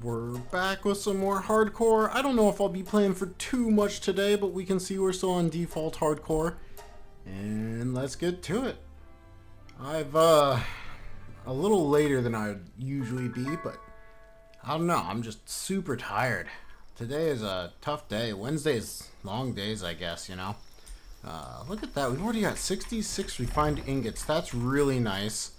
We're back with some more hardcore. I don't know if I'll be playing for too much today, but we can see we're still on default hardcore. And let's get to it. I've, a little later than I'd usually be, but I don't know. I'm just super tired. Today is a tough day. Wednesday's long days, I guess, you know. Look at that. We've already got 66 refined ingots. That's really nice.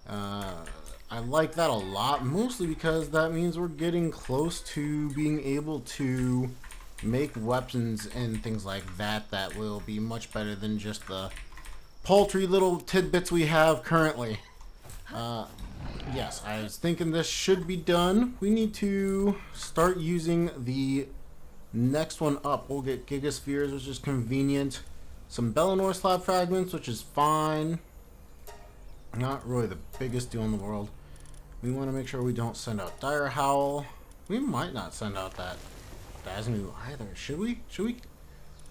I like that a lot, mostly because that means we're getting close to being able to make weapons and things like that that will be much better than just the paltry little tidbits we have currently. Yes, I was thinking this should be done. We need to start using the next one up. We'll get Gigaspheres, which is convenient. Some Bellinor slab fragments, which is fine. Not really the biggest deal in the world. We want to make sure we don't send out Dire Howl. We might not send out that Dasnu either. Should we? Should we?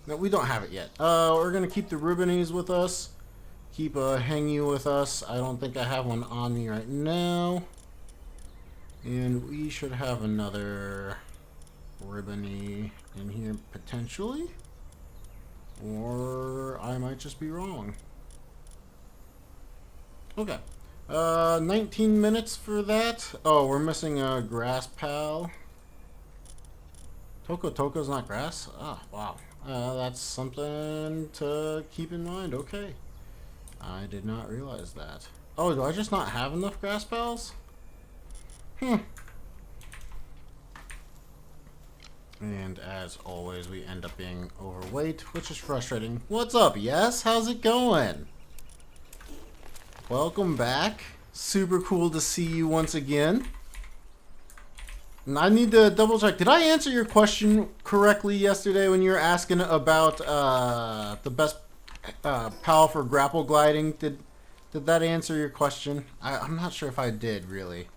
No, we don't have it yet. We're going to keep the Ribbonies with us. Keep a Hangy with us. I don't think I have one on me right now. And we should have another Ribbony in here potentially. Or I might just be wrong. Okay. 19 minutes for that. Oh, we're missing a grass pal. Toko's not grass? Oh, wow. That's something to keep in mind. Okay. I did not realize that. Oh, do I just not have enough grass pals? And as always, we end up being overweight, which is frustrating. What's up, Yes? How's it going? Welcome back. Super cool to see you once again. And I need to double check. Did I answer your question correctly yesterday when you were asking about the best pal for grapple gliding? Did that answer your question? I'm not sure if I did, really.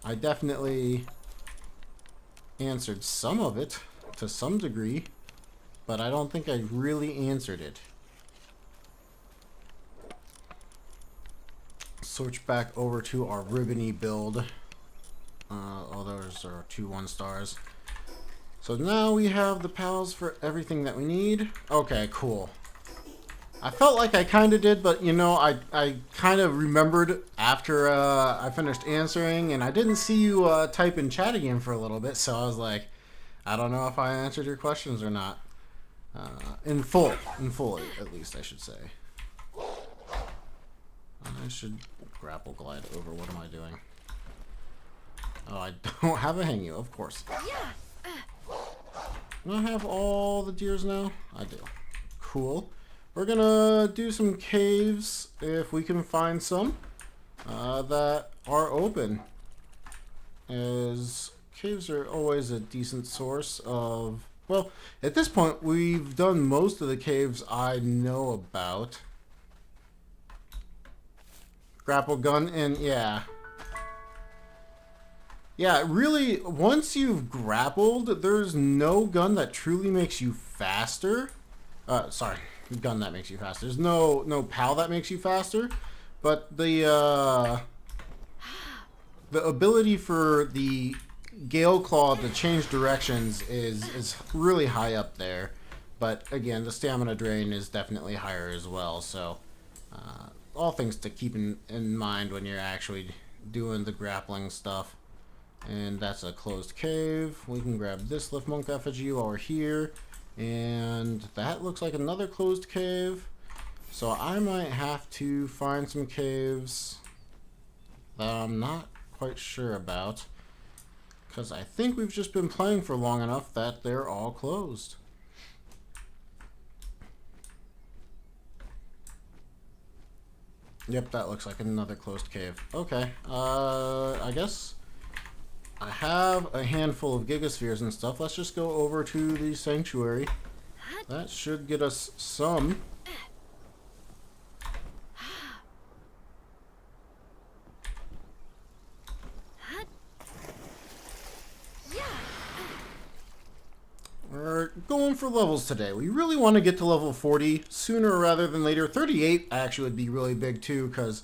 I definitely answered some of it to some degree, but I don't think I really answered it. Switch back over to our Ribbony build. Oh, those are 2 1-stars. So now we have the pals for everything that we need. Okay, cool. I felt like I kind of did, but you know, I kind of remembered after I finished answering, and I didn't see you type in chat again for a little bit, so I was like, I don't know if I answered your questions or not. In full at least, I should say. I should grapple glide over. What am I doing? Oh, I don't have a hang you, of course. Do I have all the deers now? I do. Cool. We're gonna do some caves if we can find some that are open. As caves are always a decent source of... Well, at this point, we've done most of the caves I know about. Grapple gun, and yeah. Yeah, really, once you've grappled, there's no gun that truly makes you faster. Sorry, gun that makes you faster. There's no pal that makes you faster. But the ability for the Gale Claw to change directions is really high up there. But again, the stamina drain is definitely higher as well, so... all things to keep in mind when you're actually doing the grappling stuff. And that's a closed cave. We can grab this Lift Monk effigy while we're here. And that looks like another closed cave. So I might have to find some caves that I'm not quite sure about. Because I think we've just been playing for long enough that they're all closed. Yep, that looks like another closed cave. Okay, I guess I have a handful of Gigaspheres and stuff. Let's just go over to the sanctuary. That should get us some. We're going for levels today. We really want to get to level 40 sooner rather than later. 38 actually would be really big too, because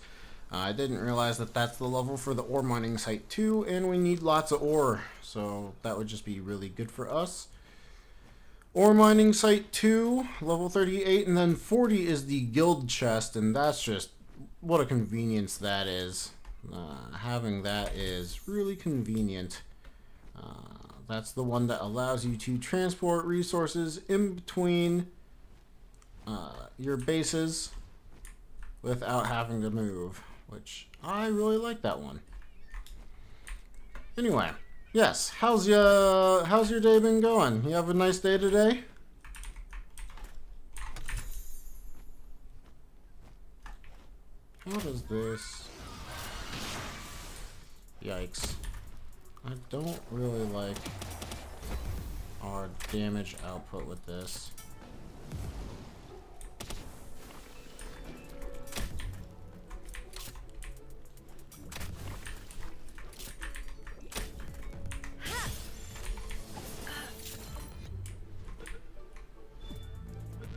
I didn't realize that that's the level for the ore mining site too, and we need lots of ore, so that would just be really good for us. Ore mining site 2, level 38, and then 40 is the guild chest, and that's just, what a convenience that is. Having that is really convenient. That's the one that allows you to transport resources in between your bases without having to move, which I really like that one. Anyway. Yes, how's your day been going? You have a nice day today? How does this... Yikes. I don't really like our damage output with this.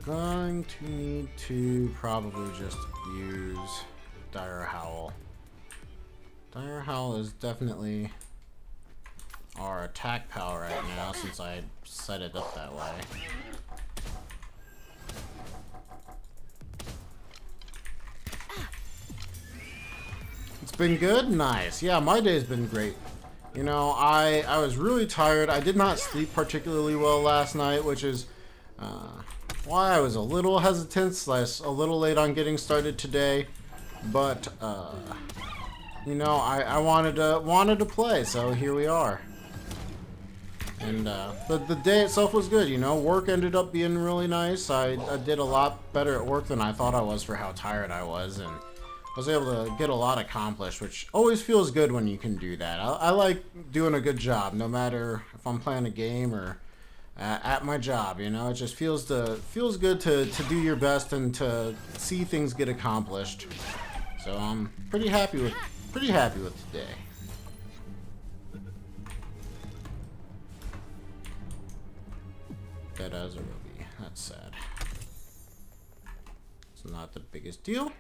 Going to need to probably just use Dire Howl. Dire Howl is definitely our attack power right now since I set it up that way. It's been good? Nice. Yeah, my day's been great. You know, I was really tired. I did not sleep particularly well last night, which is why I was a little hesitant / a little late on getting started today, but you know, I wanted to play, so here we are. And the day itself was good. You know, work ended up being really nice. I did a lot better at work than I thought I was for how tired I was, and was able to get a lot accomplished, which always feels good when you can do that. I like doing a good job, no matter if I'm playing a game or at my job. You know, it just feels good to do your best and to see things get accomplished. So I'm pretty happy with today. Dead as a ruby. That's sad. It's not the biggest deal.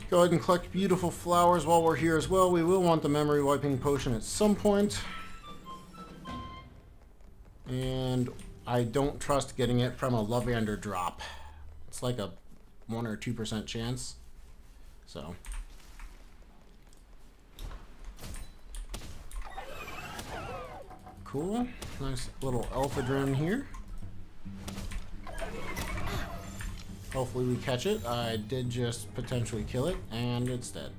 Go ahead and collect beautiful flowers while we're here as well. We will want the memory wiping potion at some point. And I don't trust getting it from a lavender drop. It's like a 1 or 2% chance. So. Cool. Nice little alphadron here. Hopefully we catch it. I did just potentially kill it, and it's dead.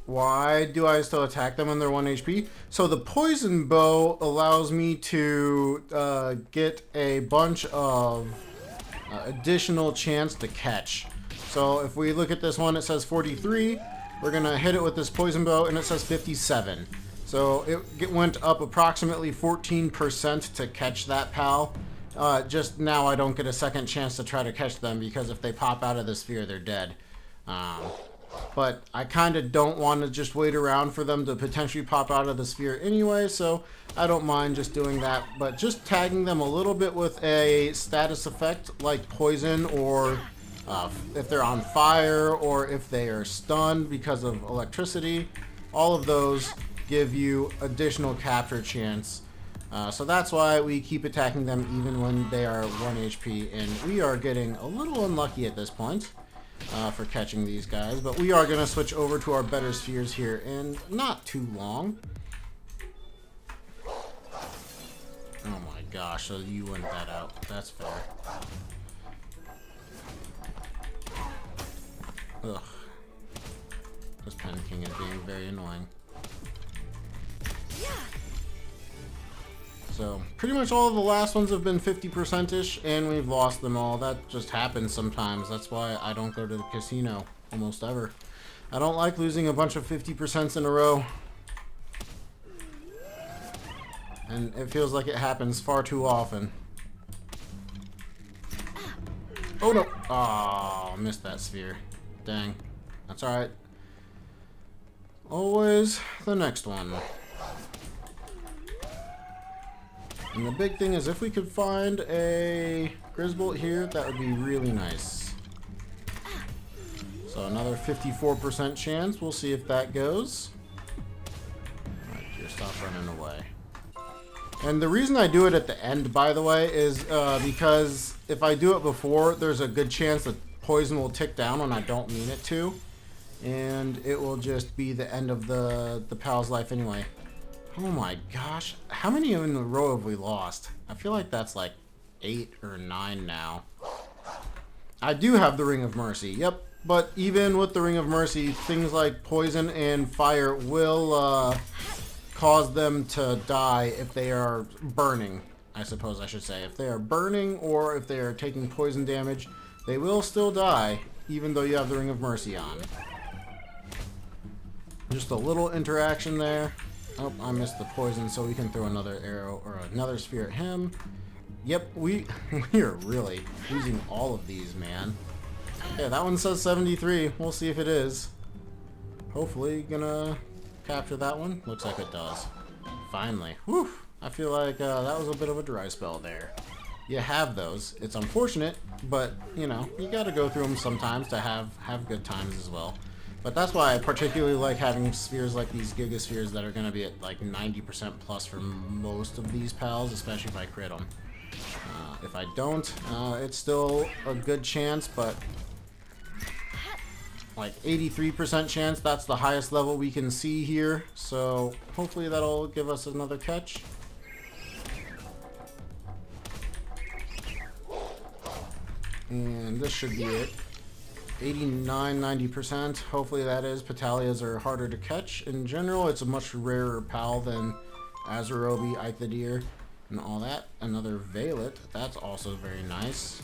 Why do I still attack them when they're 1 HP? So the poison bow allows me to get a bunch of additional chance to catch. So if we look at this one, it says 43. We're gonna hit it with this poison bow, and it says 57. So it went up approximately 14% to catch that pal. Just now I don't get a second chance to try to catch them because if they pop out of the sphere, they're dead. But I kind of don't want to just wait around for them to potentially pop out of the sphere anyway, so I don't mind just doing that. But just tagging them a little bit with a status effect like poison, or if they're on fire, or if they are stunned because of electricity, all of those give you additional capture chance. So that's why we keep attacking them even when they are 1 HP, and we are getting a little unlucky at this point. For catching these guys, but we are going to switch over to our better spheres here in not too long. Oh my gosh, so you went that out. That's fair. Ugh. This Pen King is being very annoying. So, pretty much all of the last ones have been 50%-ish, and we've lost them all. That just happens sometimes. That's why I don't go to the casino almost ever. I don't like losing a bunch of 50% in a row. And it feels like it happens far too often. Oh no! Oh, missed that sphere. Dang. That's alright. Always the next one. And the big thing is if we could find a Grizzbolt here, that would be really nice. So another 54% chance. We'll see if that goes. Alright, dear, stop running away. And the reason I do it at the end, by the way, is because if I do it before, there's a good chance that poison will tick down when I don't mean it to. And it will just be the end of the pal's life anyway. Oh my gosh. How many in a row have we lost? I feel like that's like 8 or 9 now. I do have the Ring of Mercy. Yep. But even with the Ring of Mercy, things like poison and fire will cause them to die if they are burning, I suppose I should say. If they are burning or if they are taking poison damage, they will still die, even though you have the Ring of Mercy on. Just a little interaction there. Oh, I missed the poison, so we can throw another arrow or another spear at him. Yep, we are really using all of these, man. Yeah, that one says 73. We'll see if it is. Hopefully gonna capture that one. Looks like it does. Finally. Whew. I feel like that was a bit of a dry spell there. You have those. It's unfortunate, but, you know, you gotta go through them sometimes to have good times as well. But that's why I particularly like having spheres like these Gigaspheres that are going to be at like 90% plus for most of these pals, especially if I crit them. If I don't, it's still a good chance, but like 83% chance, that's the highest level we can see here. So hopefully that'll give us another catch. And this should be it. 89-90%. Hopefully that is. Petalias are harder to catch. In general, it's a much rarer pal than Azarobi, Ithadier, and all that. Another Veilet. That's also very nice.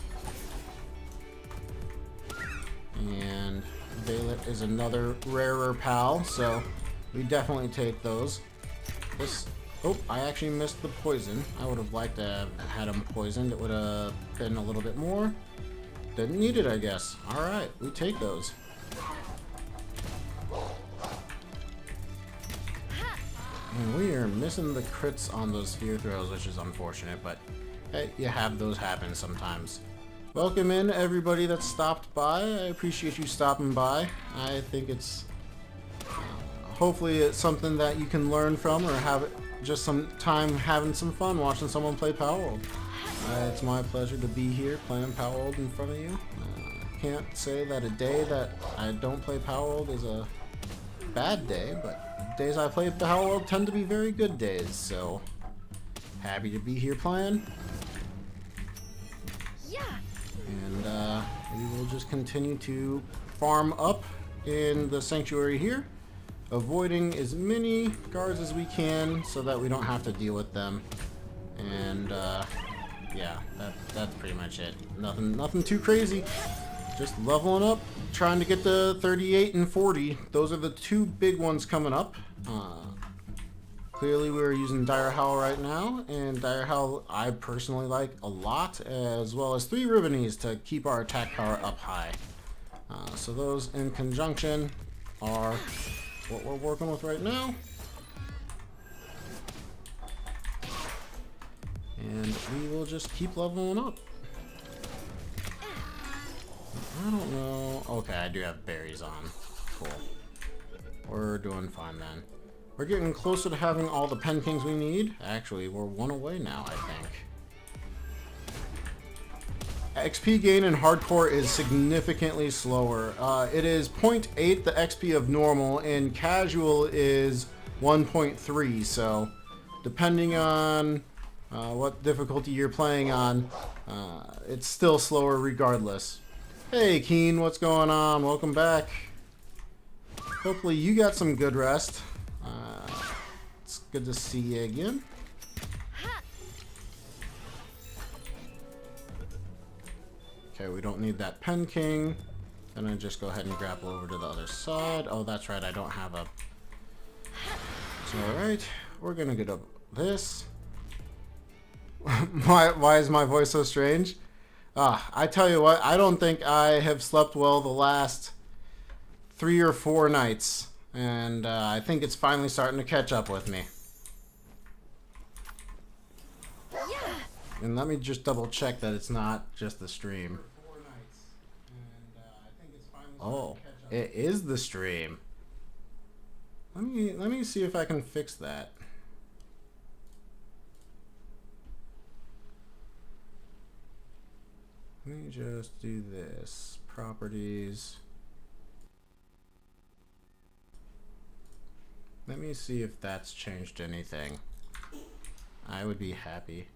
And Veilet is another rarer pal, so we definitely take those. This... Oh, I actually missed the poison. I would have liked to have had him poisoned. It would have been a little bit more. Didn't need it, I guess. Alright, we take those. And we are missing the crits on those spear throws, which is unfortunate, but hey, you have those happen sometimes. Welcome in, everybody that stopped by. I appreciate you stopping by. I think it's... hopefully it's something that you can learn from or have just some time having some fun watching someone play Palworld. It's my pleasure to be here playing Palworld in front of you. Can't say that a day that I don't play Palworld is a bad day, but days I play Palworld tend to be very good days, so happy to be here playing. Yeah. And we will just continue to farm up in the sanctuary here, avoiding as many guards as we can so that we don't have to deal with them. And yeah, that's pretty much it. Nothing too crazy. Just leveling up, trying to get to 38 and 40. Those are the two big ones coming up. Clearly we're using Dire Howl right now, and Dire Howl I personally like a lot, as well as 3 Ribbonies to keep our attack power up high. So those in conjunction are what we're working with right now. And we will just keep leveling up. I don't know. Okay, I do have berries on. Cool. We're doing fine then. We're getting closer to having all the Pen Kings we need. Actually, we're 1 away now, I think. XP gain in Hardcore is significantly slower. It is 0.8 the XP of normal, and Casual is 1.3, so depending on what difficulty you're playing on, it's still slower regardless. Hey Keen, what's going on? Welcome back. Hopefully you got some good rest. It's good to see you again. Okay, we don't need that Pen King. Gonna just go ahead and grapple over to the other side. Oh, that's right, I don't have a... So, alright, we're gonna get up this. Why is my voice so strange? I tell you what, I don't think I have slept well the last 3 or 4 nights. And I think it's finally starting to catch up with me. And let me just double check that it's not just the stream. Oh, it is the stream. Let me see if I can fix that. Let me just do this. Properties. Let me see if that's changed anything. I would be happy.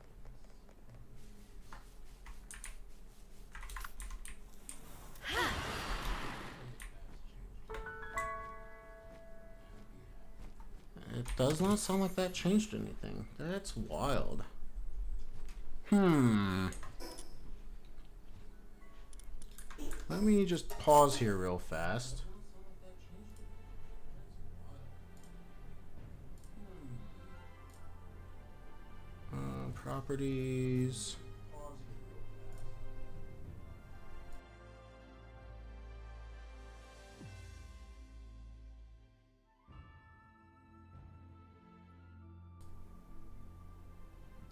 It does not sound like that changed anything. That's wild. Let me just pause here real fast. Properties.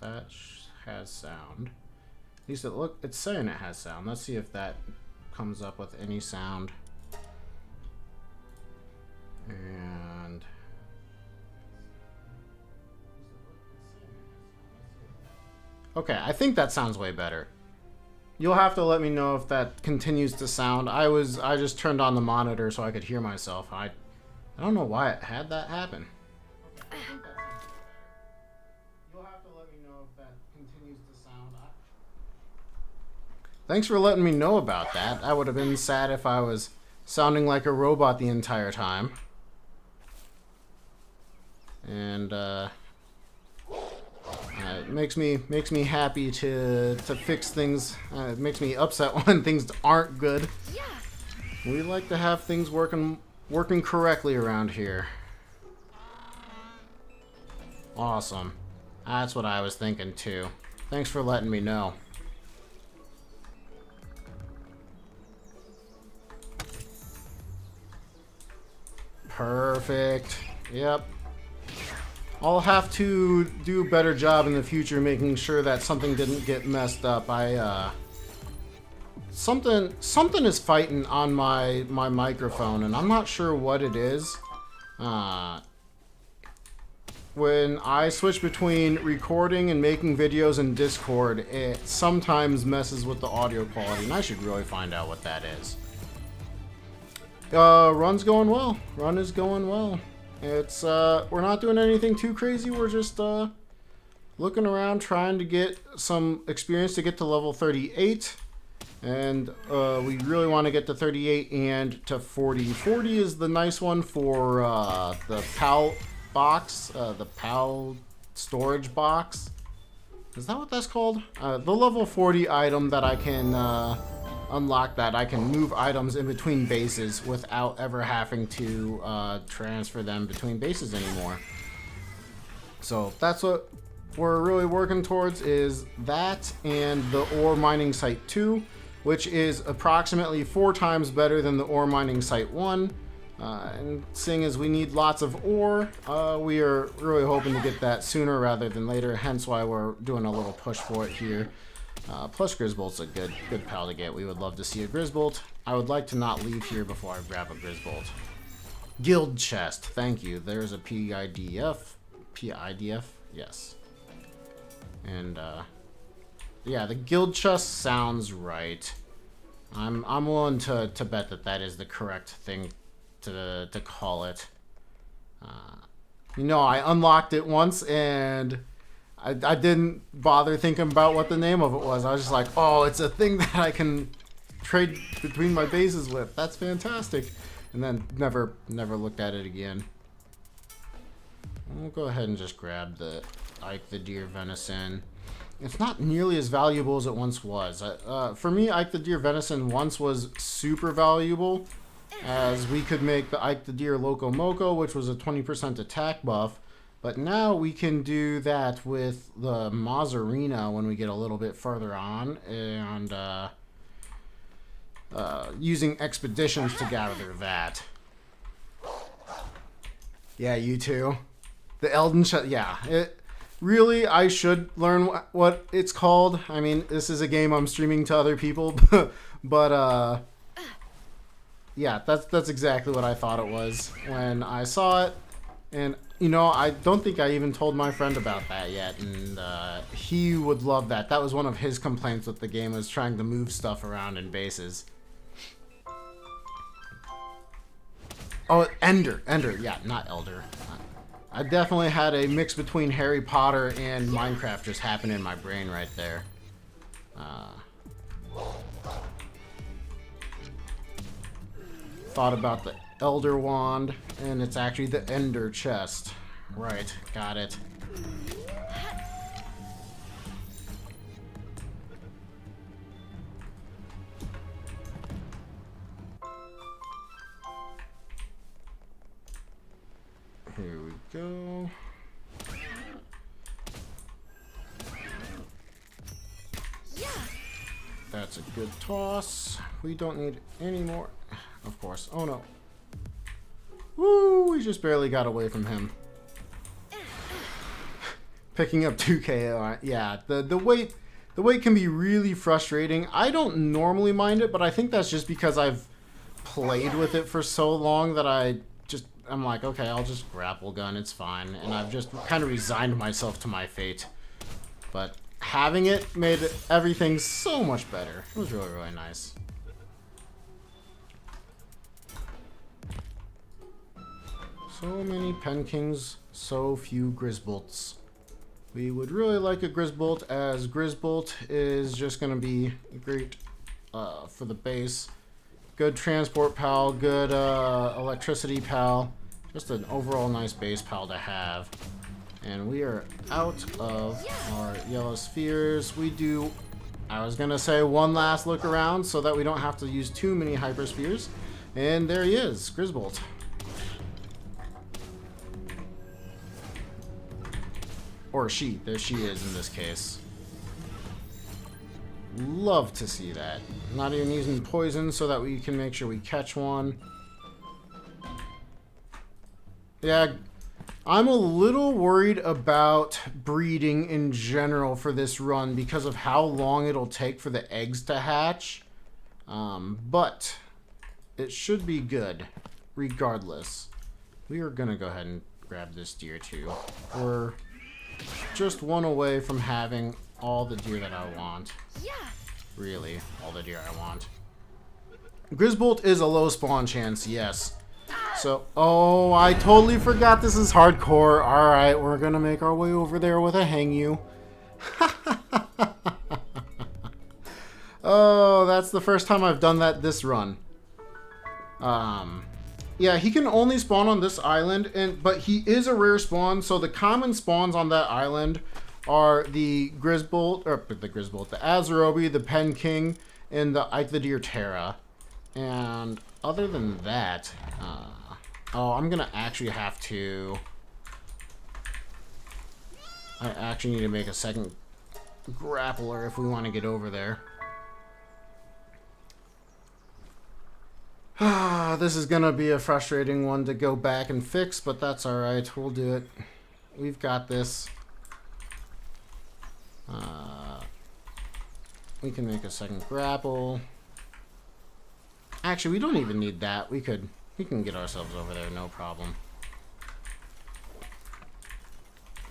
That has sound. At least it's saying it has sound. Let's see if that comes up with any sound. And okay, I think that sounds way better. You'll have to let me know if that continues to sound. I just turned on the monitor so I could hear myself. I don't know why it had that happen. You'll have to let me know if that continues to sound. Thanks for letting me know about that. I would have been sad if I was sounding like a robot the entire time. And it makes me happy to fix things. It makes me upset when things aren't good. We like to have things working correctly around here. Awesome. That's what I was thinking too. Thanks for letting me know. Perfect. Yep. I'll have to do a better job in the future making sure that something didn't get messed up. Something is fighting on my microphone, and I'm not sure what it is. When I switch between recording and making videos in Discord, it sometimes messes with the audio quality, and I should really find out what that is. Run's going well. Run is going well. It's, we're not doing anything too crazy. We're just, looking around trying to get some experience to get to level 38. And, we really want to get to 38 and to 40. 40 is the nice one for, the PAL box, the PAL storage box. Is that what that's called? The level 40 item that I can, unlock that I can move items in between bases without ever having to transfer them between bases anymore. So that's what we're really working towards, is that and the ore mining site 2, which is approximately 4 times better than the ore mining site 1. And seeing as we need lots of ore, we are really hoping to get that sooner rather than later, hence why we're doing a little push for it here. Plus Grizzbolt's a good pal to get. We would love to see a Grizzbolt. I would like to not leave here before I grab a Grizzbolt. Guild chest, thank you. There's a PIDF. PIDF? Yes. And yeah, the guild chest sounds right. I'm willing to bet that that is the correct thing to call it. You know, I unlocked it once and I didn't bother thinking about what the name of it was. I was just like, oh, it's a thing that I can trade between my bases with. That's fantastic. And then never looked at it again. We'll go ahead and just grab the Ike the Deer Venison. It's not nearly as valuable as it once was. For me, Ike the Deer Venison once was super valuable, as we could make the Ike the Deer Loco Moco, which was a 20% attack buff. But now we can do that with the Mazzarina when we get a little bit further on, and using expeditions to gather that. Yeah, you too. The Elden yeah. Really, I should learn what it's called. I mean, this is a game I'm streaming to other people, but yeah, that's exactly what I thought it was when I saw it. And you know, I don't think I even told my friend about that yet, and he would love that. That was one of his complaints with the game, was trying to move stuff around in bases. Oh, Ender, yeah, not Elder. I definitely had a mix between Harry Potter and Minecraft just happen in my brain right there. Thought about the Elder Wand, and it's actually the Ender Chest. Right, got it. Here we go. That's a good toss. We don't need any more. Of course. Oh no. Woo! We just barely got away from him. Picking up 2K. Yeah, the weight can be really frustrating. I don't normally mind it, but I think that's just because I've played with it for so long that I'm like, okay, I'll just grapple gun, it's fine. And I've just kind of resigned myself to my fate. But having it made everything so much better. It was really, really nice. So many Pen Kings, so few Grizzbolts. We would really like a Grizzbolt, as Grizzbolt is just going to be great for the base. Good transport pal, good electricity pal. Just an overall nice base pal to have. And we are out of our yellow spheres. We do, I was going to say, one last look around so that we don't have to use too many hyper spheres. And there he is, Grizzbolt. Or she. There she is in this case. Love to see that. Not even using poison so that we can make sure we catch one. Yeah, I'm a little worried about breeding in general for this run because of how long it'll take for the eggs to hatch. But it should be good regardless. We are going to go ahead and grab this deer too. We're just one away from having all the deer that I want. Yeah. Really, all the deer I want. Grizzbolt is a low spawn chance, yes. So, oh, I totally forgot this is hardcore. Alright, we're gonna make our way over there with a hang you. Oh, that's the first time I've done that this run. Yeah, he can only spawn on this island, but he is a rare spawn, so the common spawns on that island are the Grizzbolt, the Azarobi, the Pen King, and the Ike the Deer Terra. And other than that, oh, I'm gonna actually have to. I actually need to make a second grappler if we want to get over there. This is gonna be a frustrating one to go back and fix, but that's alright. We'll do it. We've got this. We can make a second grapple. Actually, we don't even need that. We can get ourselves over there, no problem.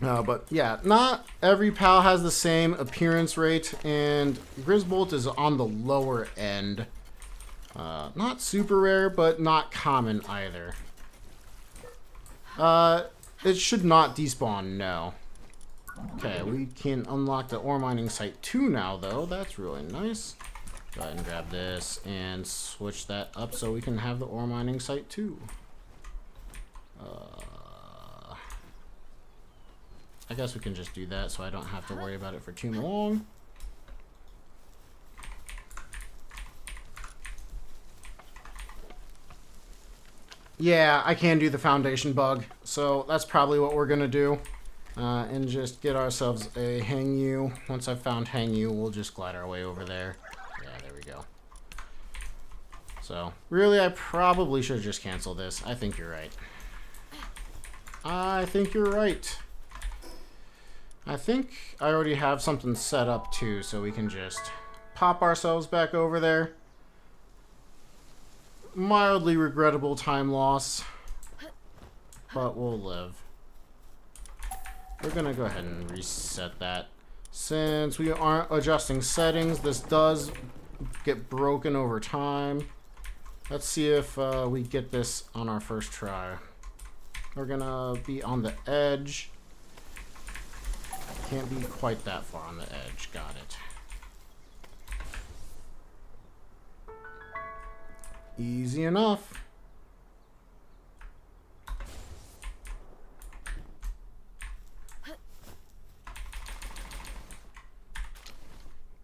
But yeah, not every pal has the same appearance rate, and Grizzbolt is on the lower end. Not super rare, but not common either. It should not despawn, no. Okay, we can unlock the ore mining site 2 now, though. That's really nice. Go ahead and grab this and switch that up so we can have the ore mining site 2. I guess we can just do that so I don't have to worry about it for too long. Yeah, I can do the foundation bug, so that's probably what we're gonna do. And just get ourselves a hang U. Once I've found hang U, we'll just glide our way over there. Yeah, there we go. So, really, I probably should just cancel this. I think you're right. I think you're right. I think I already have something set up, too, so we can just pop ourselves back over there. Mildly regrettable time loss, but we'll live. We're gonna go ahead and reset that. Since we aren't adjusting settings, this does get broken over time. Let's see if we get this on our first try. We're gonna be on the edge. Can't be quite that far on the edge. Got it. Easy enough.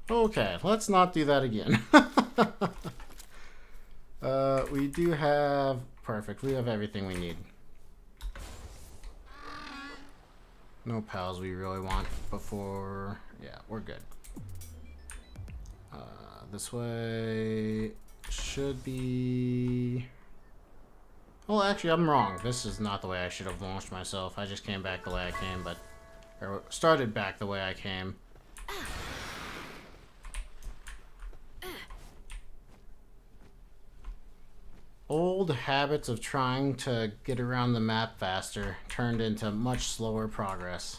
Okay, let's not do that again. We do have... Perfect, we have everything we need. No pals we really want before... Yeah, we're good. This way... Should be... Well, actually, I'm wrong. This is not the way I should have launched myself. I just came back the way I came, but... Or started back the way I came. Old habits of trying to get around the map faster turned into much slower progress.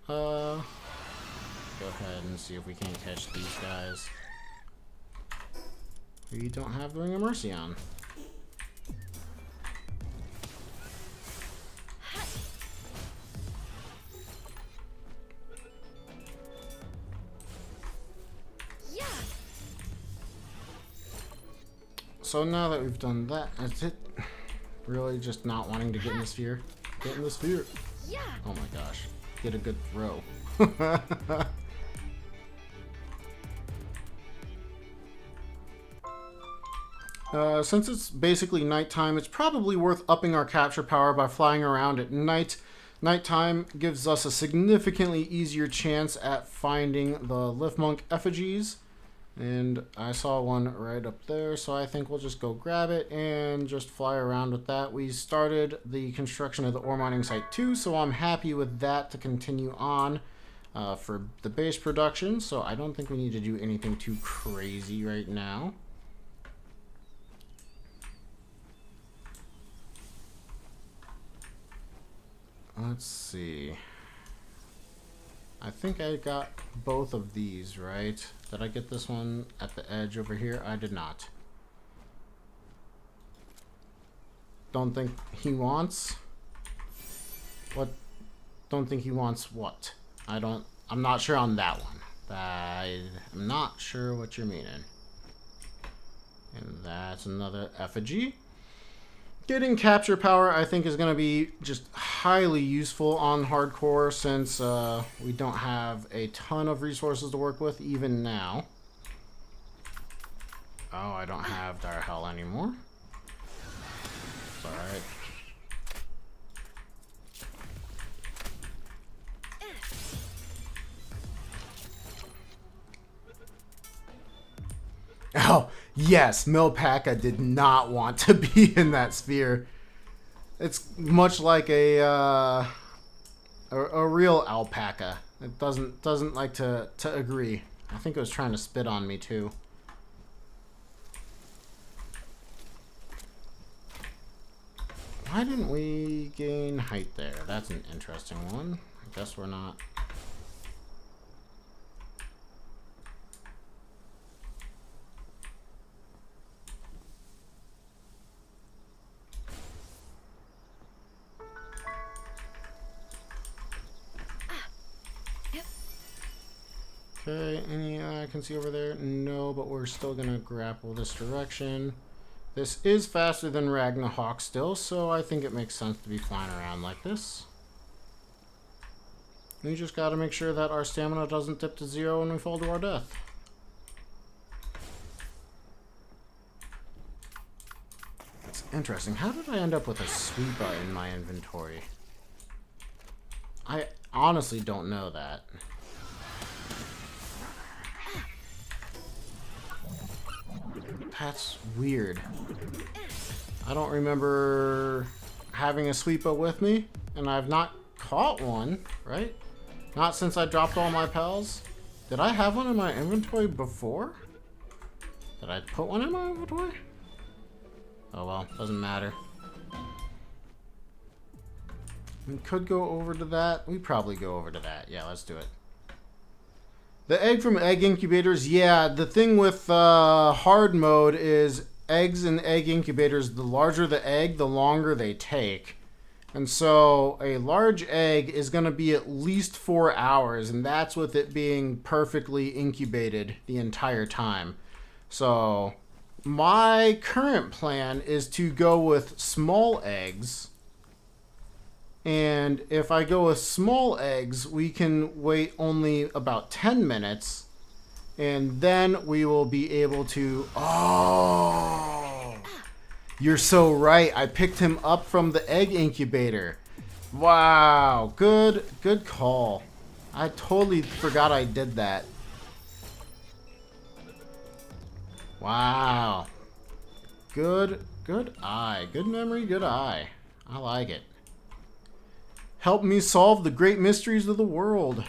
Go ahead and see if we can catch these guys. We don't have the Ring of Mercy on. So now that we've done that, that's it. Really just not wanting to get in the sphere. Get in the sphere. Oh my gosh. Get a good throw. Since it's basically nighttime, it's probably worth upping our capture power by flying around at night. Nighttime gives us a significantly easier chance at finding the Liftmonk effigies. And I saw one right up there, so I think we'll just go grab it and just fly around with that. We started the construction of the ore mining site too, so I'm happy with that to continue on for the base production. So I don't think we need to do anything too crazy right now. Let's see. I think I got both of these, right? Did I get this one at the edge over here? I did not. Don't think he wants... What? Don't think he wants what? I'm not sure on that one. I'm not sure what you're meaning. And that's another effigy. Getting capture power, I think, is going to be just highly useful on hardcore since we don't have a ton of resources to work with even now. Oh, I don't have Dire Hell anymore. It's alright. Oh, yes, Milpaka did not want to be in that sphere. It's much like a real alpaca. It doesn't like to agree. I think it was trying to spit on me too. Why didn't we gain height there? That's an interesting one. I guess we're not. Okay, any I can see over there? No, but we're still gonna grapple this direction. This is faster than Ragnarok still, so I think it makes sense to be flying around like this. We just gotta make sure that our stamina doesn't dip to 0 when we fall to our death. That's interesting. How did I end up with a sweeper in my inventory? I honestly don't know that. That's weird. I don't remember having a sweeper with me, and I've not caught one, right? Not since I dropped all my pals. Did I have one in my inventory before? Did I put one in my inventory? Oh well, doesn't matter. We could go over to that. We probably go over to that. Yeah, let's do it. The egg from egg incubators, yeah, the thing with hard mode is eggs and egg incubators, the larger the egg, the longer they take. And so a large egg is going to be at least 4 hours, and that's with it being perfectly incubated the entire time. So my current plan is to go with small eggs. And if I go with small eggs, we can wait only about 10 minutes. And then we will be able to... Oh! You're so right. I picked him up from the egg incubator. Wow. Good call. I totally forgot I did that. Wow. Good eye. Good memory, good eye. I like it. Help me solve the great mysteries of the world.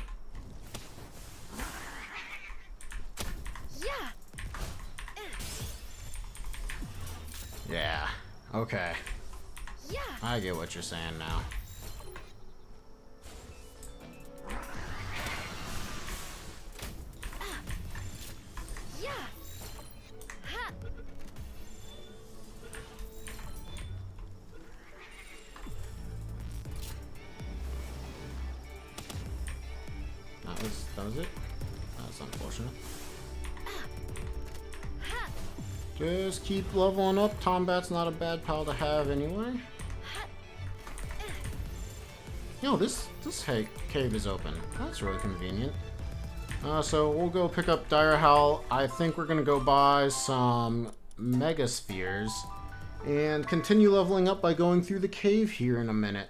Yeah. Okay. I get what you're saying now. That was it? That's unfortunate. Just keep leveling up. Tombat's not a bad pal to have anyway. Yo, this cave is open. That's really convenient. So we'll go pick up Dire Howl. I think we're gonna go buy some Mega Spheres and continue leveling up by going through the cave here in a minute.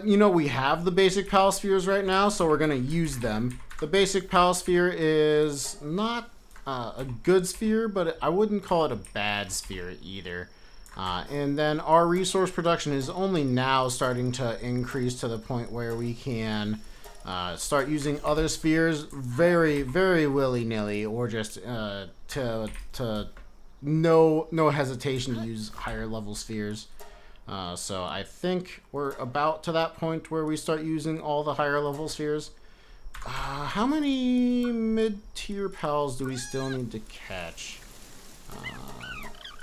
You know, we have the basic Pal Spheres right now, so we're gonna use them. The basic Pal Sphere is not a good sphere, but I wouldn't call it a bad sphere either. And then our resource production is only now starting to increase to the point where we can start using other spheres very, very willy-nilly, or just no hesitation to use higher level spheres. So I think we're about to that point where we start using all the higher level spheres. How many mid-tier pals do we still need to catch?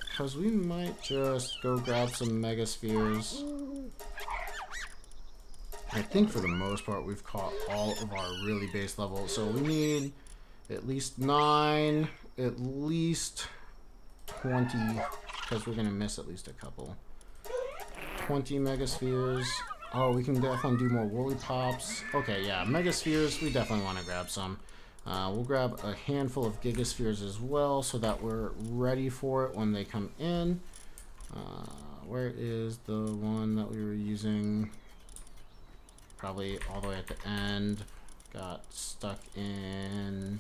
Because we might just go grab some Mega Spheres. I think for the most part we've caught all of our really base levels. So we need at least 9, at least 20, because we're going to miss at least a couple. 20 Mega Spheres. Oh, we can definitely do more Woolly Pops. Okay, yeah, Mega Spheres, we definitely want to grab some. We'll grab a handful of Giga Spheres as well, so that we're ready for it when they come in. Where is the one that we were using? Probably all the way at the end. Got stuck in...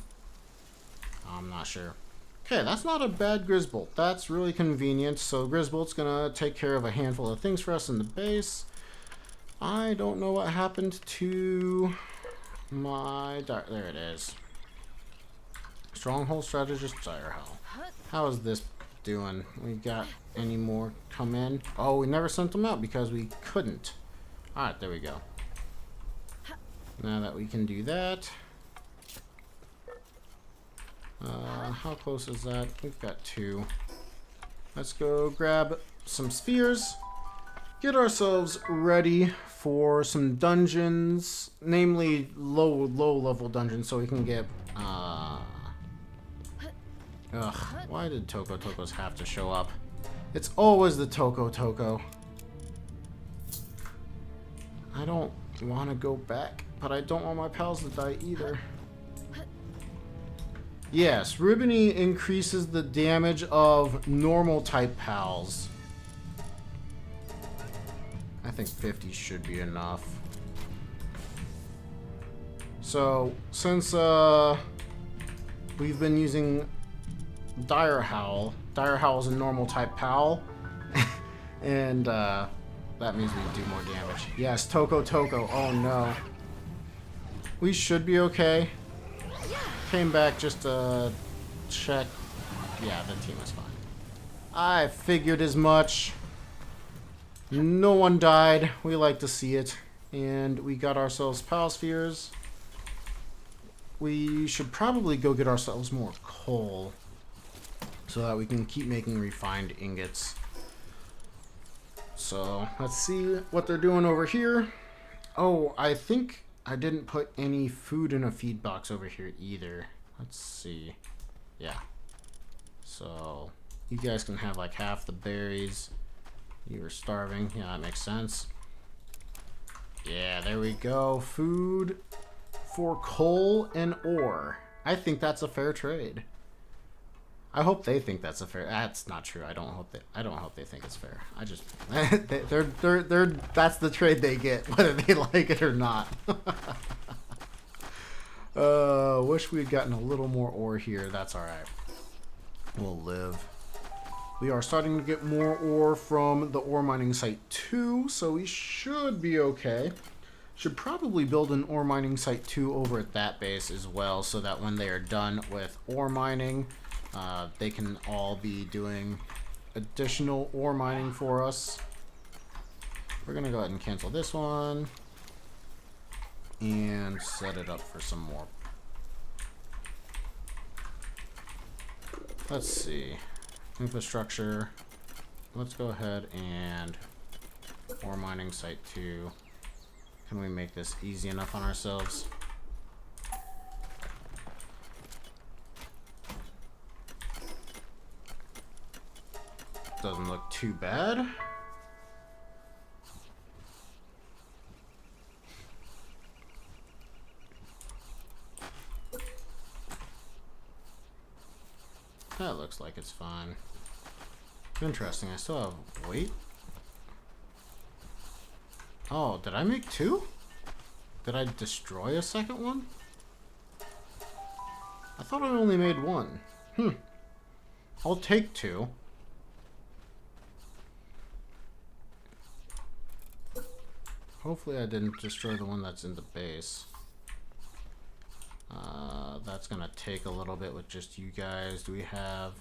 I'm not sure. Okay, that's not a bad Grizzbolt. That's really convenient. So Grizzbolt's gonna take care of a handful of things for us in the base. I don't know what happened to my... There it is. Stronghold Strategist Dire Howl. How is this doing? We got any more come in? Oh, we never sent them out because we couldn't. Alright, there we go. Now that we can do that. How close is that? We've got 2. Let's go grab some spheres. Get ourselves ready for some dungeons, namely low level dungeons, so we can get Why did Toko Tokos have to show up? It's always the Toko Toko. I don't want to go back, but I don't want my pals to die either. Yes, Ribbony increases the damage of normal type pals. I think 50 should be enough. So, since we've been using Dire Howl is a normal type pal, and that means we do more damage. Yes, Toko Toko, oh no. We should be okay. Came back just to check. Yeah, the team is fine. I figured as much. No one died. We like to see it. And we got ourselves Pal Spheres. We should probably go get ourselves more coal so that we can keep making refined ingots. So, let's see what they're doing over here. Oh, I think I didn't put any food in a feed box over here either. Let's see. Yeah. So, you guys can have like half the berries. You were starving. Yeah, that makes sense. Yeah, there we go. Food for coal and ore. I think that's a fair trade. I hope they think that's a fair. That's not true. I don't hope they think it's fair. I just they're that's the trade they get, whether they like it or not. Wish we had gotten a little more ore here. That's all right. We'll live. We are starting to get more ore from the ore mining site 2, so we should be okay. Should probably build an ore mining site 2 over at that base as well, so that when they are done with ore mining, they can all be doing additional ore mining for us. We're gonna go ahead and cancel this one and set it up for some more. Let's see. Infrastructure. Let's go ahead and ore mining site 2. Can we make this easy enough on ourselves? Doesn't look too bad. That looks like it's fine. Interesting, I still have weight. Oh, did I make 2? Did I destroy a second one? I thought I only made 1. I'll take 2. Hopefully I didn't destroy the one that's in the base. That's gonna take a little bit with just you guys. Do we have...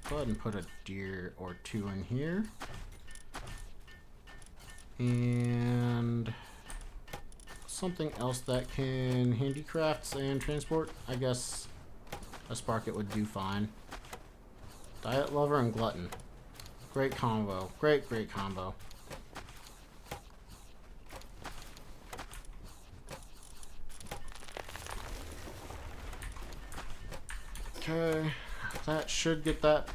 Go ahead and put a deer or 2 in here. And... something else that can handicrafts and transport. I guess a Sparket would do fine. Diet Lover and Glutton. Great combo. Great combo. Okay, that should get that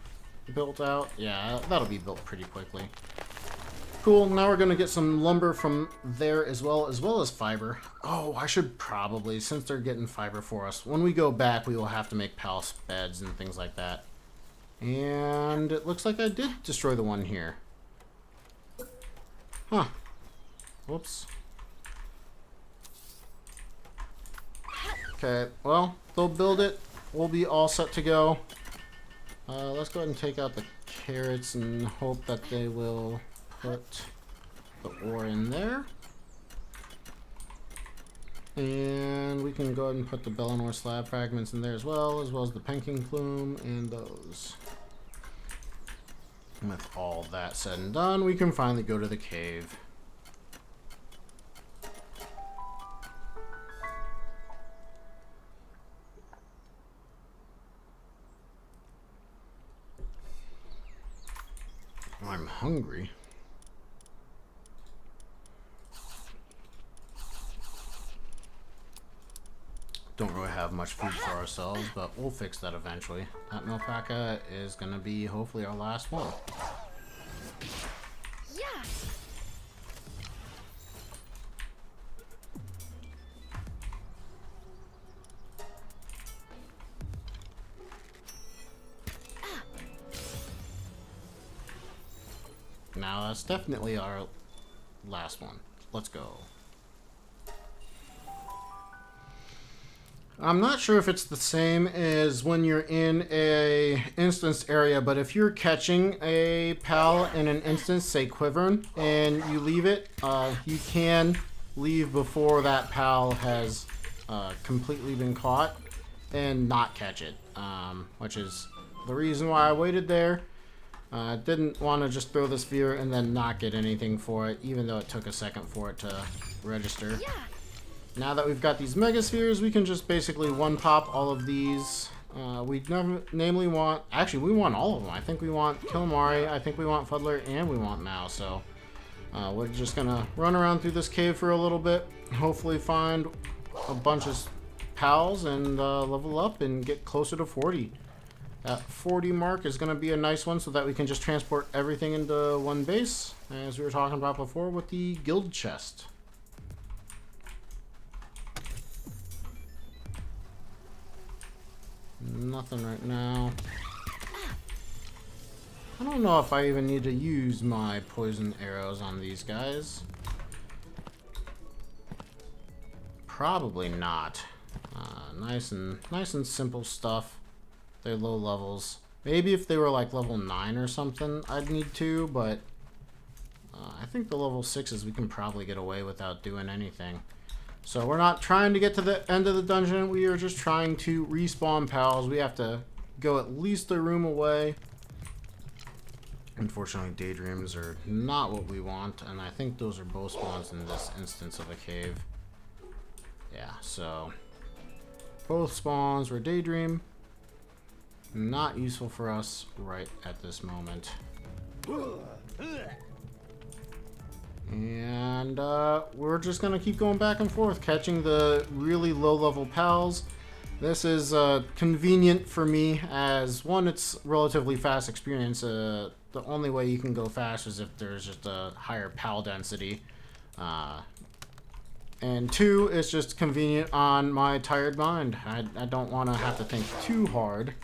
built out. Yeah, that'll be built pretty quickly. Cool, now we're gonna get some lumber from there as well as fiber. Oh, I should probably, since they're getting fiber for us, when we go back we will have to make palace beds and things like that. And it looks like I did destroy the one here. Huh. Whoops. Okay, well, they'll build it. We'll be all set to go. Let's go ahead and take out the carrots and hope that they will put the ore in there. And we can go ahead and put the Bellinor slab fragments in there as well as the Penking plume and those. And with all that said and done, we can finally go to the cave. I'm hungry. don't really have much food for ourselves, but we'll fix that eventually. That Milpaka is gonna be hopefully our last one. Yeah. Now that's definitely our last one. Let's go. I'm not sure if it's the same as when you're in a instance area, but if you're catching a pal in an instance, say Quivern, and you leave it, you can leave before that pal has completely been caught and not catch it, which is the reason why I waited there. Didn't want to just throw the sphere and then not get anything for it, even though it took a second for it to register. Yeah. Now that we've got these mega spheres, we can just basically one pop all of these. We namely want, actually we want all of them. I think we want Kilmari, I think we want Fuddler, and we want Mao. So we're just gonna run around through this cave for a little bit, hopefully find a bunch of pals and level up and get closer to 40. That 40 mark is gonna be a nice one so that we can just transport everything into one base, as we were talking about before with the guild chest. Nothing right now. I don't know if I even need to use my poison arrows on these guys. Probably not. Nice and simple stuff. They're low levels. Maybe if they were like level 9 or something, I'd need to, but I think the level 6s we can probably get away without doing anything. So we're not trying to get to the end of the dungeon, we are just trying to respawn pals. We have to go at least a room away. Unfortunately, daydreams are not what we want, and I think those are both spawns in this instance of a cave. Yeah, so both spawns were daydream. Not useful for us right at this moment. And we're just gonna keep going back and forth, catching the really low-level pals. This is convenient for me, as one, it's relatively fast experience. The only way you can go fast is if there's just a higher pal density. And two, it's just convenient on my tired mind. I don't want to have to think too hard,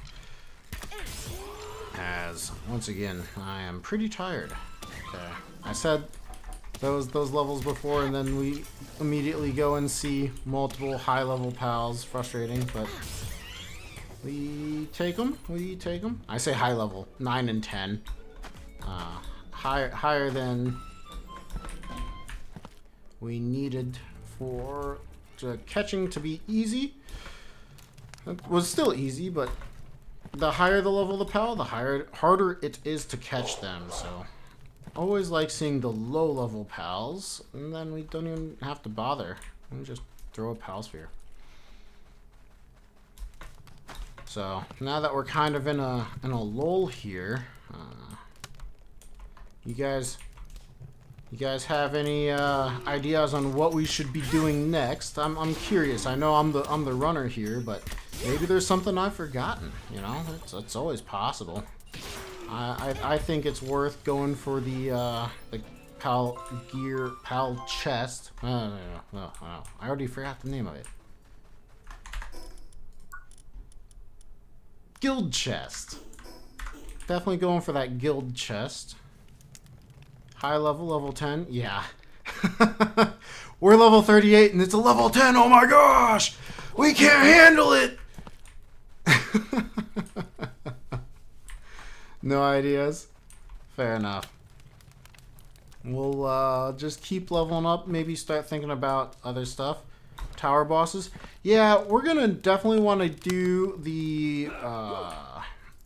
as once again I am pretty tired. Okay, I said those levels before, and then we immediately go and see multiple high-level pals. Frustrating, but we take them. We take them. I say high level, 9 and 10. Higher than we needed for the catching to be easy. It was still easy, but the higher the level of the pal, the harder it is to catch them. So always like seeing the low level pals, and then we don't even have to bother. We just throw a pal sphere. So now that we're kind of in a lull here, you guys have any ideas on what we should be doing next? I'm curious. I know I'm the runner here, but maybe there's something I've forgotten. You know, it's always possible. I think it's worth going for the pal chest. No. I already forgot the name of it. Guild chest. Definitely going for that guild chest. High level, level 10. Yeah. We're level 38 and it's a level 10. Oh my gosh! We can't handle it! No ideas? Fair enough. We'll just keep leveling up. Maybe start thinking about other stuff. Tower bosses. Yeah, we're gonna definitely want to do the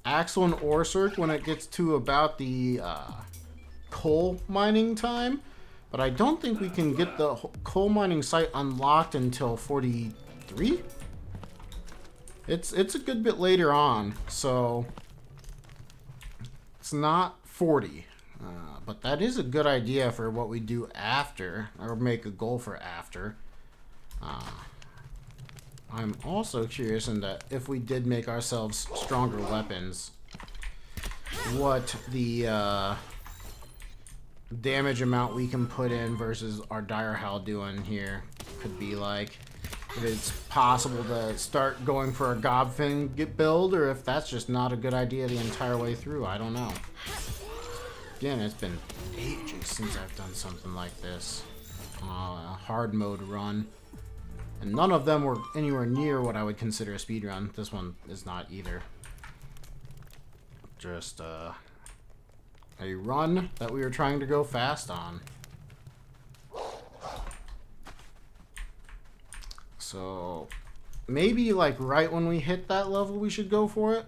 Axel and Orsurk when it gets to about the coal mining time. But I don't think we can get the coal mining site unlocked until 43. It's a good bit later on, so it's not 40. But that is a good idea for what we do after, or make a goal for after. I'm also curious in that if we did make ourselves stronger weapons, what the damage amount we can put in versus our dire howl doing here could be like. If it's possible to start going for a Gobfin build, or if that's just not a good idea the entire way through. I don't know. Again, it's been ages since I've done something like this. A hard mode run. And none of them were anywhere near what I would consider a speedrun. This one is not either. Just a run that we were trying to go fast on. So maybe like right when we hit that level we should go for it.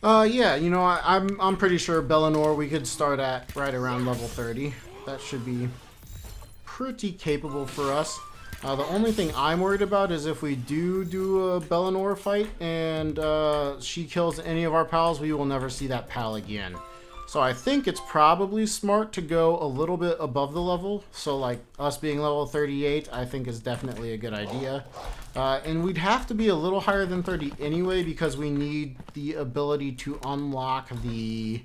Yeah, you know, I'm pretty sure Bellinor we could start at right around level 30. That should be pretty capable for us. The only thing I'm worried about is if we do a Bellinor fight and she kills any of our pals, we will never see that pal again. So I think it's probably smart to go a little bit above the level. So like us being level 38, I think is definitely a good idea. And we'd have to be a little higher than 30 anyway because we need the ability to unlock the,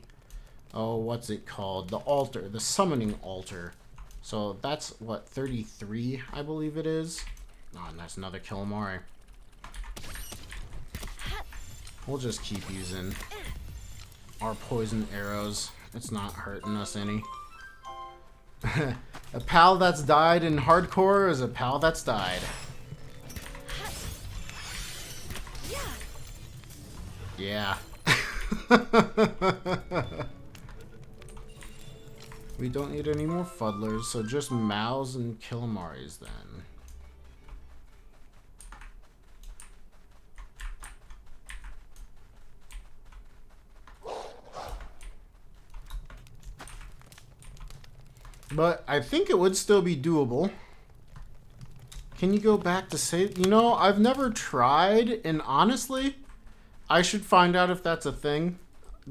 oh, what's it called? The altar, the summoning altar. So that's what, 33, I believe it is. Oh, and that's another Killamari. We'll just keep using our poison arrows. It's not hurting us any. A pal that's died in hardcore is a pal that's died. Yeah. We don't need any more fuddlers, so just Maus and Killamaris then. But I think it would still be doable. Can you go back to save? You know, I've never tried, and honestly, I should find out if that's a thing.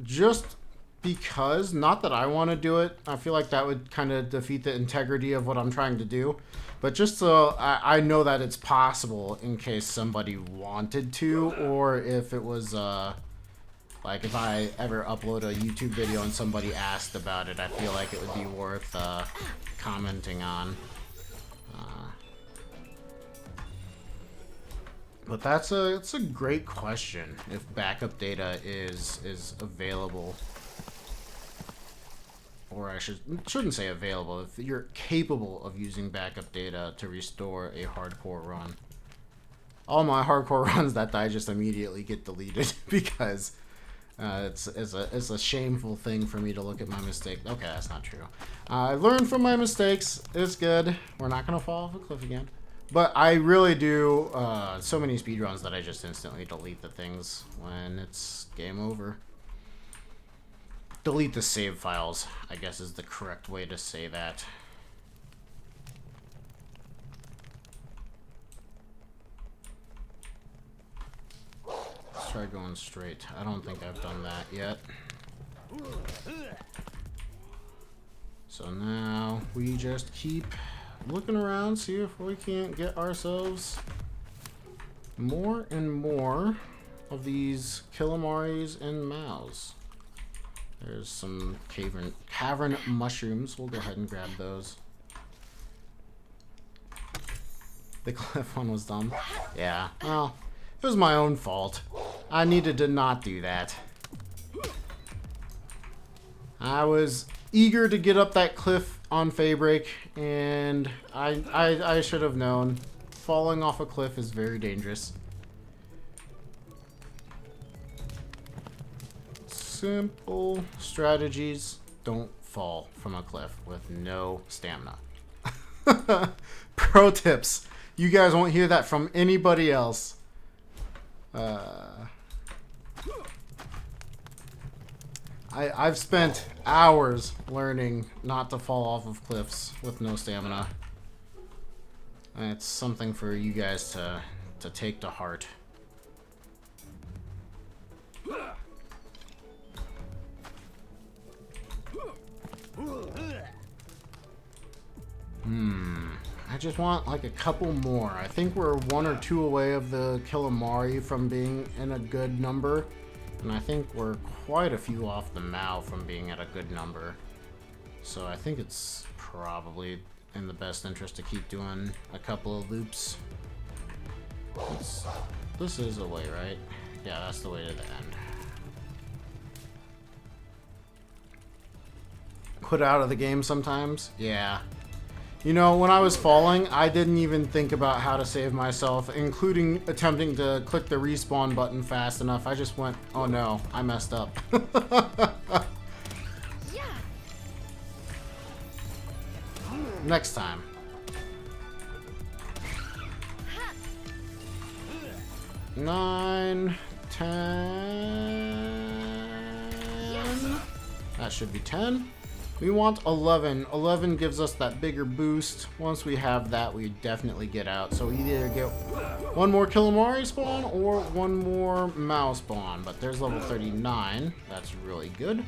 Just because, not that I want to do it. I feel like that would kind of defeat the integrity of what I'm trying to do. But just so I know that it's possible in case somebody wanted to, or if it was, like if I ever upload a YouTube video and somebody asked about it, I feel like it would be worth commenting on. But it's a great question if backup data is available. Or I shouldn't say available, if you're capable of using backup data to restore a hardcore run. All my hardcore runs that die just immediately get deleted because it's a shameful thing for me to look at my mistake. Okay, that's not true. I learned from my mistakes. It's good. We're not going to fall off a cliff again. But I really do so many speedruns that I just instantly delete the things when it's game over. Delete the save files, I guess is the correct way to say that. Let's try going straight. I don't think I've done that yet. So now we just keep looking around, see if we can't get ourselves more and more of these Killamaris and Maus. There's some cavern mushrooms. We'll go ahead and grab those. The cliff one was dumb. Yeah, well, it was my own fault. I needed to not do that. I was eager to get up that cliff on Faybreak, and I should have known. Falling off a cliff is very dangerous. Simple strategies. Don't fall from a cliff with no stamina. Pro tips. You guys won't hear that from anybody else. I've spent hours learning not to fall off of cliffs with no stamina. And it's something for you guys to take to heart. I just want like a couple more. I think we're 1 or 2 away of the Killamari from being in a good number. And I think we're quite a few off the Mao from being at a good number. So I think it's probably in the best interest to keep doing a couple of loops. This is the way, right? Yeah, that's the way to the end. Quit out of the game sometimes? Yeah. You know, when I was falling, I didn't even think about how to save myself, including attempting to click the respawn button fast enough. I just went, oh no, I messed up. Next time. Nine, 10. That should be 10. We want 11. 11 gives us that bigger boost. Once we have that, we definitely get out. So we either get 1 more Killamari spawn or 1 more Mao spawn. But there's level 39. That's really good.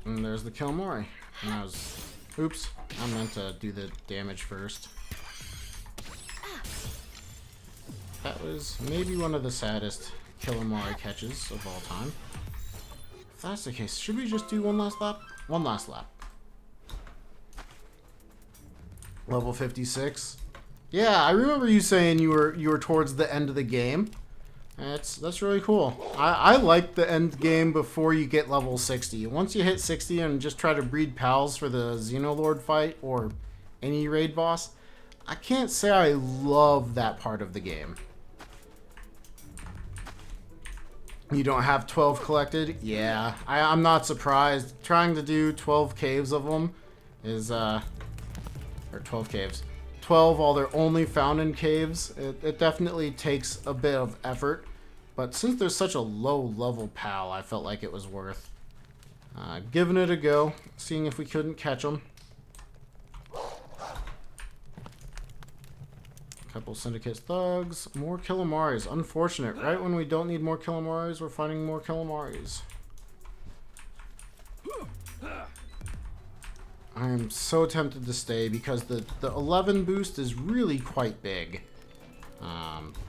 And there's the Killamari. And that was... Oops. I meant to do the damage first. That was maybe one of the saddest Killamari catches of all time. If that's the case, should we just do one last lap? One last lap. Level 56. Yeah, I remember you saying you were towards the end of the game. That's really cool. I like the end game before you get level 60. Once you hit 60 and just try to breed pals for the Xenolord fight or any raid boss, I can't say I love that part of the game. You don't have 12 collected? Yeah, I'm not surprised. Trying to do 12 caves of them is, or 12 caves. 12 while they're only found in caves. It definitely takes a bit of effort. But since there's such a low level pal, I felt like it was worth giving it a go. Seeing if we couldn't catch them. Couple Syndicate thugs, more Killamaris. Unfortunate, right when we don't need more Killamaris, we're finding more Killamaris. I am so tempted to stay because the 11 boost is really quite big.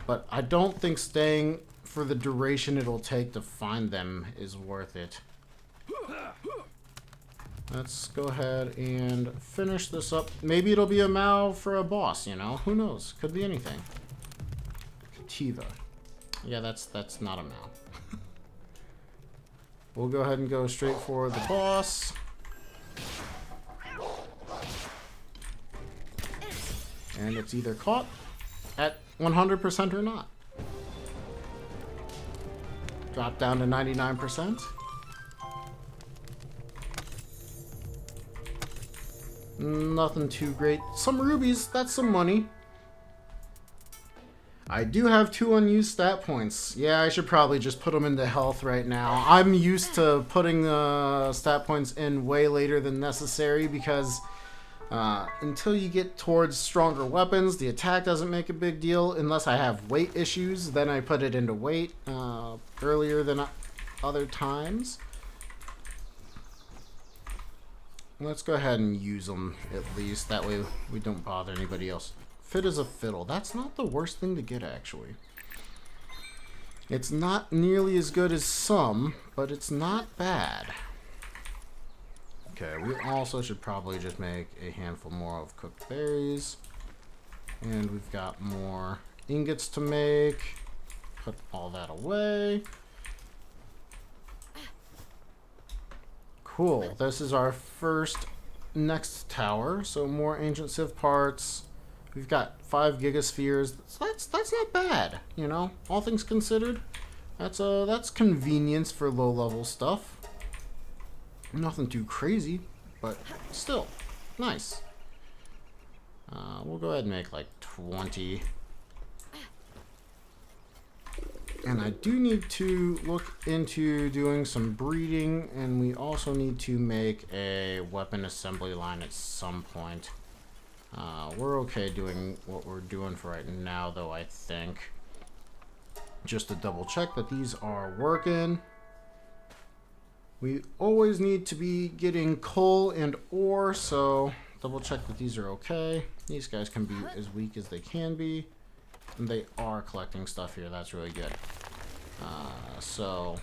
But I don't think staying for the duration it'll take to find them is worth it. Let's go ahead and finish this up. Maybe it'll be a Mao for a boss, you know? Who knows? Could be anything. Kativa. Yeah, that's not a Mao. We'll go ahead and go straight for the boss. And it's either caught at 100% or not. Drop down to 99%. Nothing too great. Some rubies, that's some money. I do have 2 unused stat points. Yeah, I should probably just put them into health right now. I'm used to putting the stat points in way later than necessary because until you get towards stronger weapons, the attack doesn't make a big deal unless I have weight issues. Then I put it into weight earlier than other times. Let's go ahead and use them at least. That way we don't bother anybody else. Fit as a fiddle. That's not the worst thing to get, actually. It's not nearly as good as some, but it's not bad. Okay, we also should probably just make a handful more of cooked berries. And we've got more ingots to make. Put all that away. Cool. This is our first next tower. So more ancient Civ parts. We've got 5 gigaspheres. That's not bad, you know. All things considered, that's convenience for low level stuff. Nothing too crazy, but still nice. We'll go ahead and make like 20. And I do need to look into doing some breeding, and we also need to make a weapon assembly line at some point. We're okay doing what we're doing for right now, though, I think. Just to double check that these are working. We always need to be getting coal and ore, so double check that these are okay. These guys can be as weak as they can be. And they are collecting stuff here. That's really good. So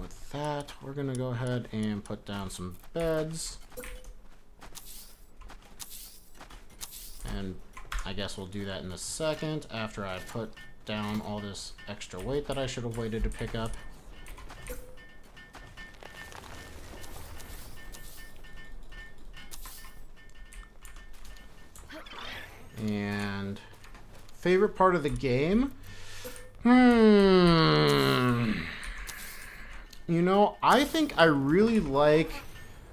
with that, we're going to go ahead and put down some beds. And I guess we'll do that in a second after I put down all this extra weight that I should have waited to pick up. And favorite part of the game? You know, I think I really like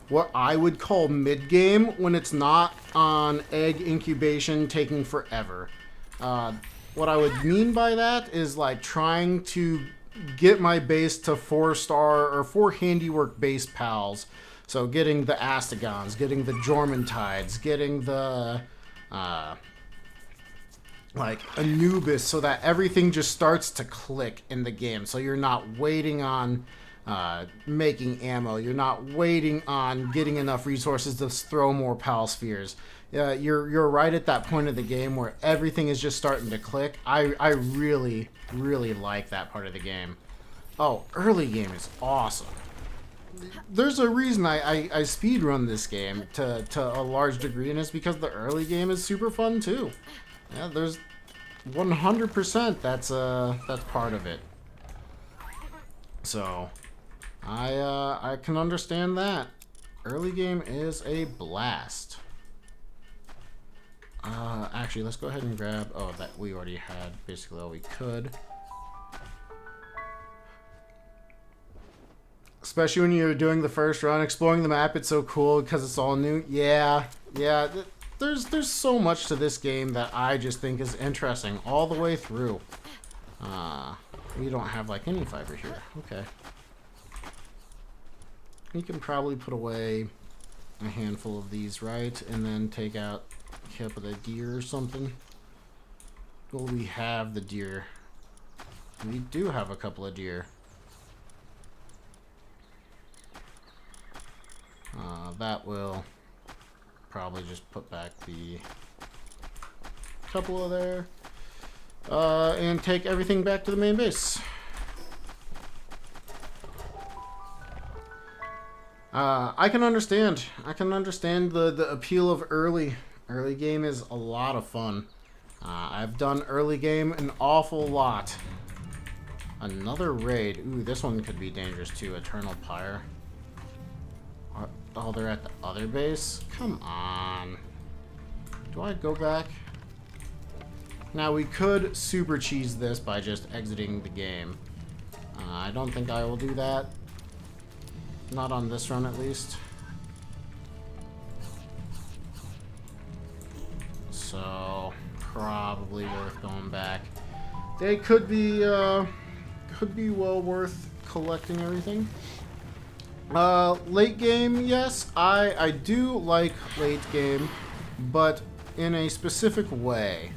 what I would call mid-game when it's not on egg incubation taking forever. What I would mean by that is like trying to get my base to 4-star or 4 handiwork base pals. So getting the Astigons, getting the Jormuntides, getting the like Anubis, so that everything just starts to click in the game. So you're not waiting on making ammo. You're not waiting on getting enough resources to throw more pal spheres. You're right at that point of the game where everything is just starting to click. I really, really like that part of the game. Oh, early game is awesome. There's a reason I speedrun this game to a large degree, and it's because the early game is super fun too. Yeah, there's 100% that's part of it. So I can understand that. Early game is a blast. Actually, let's go ahead and grab... Oh, that we already had basically all we could. Especially when you're doing the first run, exploring the map, it's so cool because it's all new. Yeah. There's so much to this game that I just think is interesting all the way through. We don't have like any fiber here. Okay. You can probably put away a handful of these, right? And then take out a couple of deer or something. Well, we have the deer. We do have a couple of deer. That will probably just put back the couple of there. And take everything back to the main base. I can understand. I can understand the appeal of early. Early game is a lot of fun. I've done early game an awful lot. Another raid. Ooh, this one could be dangerous too. Eternal Pyre. Oh, they're at the other base? Come on. Do I go back? Now, we could super cheese this by just exiting the game. I don't think I will do that. Not on this run, at least. So, probably worth going back. They could be well worth collecting everything. Late game, yes, I do like late game, but in a specific way.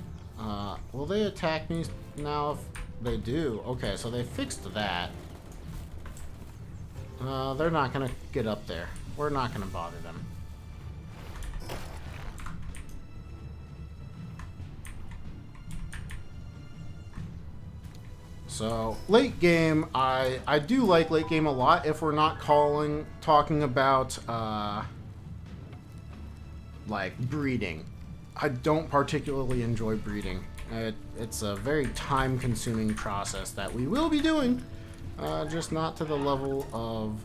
Will they attack me now if they do? Okay, so they fixed that. They're not gonna get up there. We're not gonna bother them. So, late game, I do like late game a lot if we're not talking about, like, breeding. I don't particularly enjoy breeding. It's a very time-consuming process that we will be doing, just not to the level of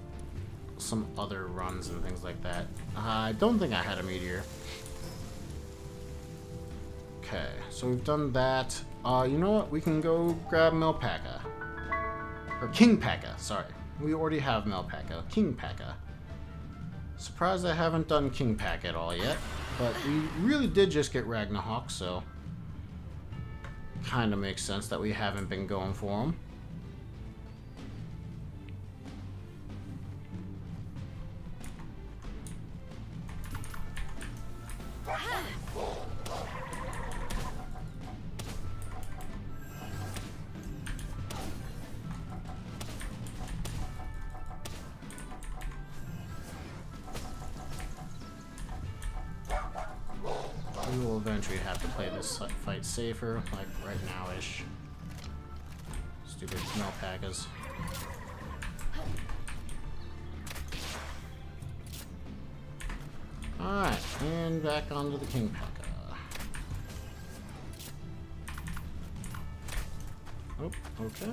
some other runs and things like that. I don't think I had a meteor. Okay, so we've done that. You know what? We can go grab Melpaka. Or Kingpaka, sorry. We already have Melpaka. Kingpaka. Surprised I haven't done Kingpaka at all yet. But we really did just get Ragnarok, so... Kinda makes sense that we haven't been going for him. eventually have to play this fight safer, like right now-ish. Stupid alpacas. Alright, and back onto the king paca. Oh, okay.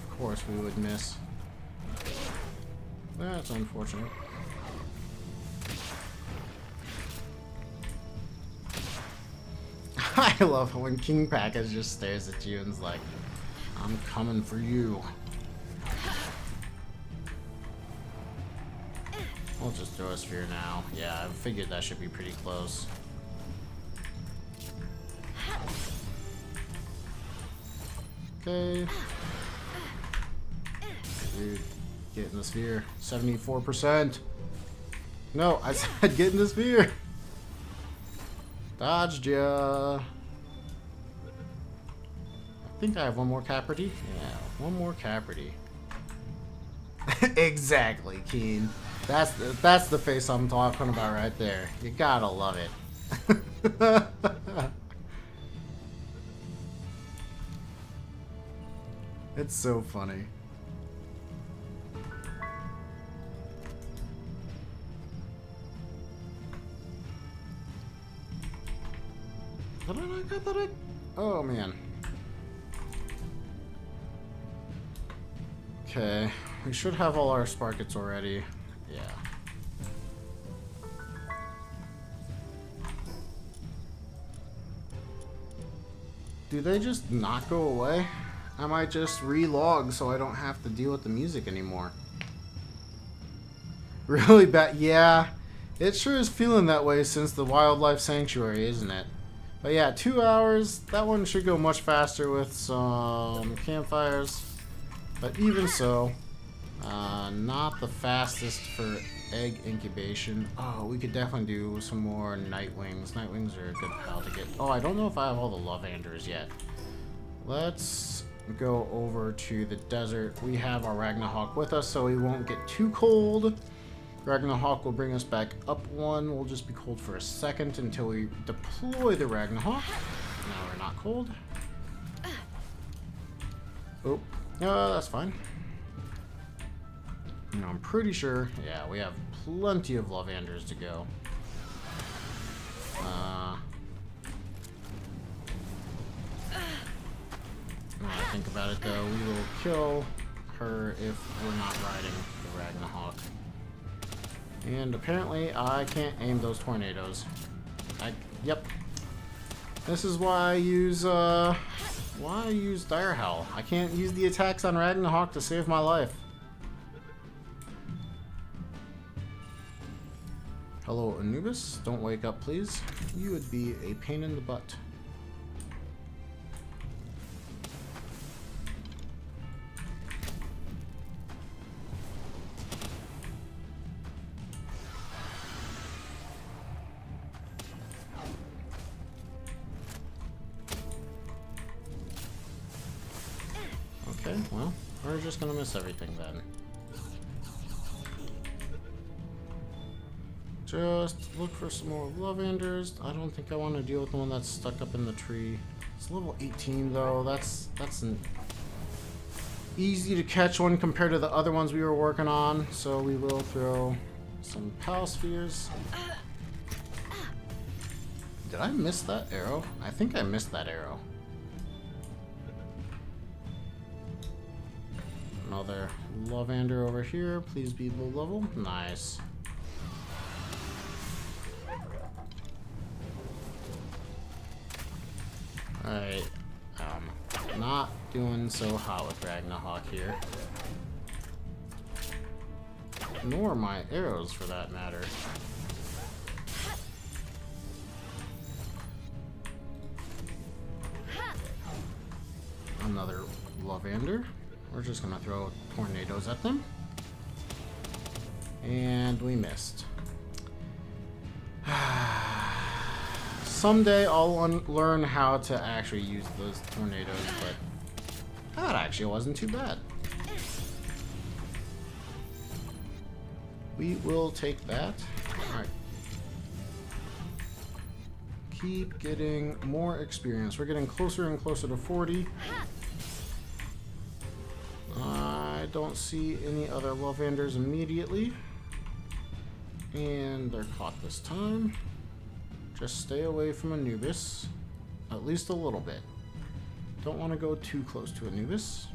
Of course we would miss. That's unfortunate. I love when King Paca just stares at you and's like, I'm coming for you. We'll just throw a sphere now. Yeah, I figured that should be pretty close. Okay. Dude, get in the sphere. 74%. No, I said get in the sphere. Dodged ya. I think I have one more Caperty. Yeah, one more Caperty. Exactly, Keen. That's the face I'm talking about right there. You gotta love it. It's so funny. Oh man. Okay, we should have all our Sparkets already. Yeah. Do they just not go away? I might just relog so I don't have to deal with the music anymore. Really bad. Yeah, it sure is feeling that way since the Wildlife Sanctuary, isn't it? But yeah, 2 hours. That one should go much faster with some campfires. But even so, not the fastest for egg incubation. Oh, we could definitely do some more Nightwings. Nightwings are a good pal to get. Oh, I don't know if I have all the Lavenders yet. Let's go over to the desert. We have our Ragnarhawk with us, so we won't get too cold. Ragnarhawk will bring us back up one. We'll just be cold for a second until we deploy the Ragnarhawk. Now we're not cold. Oh, that's fine. You know, I'm pretty sure. Yeah, we have plenty of Lavenders to go. When I think about it, though, we will kill her if we're not riding the Ragnarhawk. And apparently, I can't aim those tornadoes. Yep. This is why I use Dire Howl. I can't use the attacks on Ragnarhawk to save my life. Hello, Anubis. Don't wake up, please. You would be a pain in the butt. Okay, well, we're just gonna miss everything then. Just look for some more Lavenders. I don't think I want to deal with the one that's stuck up in the tree. It's level 18 though. That's an easy to catch one compared to the other ones we were working on. So we will throw some Pal Spheres. Did I miss that arrow? I think I missed that arrow. Another Lavender over here. Please be low level. Nice. Alright. Not doing so hot with Ragnarhawk here. Nor my arrows, for that matter. Another Lavender. We're just gonna throw tornadoes at them. And we missed. someday I'll learn how to actually use those tornadoes, but that actually wasn't too bad. We will take that. Alright. Keep getting more experience. We're getting closer and closer to 40. I don't see any other Lavenders immediately. And they're caught this time. Just stay away from Anubis. At least a little bit. Don't want to go too close to Anubis.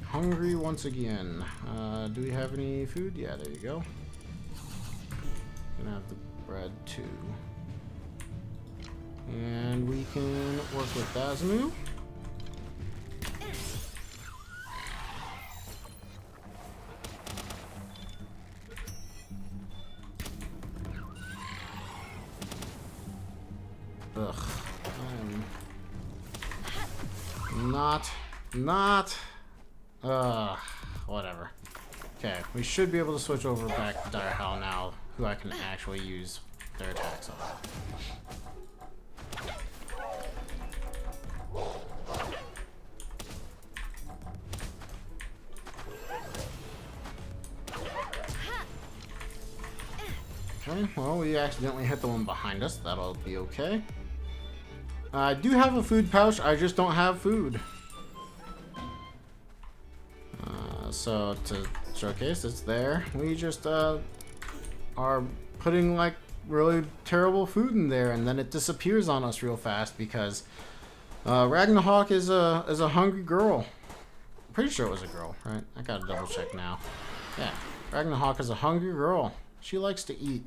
Hungry once again. Do we have any food? Yeah, there you go. Gonna have the bread too. And we can work with Dazamu. Ugh. Whatever. Okay, we should be able to switch over back to Dire Howl now, who I can actually use their attacks on. Okay, well, we accidentally hit the one behind us. That'll be okay. I do have a food pouch, I just don't have food. So to showcase, it's there. We just are putting like really terrible food in there, and then it disappears on us real fast because Ragnarok is a hungry girl. I'm pretty sure it was a girl, right? I gotta double check now. Yeah, Ragnarok is a hungry girl. She likes to eat,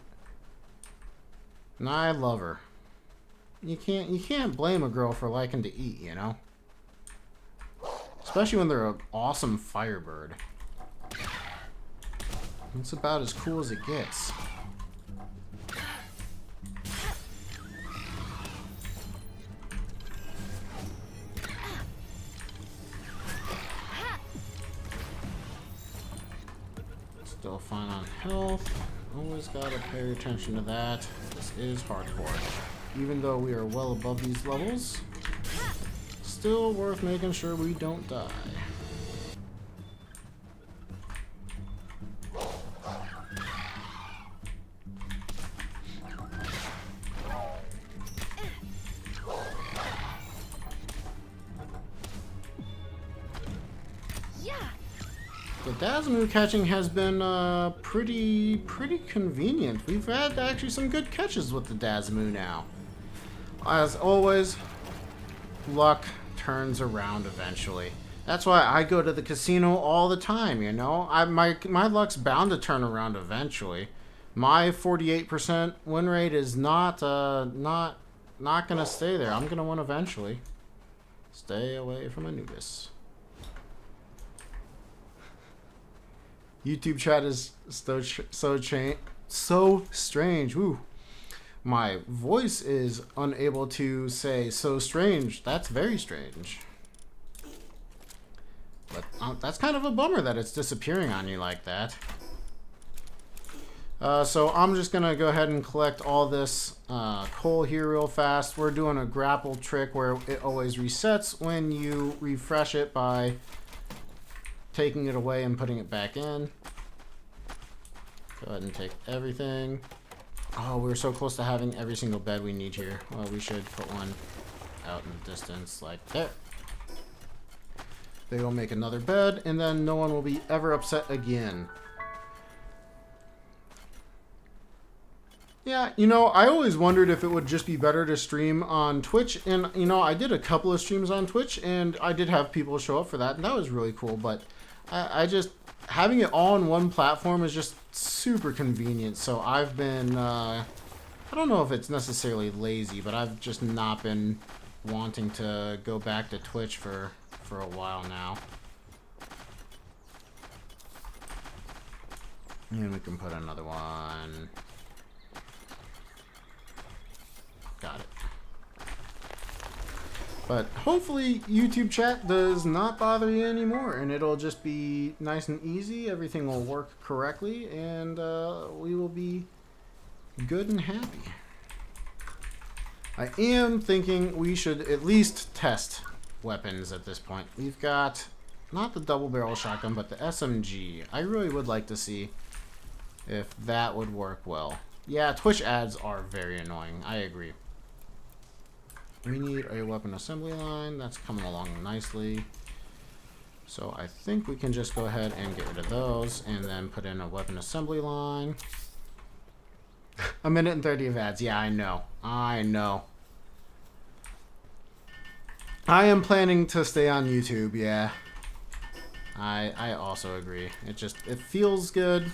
and I love her. You can't blame a girl for liking to eat, you know? Especially when they're an awesome firebird. It's about as cool as it gets. Still fine on health. Always gotta pay attention to that. This is hardcore. Even though we are well above these levels, still worth making sure we don't die. The Dazamu catching has been pretty convenient. We've had actually some good catches with the Dazamu now. As always, luck turns around eventually. That's why I go to the casino all the time, you know? My luck's bound to turn around eventually. My 48% win rate is not gonna stay there. I'm gonna win eventually. Stay away from Anubis. YouTube chat is so strange. Woo. My voice is unable to say so strange. That's very strange. But that's kind of a bummer that it's disappearing on you like that. So I'm just going to go ahead and collect all this coal here real fast. We're doing a grapple trick where it always resets when you refresh it by taking it away and putting it back in. Go ahead and take everything. Oh, we're so close to having every single bed we need here. Well, we should put one out in the distance like there. They will make another bed, and then no one will be ever upset again. Yeah, you know, I always wondered if it would just be better to stream on Twitch, and, you know, I did a couple of streams on Twitch, and I did have people show up for that, and that was really cool, but I just, having it all on one platform is just super convenient, so I've been, I don't know if it's necessarily lazy, but I've just not been wanting to go back to Twitch for a while now. And we can put another one. Got it. But hopefully YouTube chat does not bother you anymore, and it'll just be nice and easy. Everything will work correctly, and we will be good and happy. I am thinking we should at least test weapons at this point. We've got not the double barrel shotgun, but the SMG. I really would like to see if that would work well. Yeah, Twitch ads are very annoying. I agree. We need a weapon assembly line. That's coming along nicely. So I think we can just go ahead and get rid of those and then put in a weapon assembly line. A minute and 30 of ads. Yeah, I know. I know. I am planning to stay on YouTube, yeah. I also agree. It feels good.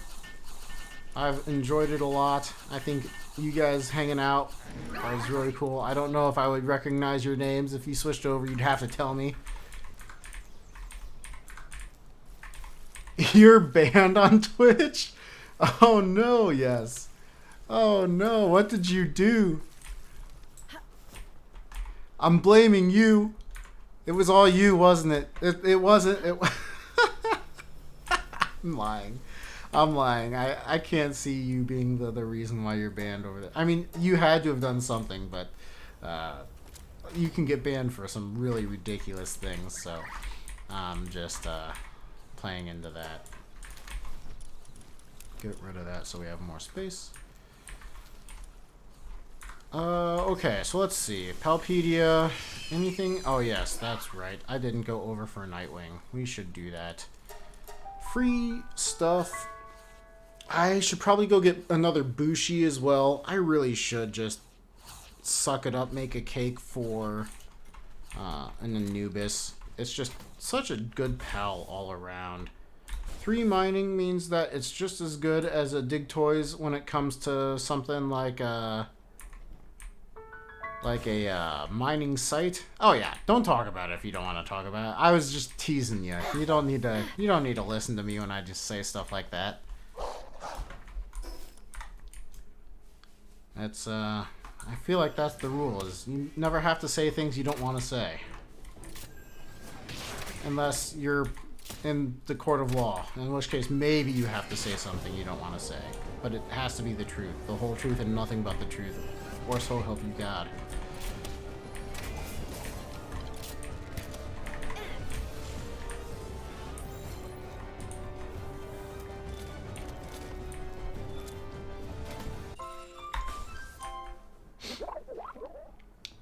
I've enjoyed it a lot. I think you guys hanging out is really cool. I don't know if I would recognize your names. If you switched over, you'd have to tell me. You're banned on Twitch? Oh no, yes. Oh no, what did you do? I'm blaming you. It was all you, wasn't it? It wasn't. I'm lying. I'm lying. I can't see you being the reason why you're banned over there. I mean, you had to have done something, but you can get banned for some really ridiculous things, so I'm just playing into that. Get rid of that so we have more space. Okay, so let's see. Palpedia. Anything? Oh, yes, that's right. I didn't go over for Nightwing. We should do that. Free stuff. I should probably go get another Bushi as well. I really should just suck it up, make a cake for an Anubis. It's just such a good pal all around. 3 mining means that it's just as good as a Dig Toys when it comes to something like a mining site. Oh yeah, don't talk about it if you don't want to talk about it. I was just teasing you. You don't need to listen to me when I just say stuff like that. That's I feel like that's the rule, is you never have to say things you don't want to say. Unless you're in the court of law, in which case maybe you have to say something you don't want to say. But it has to be the truth, the whole truth and nothing but the truth, or so help you God.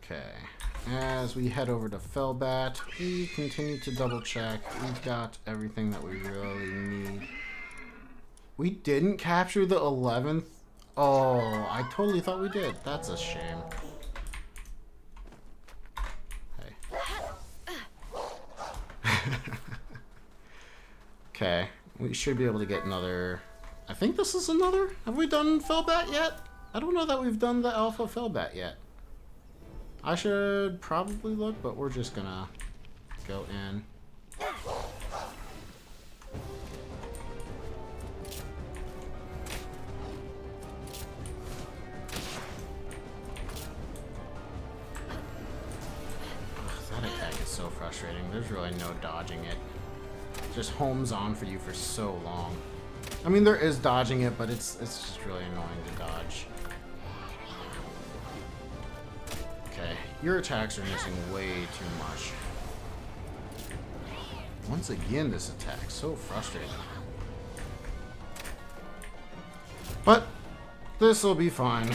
Okay, as we head over to Fellbat, we continue to double check. We've got everything that we really need. We didn't capture the 11th? Oh, I totally thought we did. That's a shame. Hey. Okay, we should be able to get another... I think this is another? Have we done Fellbat yet? I don't know that we've done the Alpha Fellbat yet. I should probably look, but we're just gonna go in. That attack is so frustrating. There's really no dodging it. It just homes on for you for so long. I mean, there is dodging it, but it's just really annoying to dodge. Okay, your attacks are missing way too much. Once again, this attack, so frustrating. But this will be fine.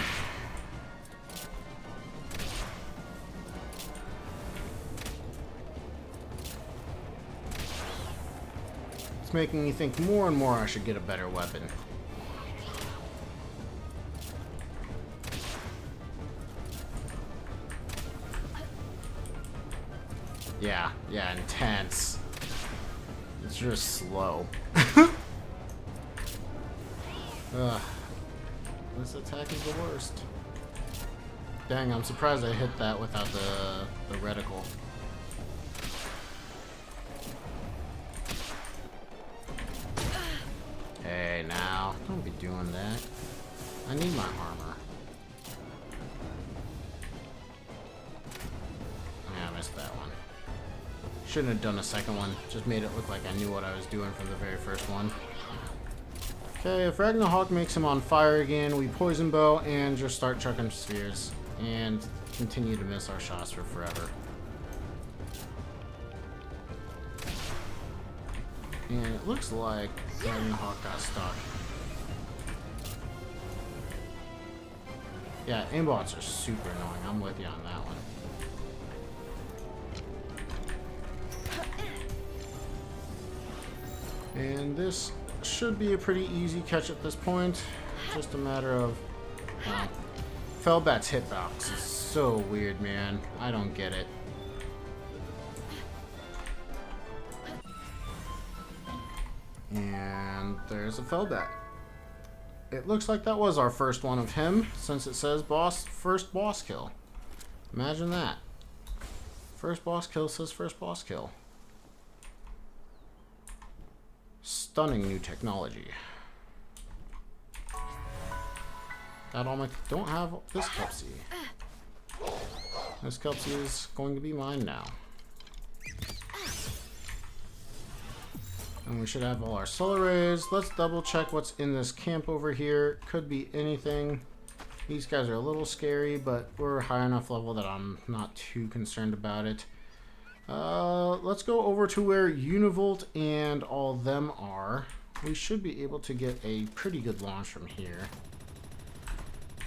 It's making me think more and more I should get a better weapon. Yeah, intense. It's just slow. Ugh. This attack is the worst. Dang, I'm surprised I hit that without the reticle. Hey, now, don't be doing that. I need my armor. Yeah, I missed that one. Shouldn't have done a second one. Just made it look like I knew what I was doing from the very first one. Okay, if Ragnarok makes him on fire again, we poison bow and just start chucking spheres. And continue to miss our shots for forever. And it looks like Ragnarok got stuck. Yeah, aimbots are super annoying. I'm with you on that one. And this should be a pretty easy catch at this point. Just a matter of... Felbat's hitbox is so weird, man. I don't get it. And there's a Felbat. It looks like that was our first one of him, since it says first boss kill. Imagine that. First boss kill says first boss kill. Stunning new technology. Got all my... Don't have this Kelpsie. This Kelpsie is going to be mine now. And we should have all our solar rays. Let's double check what's in this camp over here. Could be anything. These guys are a little scary, but we're high enough level that I'm not too concerned about it. Let's go over to where Univolt and all them are. We should be able to get a pretty good launch from here.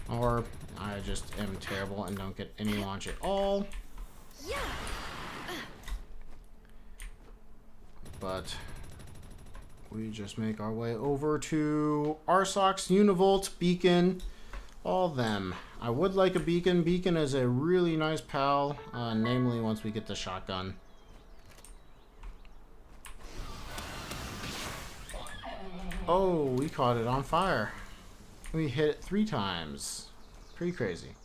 Or I just am terrible and don't get any launch at all. But we just make our way over to Arsox, Univolt, Beacon, all them. I would like a Beacon. Beacon is a really nice pal, namely once we get the shotgun. Oh, we caught it on fire. We hit it 3 times. Pretty crazy.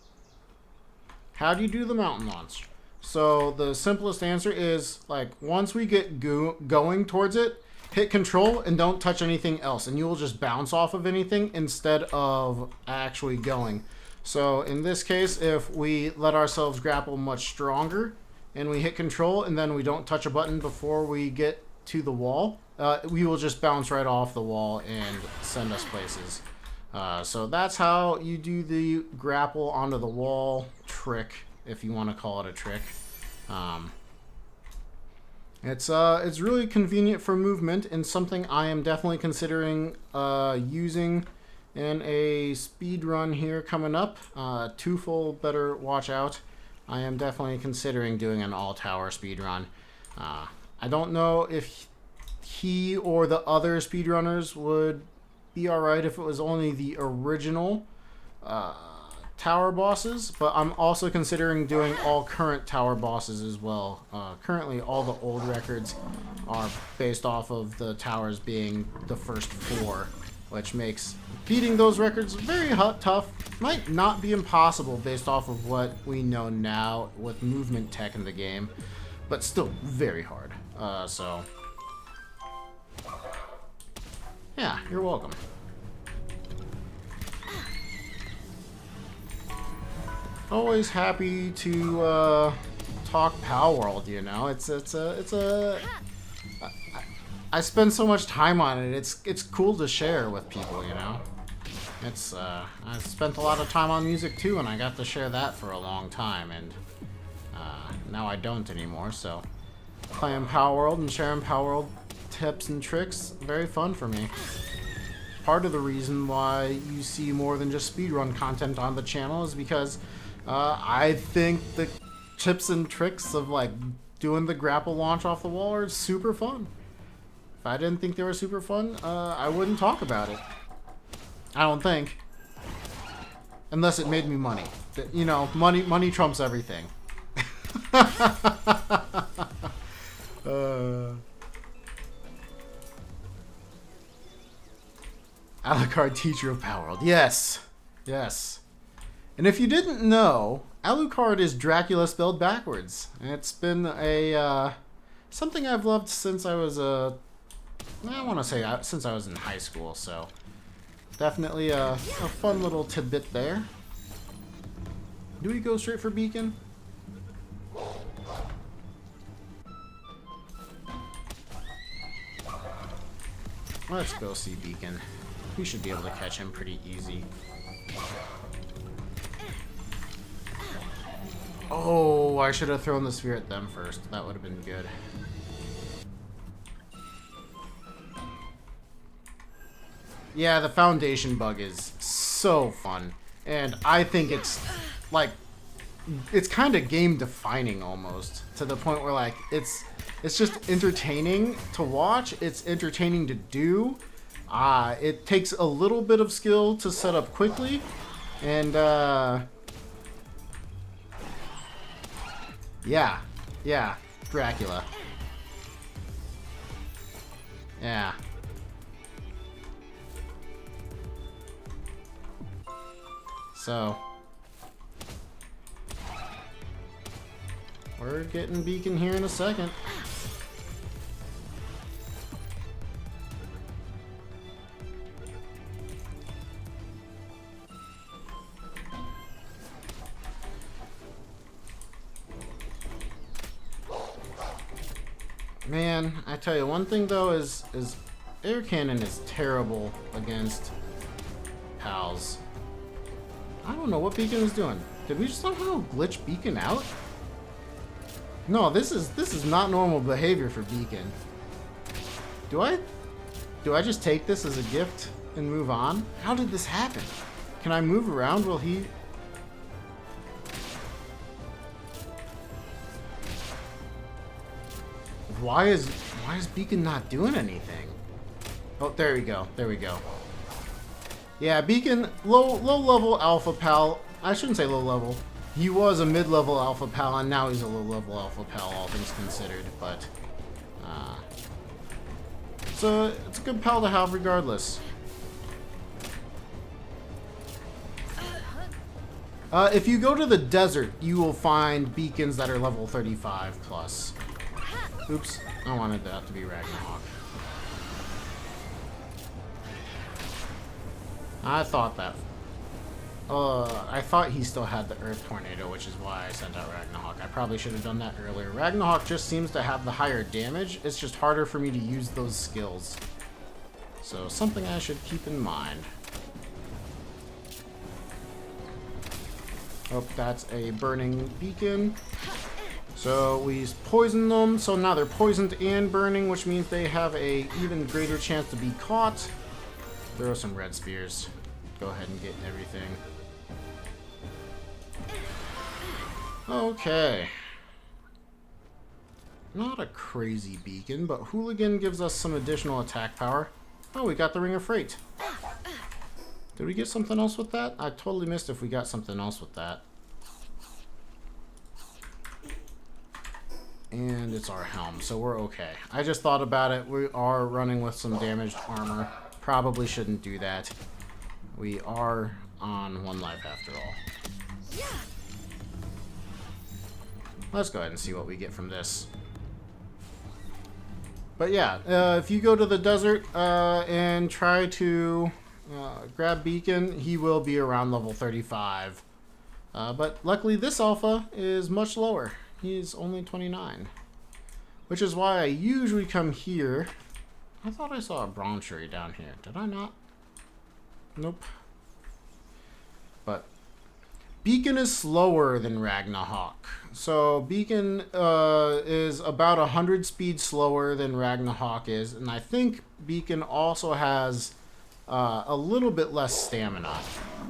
How do you do the mountain launch? So the simplest answer is, like, once we get going towards it, hit control and don't touch anything else, and you will just bounce off of anything instead of actually going. So in this case, if we let ourselves grapple much stronger and we hit control and then we don't touch a button before we get to the wall, we will just bounce right off the wall and send us places. So that's how you do the grapple onto the wall trick, if you want to call it a trick. It's really convenient for movement and something I am definitely considering using in a speed run here coming up. Twofold better watch out. I am definitely considering doing an all-tower speed run. I don't know if he or the other speedrunners would be alright if it was only the original tower bosses, but I'm also considering doing all current tower bosses as well. Currently, all the old records are based off of the towers being the first 4, which makes beating those records very tough. Might not be impossible based off of what we know now with movement tech in the game, but still very hard. So, yeah, you're welcome. Always happy to talk Palworld, you know. I spend so much time on it. It's cool to share with people, you know. I spent a lot of time on music too, and I got to share that for a long time, and now I don't anymore. So playing Palworld and sharing Palworld tips and tricks, very fun for me. Part of the reason why you see more than just speedrun content on the channel is because I think the tips and tricks of like doing the grapple launch off the wall are super fun. If I didn't think they were super fun, I wouldn't talk about it. I don't think. Unless it made me money. You know, money trumps everything. Alucard, teacher of Palworld. Yes. Yes. And if you didn't know, Alucard is Dracula spelled backwards. And it's been a something I've loved since I was I want to say since I was in high school. So definitely a fun little tidbit there. Do we go straight for Beacon? Let's go see Beacon. We should be able to catch him pretty easy. Oh, I should have thrown the sphere at them first. That would have been good. Yeah, the foundation bug is so fun. And I think it's, like, it's kind of game defining almost. To the point where, like, it's just entertaining to watch. It's entertaining to do. It takes a little bit of skill to set up quickly. And, yeah, Dracula. Yeah. So, we're getting Beacon here in a second. Man, I tell you, one thing though is air cannon is terrible against pals. I don't know what Beacon is doing. Did we somehow glitch Beacon out? No, this is not normal behavior for Beacon. Do I just take this as a gift and move on? How did this happen? Can I move around? Will he? Why is Beacon not doing anything? Oh, there we go. There we go. Yeah, Beacon, low level alpha pal. I shouldn't say low level. He was a mid level alpha pal, and now he's a low level alpha pal, all things considered. But so it's a good pal to have regardless. If you go to the desert, you will find beacons that are level 35 plus. Oops, I wanted that to be Ragnarok. I thought that. I thought he still had the Earth Tornado, which is why I sent out Ragnarok. I probably should have done that earlier. Ragnarok just seems to have the higher damage. It's just harder for me to use those skills. So, something I should keep in mind. Oh, that's a burning beacon. So we poison them, so now they're poisoned and burning, which means they have a even greater chance to be caught. Throw some red spears. Go ahead and get everything. Okay. Not a crazy beacon, but Hooligan gives us some additional attack power. Oh, we got the Ring of Freight. Did we get something else with that? I totally missed if we got something else with that. And it's our helm, so we're okay. I just thought about it. We are running with some damaged armor. Probably shouldn't do that. We are on 1 life after all. Let's go ahead and see what we get from this. But yeah, if you go to the desert and try to grab Beacon, he will be around level 35. But luckily this alpha is much lower. He's only 29. Which is why I usually come here. I thought I saw a bronchery down here. Did I not? Nope. But Beacon is slower than Ragnarok. So Beacon is about 100 speed slower than Ragnarok is. And I think Beacon also has a little bit less stamina.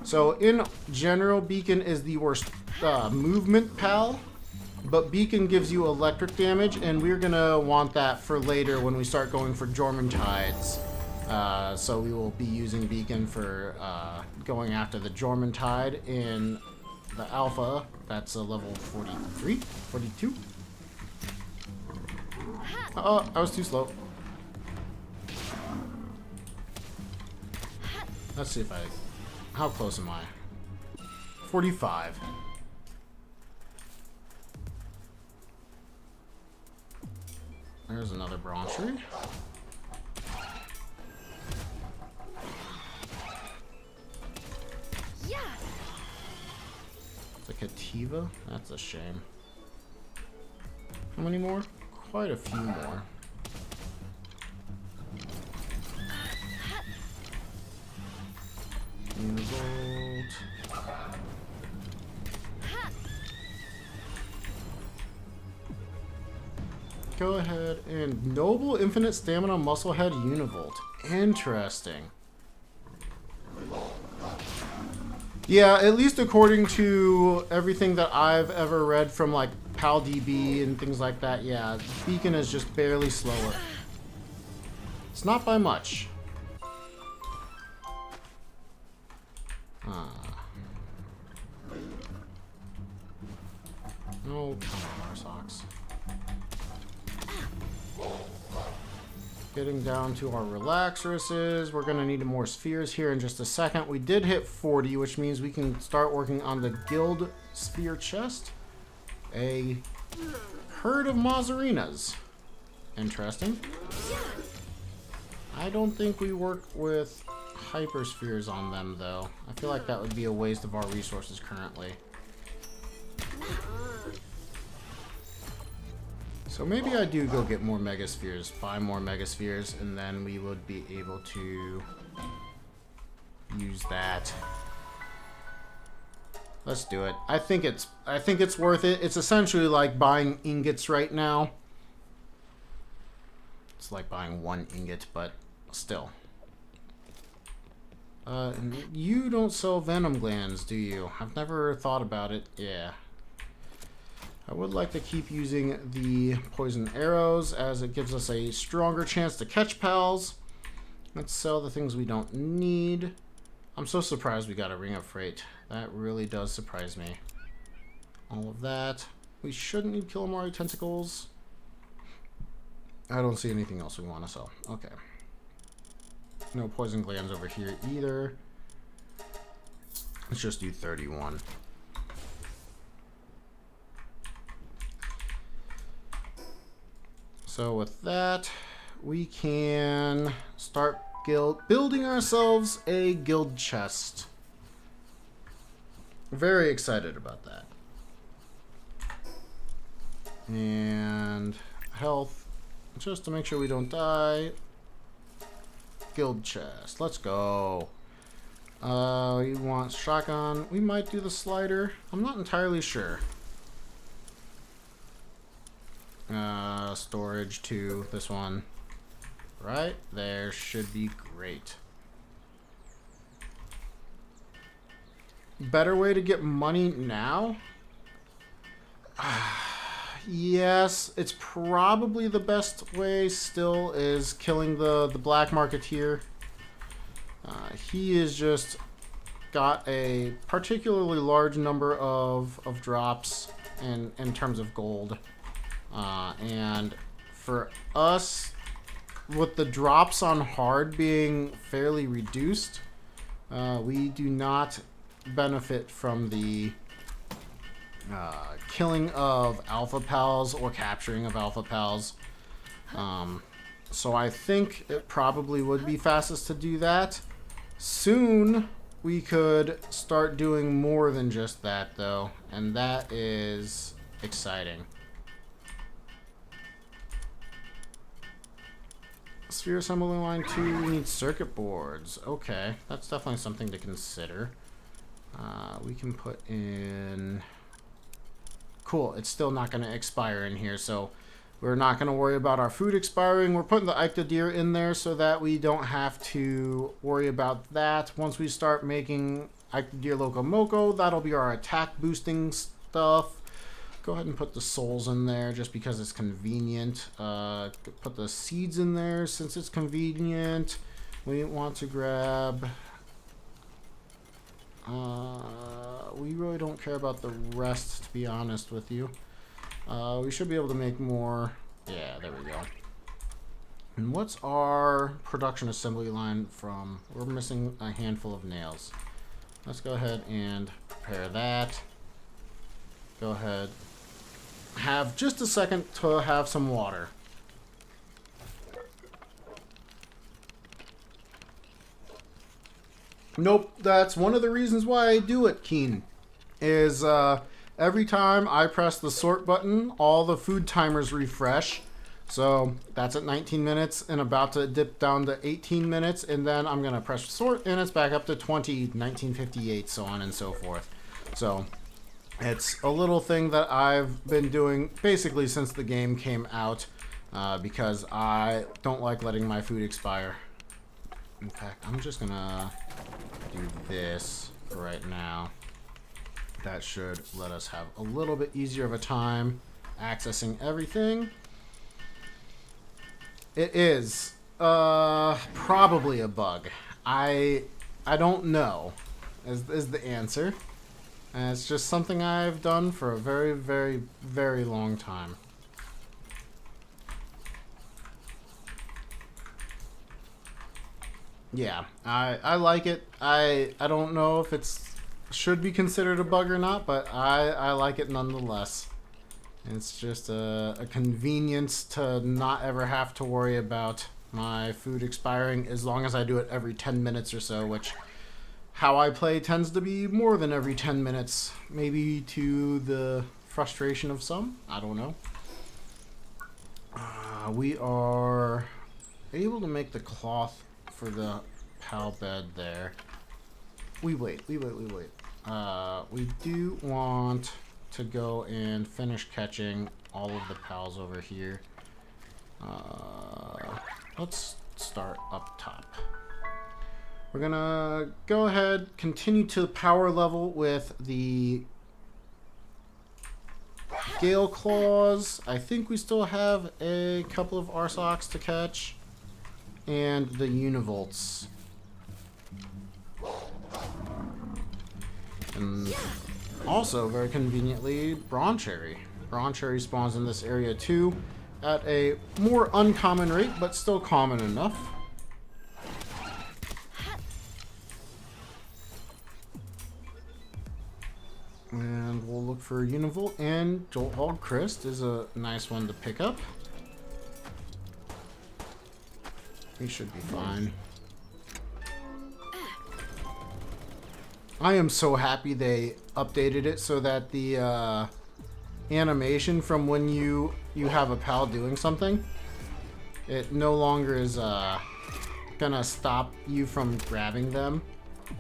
So in general, Beacon is the worst movement pal. But Beacon gives you electric damage, and we're gonna want that for later when we start going for Jormuntides. So we will be using Beacon for going after the Jormuntide in the Alpha. That's a level 43? 42? Oh, I was too slow. Let's see if I... How close am I? 45. There's another bronchery. The Cativa? That's a shame. How many more? Quite a few more. go ahead and Noble Infinite Stamina Musclehead Univolt. Interesting. Yeah, at least according to everything that I've ever read from like PalDB and things like that, yeah, Beacon is just barely slower. It's not by much. Oh, come on, Arsocks. Getting down to our Relaxuruses. We're going to need more spheres here in just a second. We did hit 40, which means we can start working on the Guild Sphere chest. A herd of Mazzarinas. Interesting. I don't think we work with Hyperspheres on them, though. I feel like that would be a waste of our resources currently. So maybe I do go get more Megaspheres, buy more Megaspheres, and then we would be able to use that. Let's do it. I think it's worth it. It's essentially like buying ingots right now. It's like buying one ingot, but still. And you don't sell venom glands, do you? I've never thought about it. Yeah. I would like to keep using the poison arrows as it gives us a stronger chance to catch pals. Let's sell the things we don't need. I'm so surprised we got a ring of freight. That really does surprise me. All of that. We shouldn't need Kilomari tentacles. I don't see anything else we want to sell. Okay. No poison glands over here either. Let's just do 31. So with that, we can start building ourselves a guild chest. Very excited about that. And health, just to make sure we don't die. Guild chest, let's go. We want shotgun. We might do the slider. I'm not entirely sure. Storage to this one. Right there should be great. Better way to get money now? Yes, it's probably the best way still is killing the black marketeer. He is just got a particularly large number of drops in terms of gold. And for us, with the drops on hard being fairly reduced, we do not benefit from the killing of alpha pals or capturing of alpha pals. So I think it probably would be fastest to do that. Soon we could start doing more than just that, though, and that is exciting. Sphere assembly line 2, we need circuit boards. Okay, that's definitely something to consider. We can put in... Cool, it's still not going to expire in here, so we're not going to worry about our food expiring. We're putting the Ictodeer in there so that we don't have to worry about that. Once we start making Ictodeer Locomoco, that'll be our attack boosting stuff. Go ahead and put the souls in there just because it's convenient. Put the seeds in there since it's convenient. We want to grab... we really don't care about the rest, to be honest with you. We should be able to make more. Yeah, there we go. And what's our production assembly line from? We're missing a handful of nails. Let's go ahead and prepare that. Go ahead. Have just a second to have some water. Nope, that's one of the reasons why I do it, Keen. Is every time I press the sort button, all the food timers refresh. So that's at 19 minutes and about to dip down to 18 minutes. And then I'm going to press sort and it's back up to 1958, so on and so forth. So it's a little thing that I've been doing basically since the game came out. because I don't like letting my food expire. In fact, I'm just gonna do this for right now. That should let us have a little bit easier of a time accessing everything. It is probably a bug. I don't know is the answer. And it's just something I've done for a very, very, very long time. Yeah, I like it. I don't know if it's should be considered a bug or not, but I like it nonetheless. It's just a convenience to not ever have to worry about my food expiring as long as I do it every 10 minutes or so, which how I play tends to be more than every 10 minutes, maybe to the frustration of some. I don't know. We are able to make the cloth for the pal bed there. We wait. We do want to go and finish catching all of the pals over here. Let's start up top. We're gonna go ahead, continue to power level with the Gale Claws. I think we still have a couple of Arsocs to catch. And the Univolts. And also, very conveniently, Broncherry. Broncherry spawns in this area too, at a more uncommon rate, but still common enough. And we'll look for Univolt, and Jolthog Crest is a nice one to pick up. We should be fine. I am so happy they updated it so that the animation from when you have a pal doing something, it no longer is gonna stop you from grabbing them,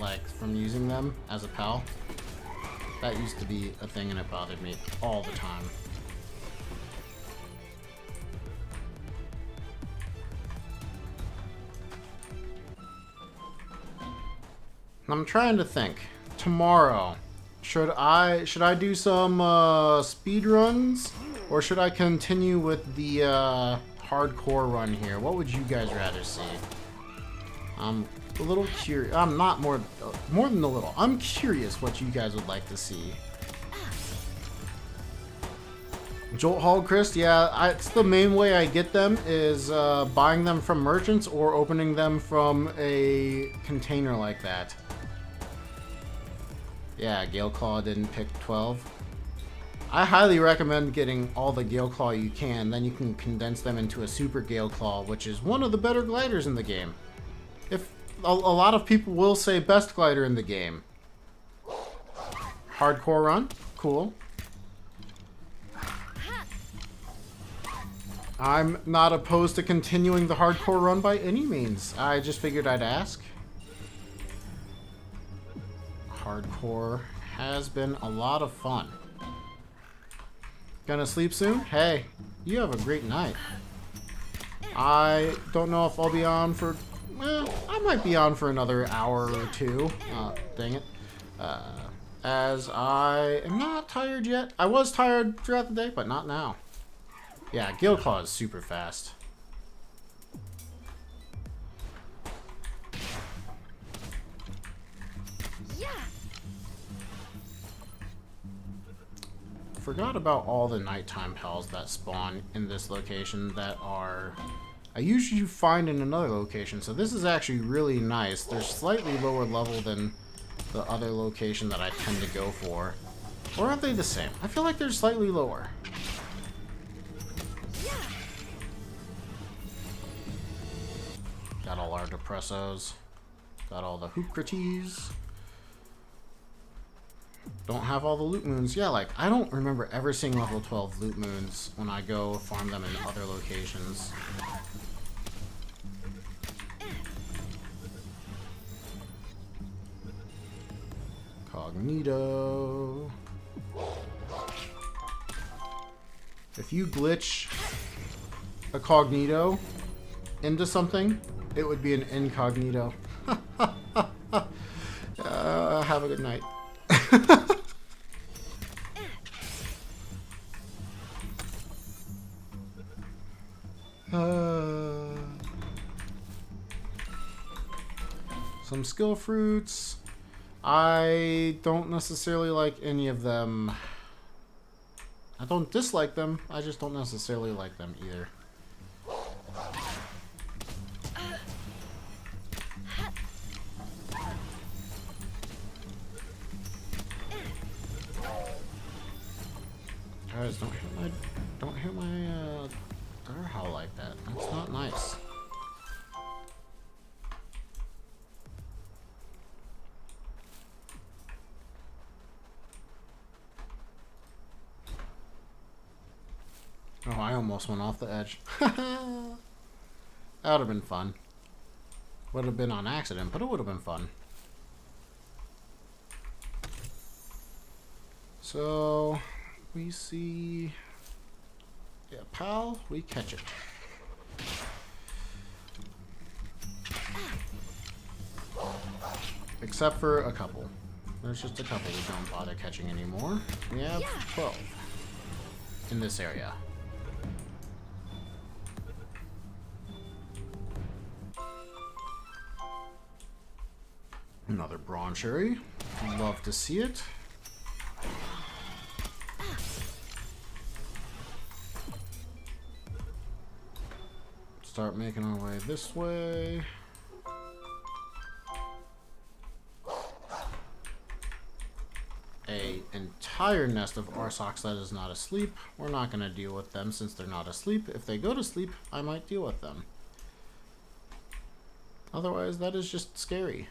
like from using them as a pal. That used to be a thing and it bothered me all the time. I'm trying to think. Tomorrow, should I do some speed runs, or should I continue with the hardcore run here? What would you guys rather see? I'm a little curious. I'm not more than a little. I'm curious what you guys would like to see. Jolthog Crest, yeah, it's the main way I get them is buying them from merchants or opening them from a container like that. Yeah, Gale Claw didn't pick 12. I highly recommend getting all the Gale Claw you can, then you can condense them into a Super Gale Claw, which is one of the better gliders in the game. If a lot of people will say best glider in the game. Hardcore run, cool. I'm not opposed to continuing the hardcore run by any means. I just figured I'd ask. Hardcore has been a lot of fun. Gonna sleep soon? Hey, you have a great night. I don't know if I'll be on for... I might be on for another hour or two. Dang it. As I am not tired yet. I was tired throughout the day, but not now. Yeah, Gale Claw is super fast. Forgot about all the nighttime pals that spawn in this location that are... I usually find in another location, so this is actually really nice. They're slightly lower level than the other location that I tend to go for. Or are they the same? I feel like they're slightly lower. Got all our Depressos. Got all the Hoopkrates. Don't have all the loot moons. Yeah, like, I don't remember ever seeing level 12 loot moons when I go farm them in other locations. Cognito. If you glitch a cognito into something, it would be an incognito. Have a good night. Some skill fruits. I don't necessarily like any of them. I don't dislike them. I just don't necessarily like them either. Guys, don't hit my door howl like that. That's not nice. Oh, I almost went off the edge. That would have been fun. Would have been on accident, but it would have been fun. So, we see... Yeah, pal, we catch it. Except for a couple. There's just a couple we don't bother catching anymore. We have 12 in this area. Another bronze cherry. Love to see it. Start making our way this way. An entire nest of Arsox that is not asleep. We're not going to deal with them since they're not asleep. If they go to sleep, I might deal with them. Otherwise, that is just scary.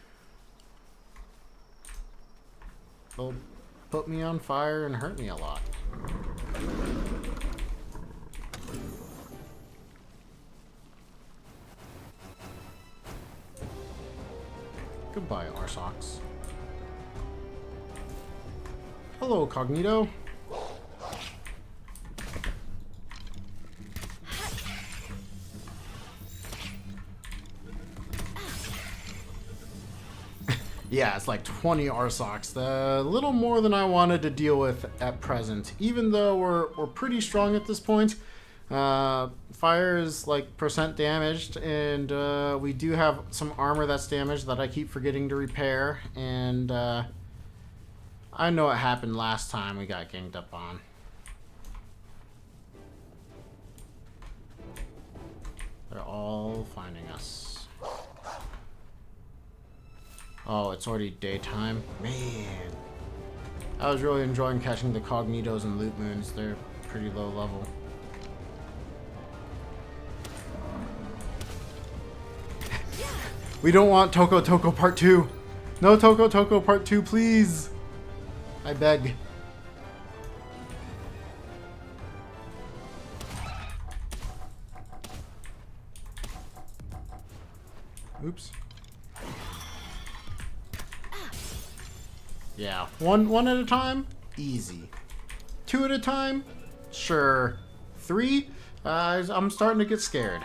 They'll put me on fire and hurt me a lot. Goodbye, Arsox. Hello, Cognito. Yeah, it's like 20 Arsox. A little more than I wanted to deal with at present. Even though we're pretty strong at this point. Fire is like % damaged, and we do have some armor that's damaged that I keep forgetting to repair. And I know it happened last time we got ganged up on. They're all finding us. Oh, it's already daytime. Man. I was really enjoying catching the Cognitos and Loot Moons. They're pretty low level. We don't want Toko Toko Part 2. No Toko Toko Part 2, please. I beg. Oops. Yeah, one at a time, easy. 2 at a time, sure. 3, I'm starting to get scared.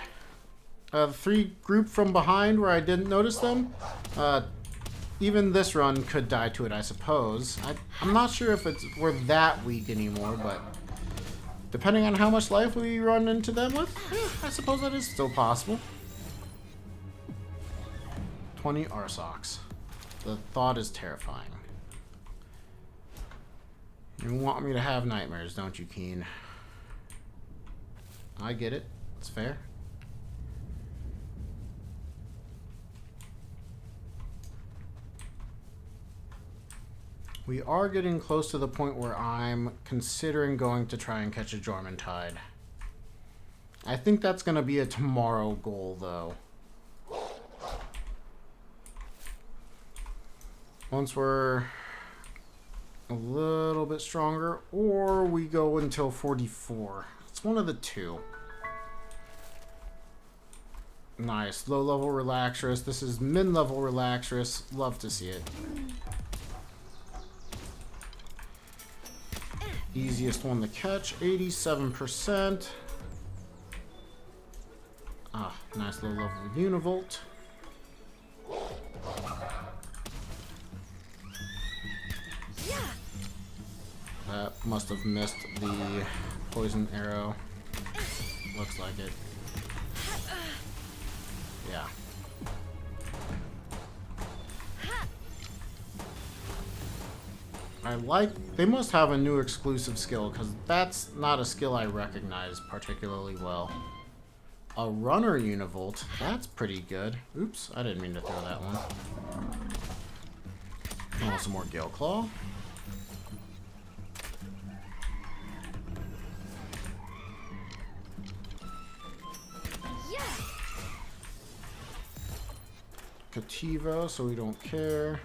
3 grouped from behind where I didn't notice them. Even this run could die to it, I suppose. I'm not sure if we're that weak anymore, but depending on how much life we run into them with, I suppose that is still possible. 20 Arsox. The thought is terrifying. You want me to have nightmares, don't you, Keen? I get it. It's fair. We are getting close to the point where I'm considering going to try and catch a Jormuntide. I think that's going to be a tomorrow goal, though. Once we're a little bit stronger, or we go until 44. It's one of the two. Nice. Low-level Relaxorus. This is mid-level Relaxorus. Love to see it. Easiest one to catch, 87%. Ah, nice low level Univolt. That must have missed the poison arrow. Looks like it. Yeah. They must have a new exclusive skill, because that's not a skill I recognize particularly well. A runner Univolt, that's pretty good. Oops, I didn't mean to throw that one. Oh, some more Gale Claw. Cativa, so we don't care.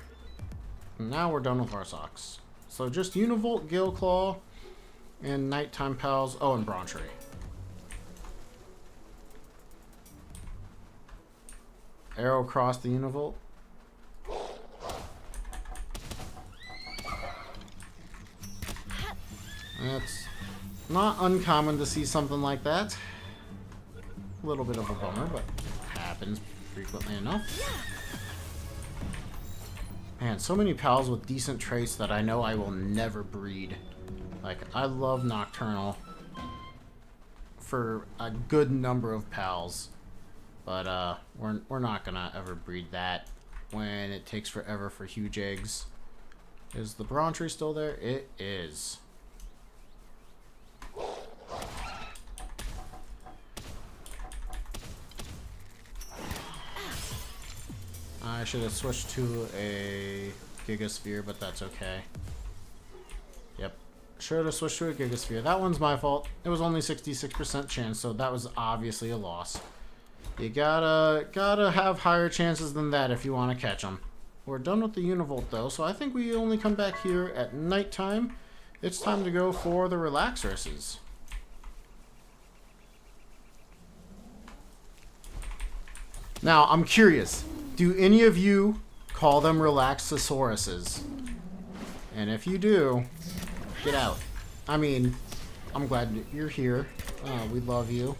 Now we're done with our socks. So just Univolt, Gale Claw, and Nighttime Pals. Oh, and Bronchery. Arrow across the Univolt. That's not uncommon to see something like that. A little bit of a bummer, but happens frequently enough. Man, so many pals with decent traits that I know I will never breed. Like, I love Nocturnal for a good number of pals. But, we're not gonna ever breed that when it takes forever for huge eggs. Is the Bronchery still there? It is. I should have switched to a Gigasphere, but that's okay. Yep. Should have switched to a Gigasphere. That one's my fault. It was only 66% chance, so that was obviously a loss. You gotta have higher chances than that if you want to catch them. We're done with the Univolt, though, so I think we only come back here at nighttime. It's time to go for the Relaxuruses. Now, I'm curious. Do any of you call them Relaxosauruses? And if you do, get out. I mean, I'm glad you're here. We love you.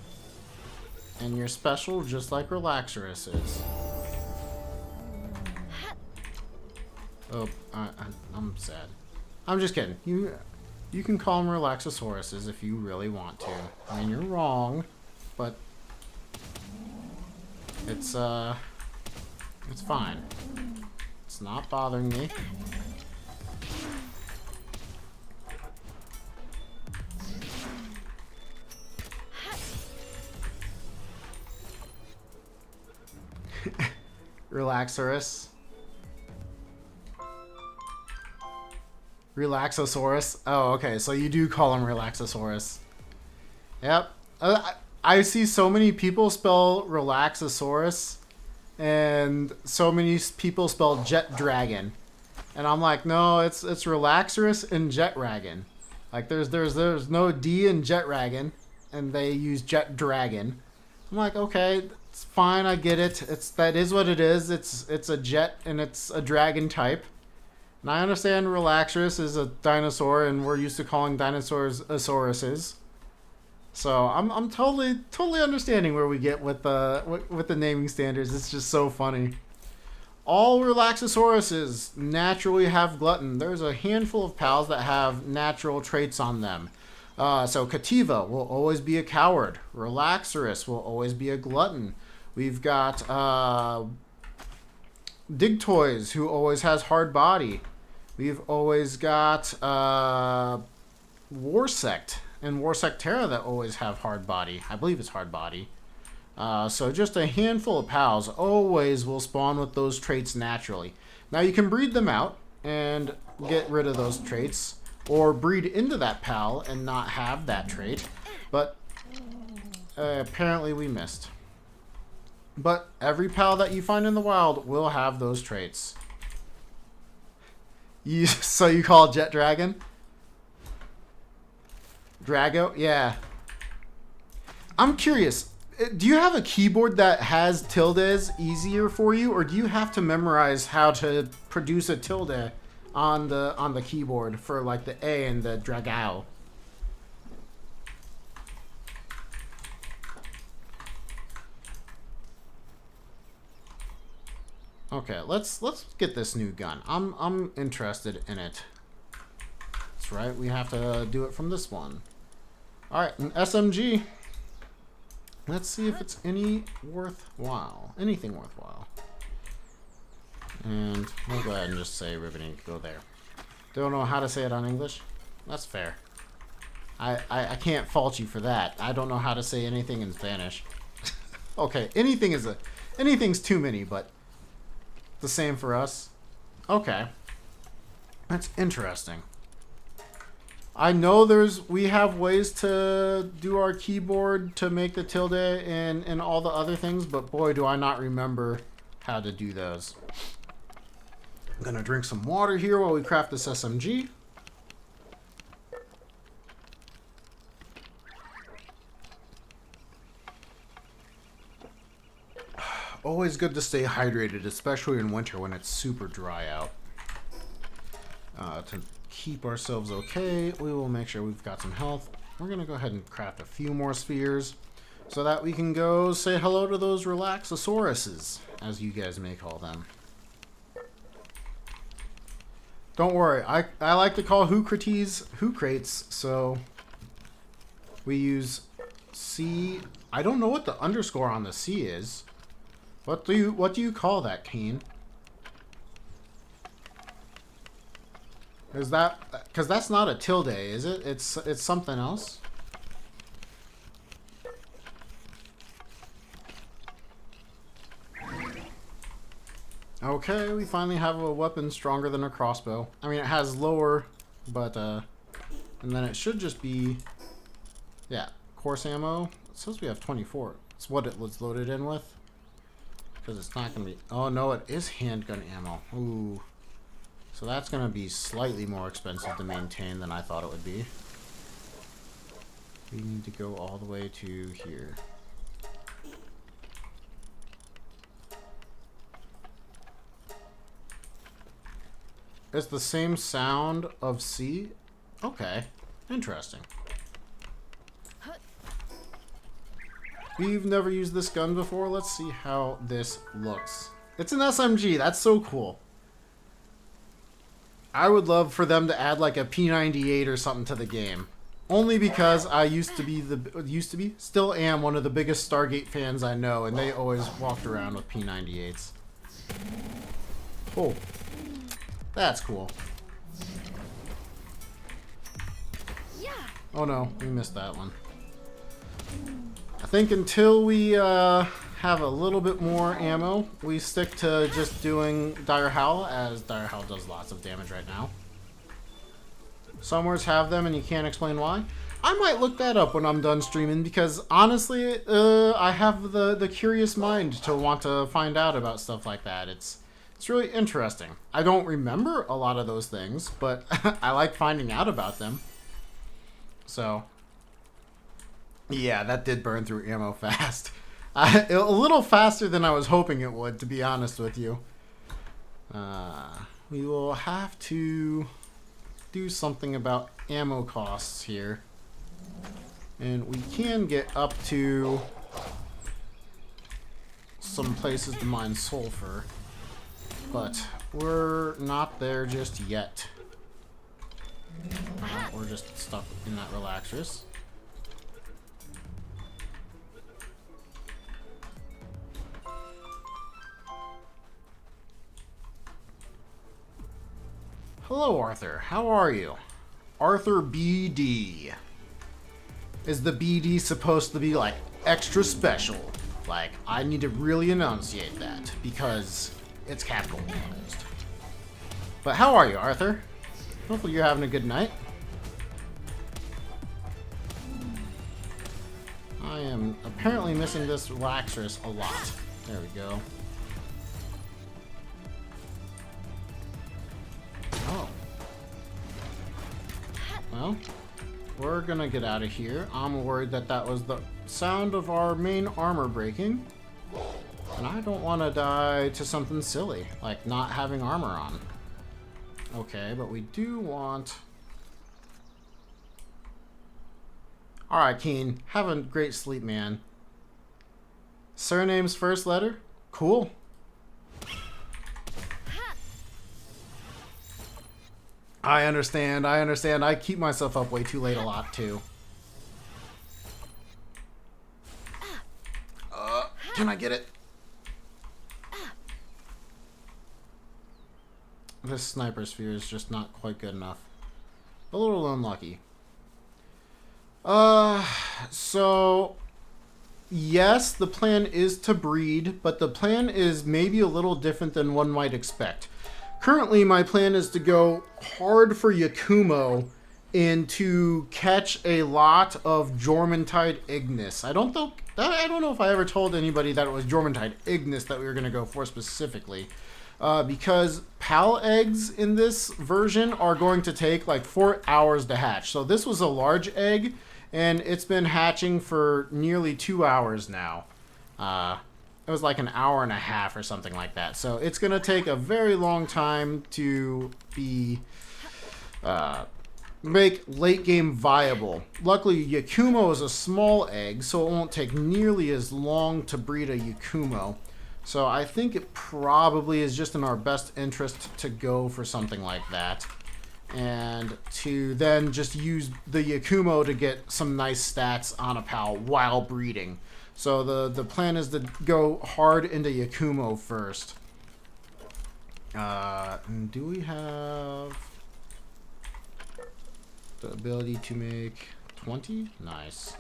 And you're special just like Relaxurus is. Oh, I'm sad. I'm just kidding. You can call them Relaxosauruses if you really want to. I mean, you're wrong, but it's fine. It's not bothering me. Relaxurus. Relaxosaurus. Oh, okay. So you do call him Relaxosaurus. Yep. I see so many people spell Relaxosaurus, and so many people spell Jet Dragon, and I'm like, no, it's Relaxurus and Jet Dragon. Like there's no D in Jet Dragon, and they use Jet Dragon. I'm like, okay, it's fine, I get it. That is what it is. It's a jet and it's a dragon type. And I understand Relaxurus is a dinosaur, and we're used to calling dinosaurs Asauruses. So I'm totally understanding where we get with the naming standards. It's just so funny. All Relaxosauruses naturally have glutton. There's a handful of pals that have natural traits on them. So Cativa will always be a coward. Relaxurus will always be a glutton. We've got Digtoys, who always has hard body. We've always got Warsect and Warsectera that always have hard body. I believe it's hard body. So just a handful of pals always will spawn with those traits naturally. Now you can breed them out and get rid of those traits, or breed into that pal and not have that trait, but apparently we missed. But every pal that you find in the wild will have those traits. So you call it Jet Dragon? Drago? Yeah. I'm curious. Do you have a keyboard that has tildes easier for you, or do you have to memorize how to produce a tilde on the keyboard for like the A and the Dragao? Okay, let's get this new gun. I'm interested in it. That's right, we have to do it from this one. Alright, an SMG. Let's see if it's anything worthwhile. And we'll go ahead and just say riveting, go there. Don't know how to say it on English? That's fair. I can't fault you for that. I don't know how to say anything in Spanish. Okay, anything's too many, but the same for us. Okay. That's interesting. I know we have ways to do our keyboard to make the tilde and all the other things, but boy, do I not remember how to do those. I'm gonna drink some water here while we craft this SMG. Always good to stay hydrated, especially in winter when it's super dry out. To keep ourselves okay, we will make sure we've got some health. We're going to go ahead and craft a few more spheres so that we can go say hello to those Relaxosauruses, as you guys may call them. Don't worry, I like to call Hoocrates Hoocrates, so we use C. I don't know what the underscore on the C is. What do you call that, Keen? Is that because that's not a tilde, is it? It's something else. Okay, we finally have a weapon stronger than a crossbow. I mean, it has lower, but and then it should just be, yeah, course ammo. It says we have 24. It's what it was loaded in with. Because it's not going to be... Oh, no, it is handgun ammo. Ooh. So that's going to be slightly more expensive to maintain than I thought it would be. We need to go all the way to here. It's the same sound of C? Okay. Interesting. We've never used this gun before. Let's see how this looks. It's an SMG. That's so cool. I would love for them to add like a P98 or something to the game. Only because I still am one of the biggest Stargate fans I know, and they always walked around with P98s. Oh, that's cool. Oh no, we missed that one. I think until we have a little bit more ammo, we stick to just doing Dire Howl, as Dire Howl does lots of damage right now. Some words have them and you can't explain why. I might look that up when I'm done streaming, because honestly, I have the curious mind to want to find out about stuff like that. It's really interesting. I don't remember a lot of those things, but I like finding out about them. So... yeah, that did burn through ammo fast. A little faster than I was hoping it would, to be honest with you. We will have to do something about ammo costs here. And we can get up to some places to mine sulfur. But we're not there just yet. We're just stuck in that Relaxus. Hello, Arthur. How are you? Arthur BD. Is the BD supposed to be, like, extra special? Like, I need to really enunciate that, because it's capitalized. But how are you, Arthur? Hopefully you're having a good night. I am apparently missing this Relaxus a lot. There we go. Oh. Well, we're gonna get out of here. I'm worried that that was the sound of our main armor breaking. And I don't want to die to something silly, like not having armor on. Okay, but we do want... Alright, Keen. Have a great sleep, man. Surname's first letter? Cool. I understand. I understand. I keep myself up way too late a lot, too. Can I get it? This sniper sphere is just not quite good enough. A little unlucky. So... Yes, the plan is to breed, but the plan is maybe a little different than one might expect. Currently, my plan is to go hard for Yakumo and to catch a lot of Jormuntide Ignis. I don't know if I ever told anybody that it was Jormuntide Ignis that we were going to go for specifically. Because Pal eggs in this version are going to take like 4 hours to hatch. So this was a large egg, and it's been hatching for nearly 2 hours now. It was like an hour and a half or something like that. So it's going to take a very long time to be make late game viable. Luckily, Yakumo is a small egg, so it won't take nearly as long to breed a Yakumo. So I think it probably is just in our best interest to go for something like that. And to then just use the Yakumo to get some nice stats on a Pal while breeding. So the plan is to go hard into Yakumo first. And do we have the ability to make 20? Nice.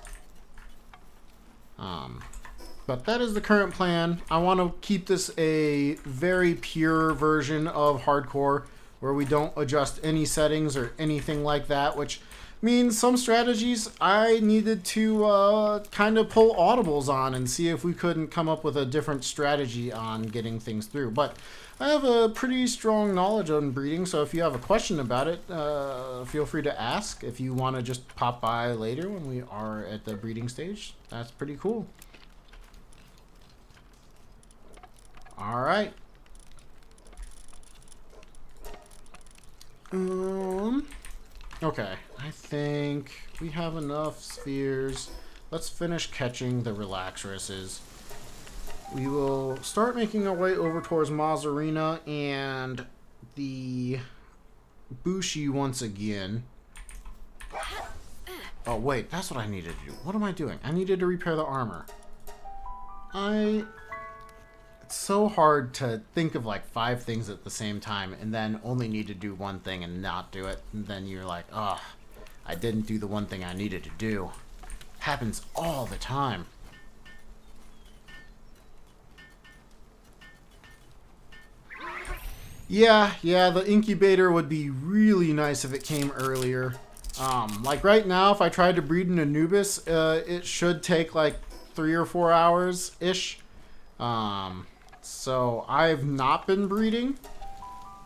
But that is the current plan. I want to keep this a very pure version of hardcore where we don't adjust any settings or anything like that, which means some strategies I needed to kind of pull audibles on and see if we couldn't come up with a different strategy on getting things through. But I have a pretty strong knowledge on breeding, so if you have a question about it, feel free to ask. If you want to just pop by later when we are at the breeding stage, that's pretty cool. All right. Okay, I think we have enough spheres. Let's finish catching the Relaxoruses. We will start making our way over towards Mazarina and the Bushi once again. Oh, wait, that's what I needed to do. What am I doing? I needed to repair the armor. It's so hard to think of like 5 things at the same time and then only need to do one thing and not do it. And then you're like, oh, I didn't do the one thing I needed to do. Happens all the time. Yeah, the incubator would be really nice if it came earlier. Like right now, if I tried to breed an Anubis, it should take like 3 or 4 hours-ish. So I've not been breeding,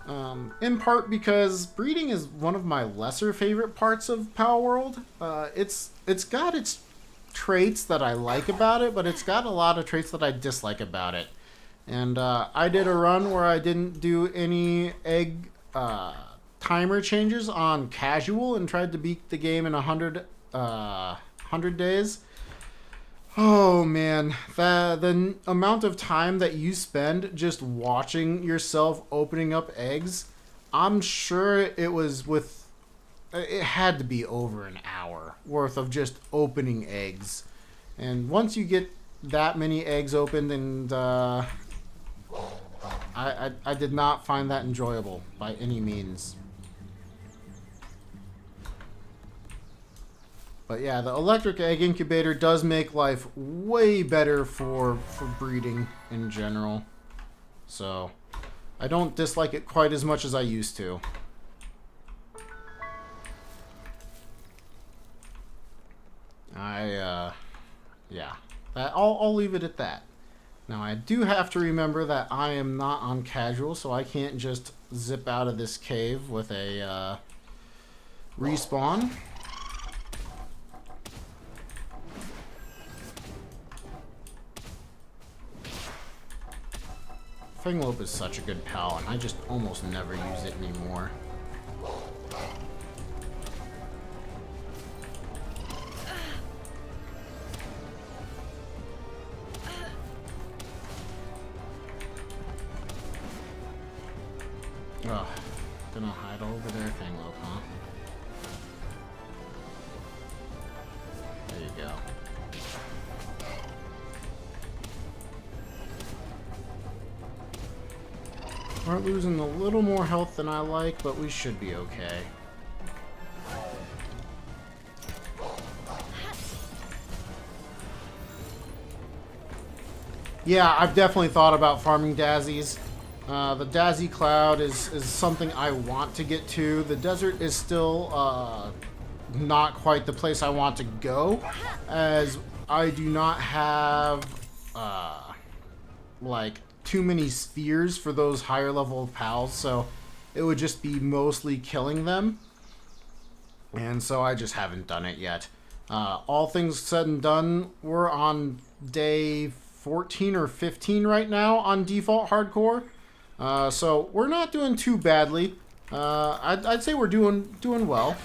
in part because breeding is one of my lesser favorite parts of Palworld. It's got its traits that I like about it, but it's got a lot of traits that I dislike about it. And I did a run where I didn't do any egg timer changes on casual and tried to beat the game in 100 days. Oh man, the amount of time that you spend just watching yourself opening up eggs, I'm sure it had to be over an hour worth of just opening eggs. And once you get that many eggs opened, and I did not find that enjoyable by any means. But yeah, the electric egg incubator does make life way better for breeding in general. So I don't dislike it quite as much as I used to. Yeah, I'll leave it at that. Now I do have to remember that I am not on casual, so I can't just zip out of this cave with a respawn. Fanglope is such a good pal, and I just almost never use it anymore. Ugh. Gonna hide over there, Fanglope, huh? There you go. We're losing a little more health than I like, but we should be okay. Yeah, I've definitely thought about farming Dazzies. The Dazzy Cloud is something I want to get to. The desert is still not quite the place I want to go, as I do not have like too many spheres for those higher level pals, so it would just be mostly killing them, and so I just haven't done it yet. All things said and done, we're on day 14 or 15 right now on default hardcore, so we're not doing too badly. I'd say we're doing well.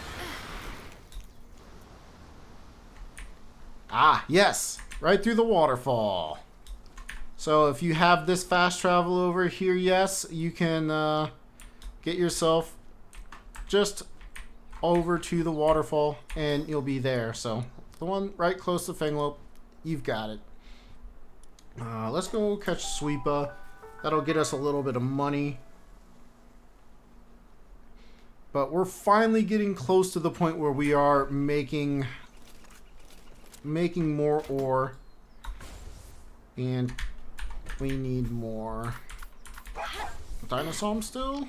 Ah, yes, right through the waterfall. So if you have this fast travel over here, yes, you can get yourself just over to the waterfall and you'll be there. So the one right close to Fanglope, you've got it. Let's go catch Sweepa. That'll get us a little bit of money. But we're finally getting close to the point where we are making more ore. And we need more dinosaur still.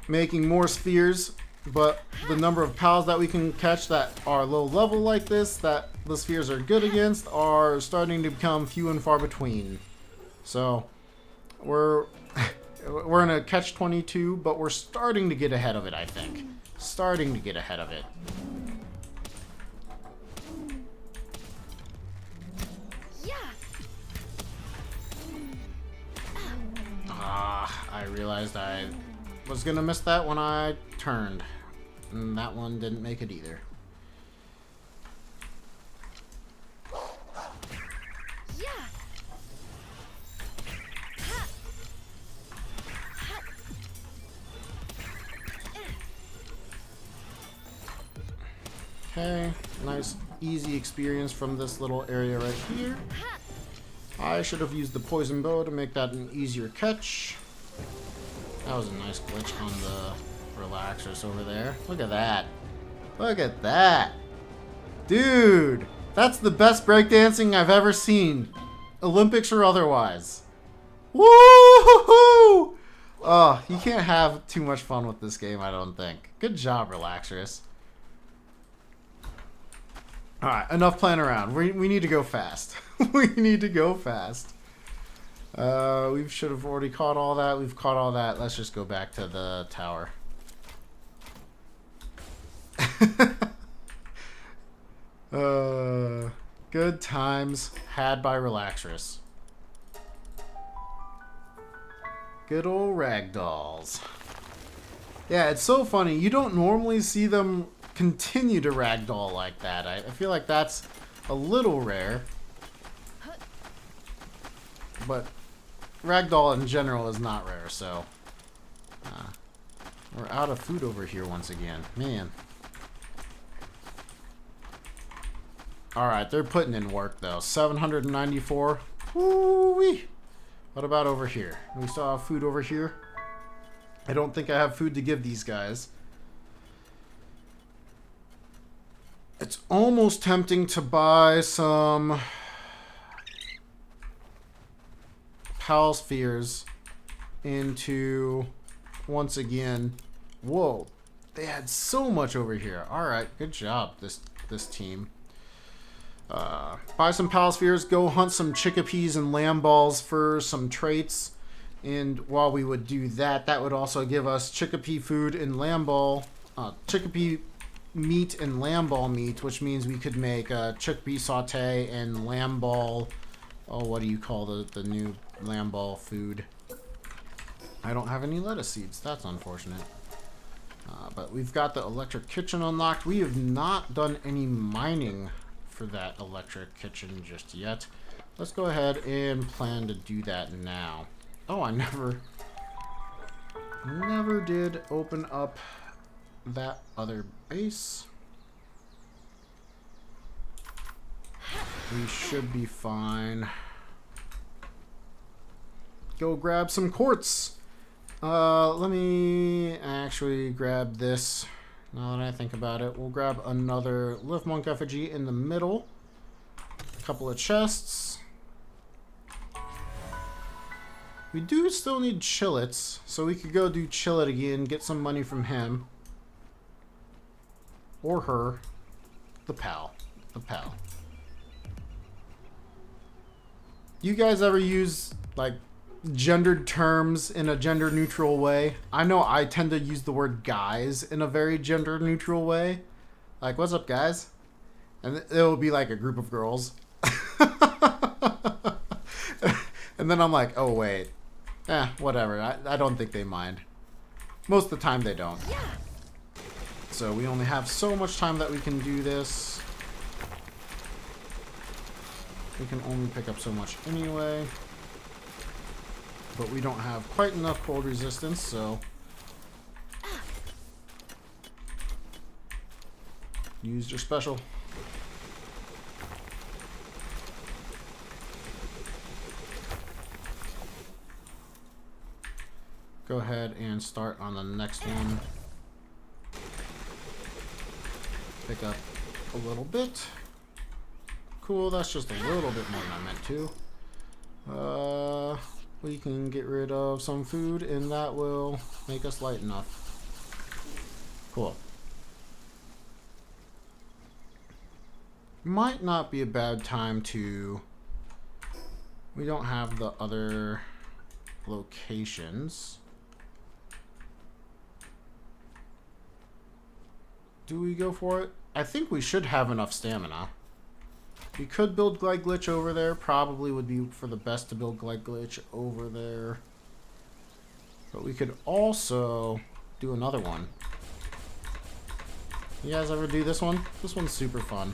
Making more spheres, but the number of pals that we can catch that are low level like this, that the spheres are good against, are starting to become few and far between. So we're in a catch-22, but we're starting to get ahead of it, I think. Starting to get ahead of it. I realized I was gonna miss that when I turned, and that one didn't make it either. Okay, nice easy experience from this little area right here. I should have used the poison bow to make that an easier catch. That was a nice glitch on the relaxers over there. Look at that. Look at that. Dude, that's the best breakdancing I've ever seen. Olympics or otherwise. Woo-hoo-hoo! Oh, you can't have too much fun with this game, I don't think. Good job, relaxers. Alright, enough playing around. We need to go fast. We need to go fast. We should have already caught all that. We've caught all that. Let's just go back to the tower. Good times had by relaxers. Good old ragdolls. Yeah, it's so funny. You don't normally see them continue to ragdoll like that. I feel like that's a little rare. But ragdoll in general is not rare, so we're out of food over here once again. Man. Alright, they're putting in work though. 794. Woo-wee. What about over here? We still have food over here? I don't think I have food to give these guys. It's almost tempting to buy some Pal Spheres into, once again, whoa, they had so much over here. Alright, good job, this team. Buy some Pal Spheres, go hunt some Chickapees and Lamb Balls for some traits. And while we would do that, that would also give us Chickapee food and Lamb Ball, Chickapee meat and Lamb Ball meat, which means we could make Chickapee saute and Lamb Ball, oh, what do you call the new Lamb Ball food? I don't have any lettuce seeds. That's unfortunate. But we've got the electric kitchen unlocked. We have not done any mining for that electric kitchen just yet. Let's go ahead and plan to do that now. Oh, I never never did open up that other base. We should be fine. Go grab some quartz. Let me actually grab this. Now that I think about it, we'll grab another Lift Monk effigy in the middle. A couple of chests. We do still need Chillets, so we could go do Chillet again, get some money from him. Or her. The pal. The pal. Do you guys ever use, like, gendered terms in a gender neutral way? I know I tend to use the word guys in a very gender neutral way. Like, what's up, guys? And it will be like a group of girls. And then I'm like, oh, wait. Whatever. I don't think they mind. Most of the time they don't. So we only have so much time that we can do this. We can only pick up so much anyway. But we don't have quite enough cold resistance, so... use your special. Go ahead and start on the next one. Pick up a little bit. Cool, that's just a little bit more than I meant to. We can get rid of some food and that will make us light enough. Cool. Might not be a bad time to... We don't have the other locations. Do we go for it? I think we should have enough stamina. We could build Glide Glitch over there. Probably would be for the best to build Glide Glitch over there. But we could also do another one. You guys ever do this one? This one's super fun.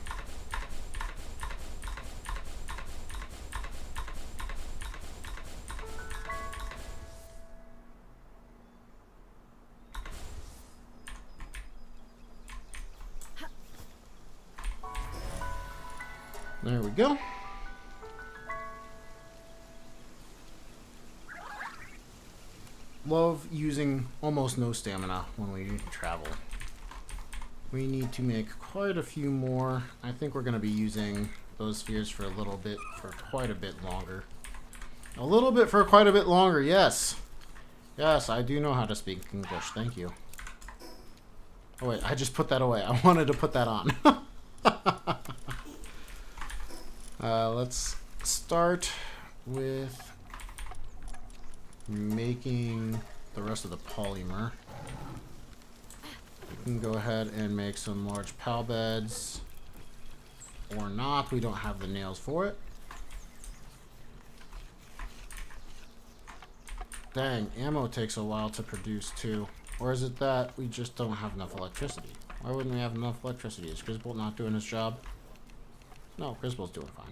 There we go. Love using almost no stamina when we travel. We need to make quite a few more. I think we're going to be using those spheres for a little bit, for quite a bit longer. A little bit for quite a bit longer, yes. Yes, I do know how to speak English, thank you. Oh wait, I just put that away. I wanted to put that on. Let's start with making the rest of the polymer. We can go ahead and make some large pal beds. Or not, we don't have the nails for it. Dang, ammo takes a while to produce too. Or is it that we just don't have enough electricity? Why wouldn't we have enough electricity? Is Grizzbolt not doing his job? No, Grizzbolt's doing fine.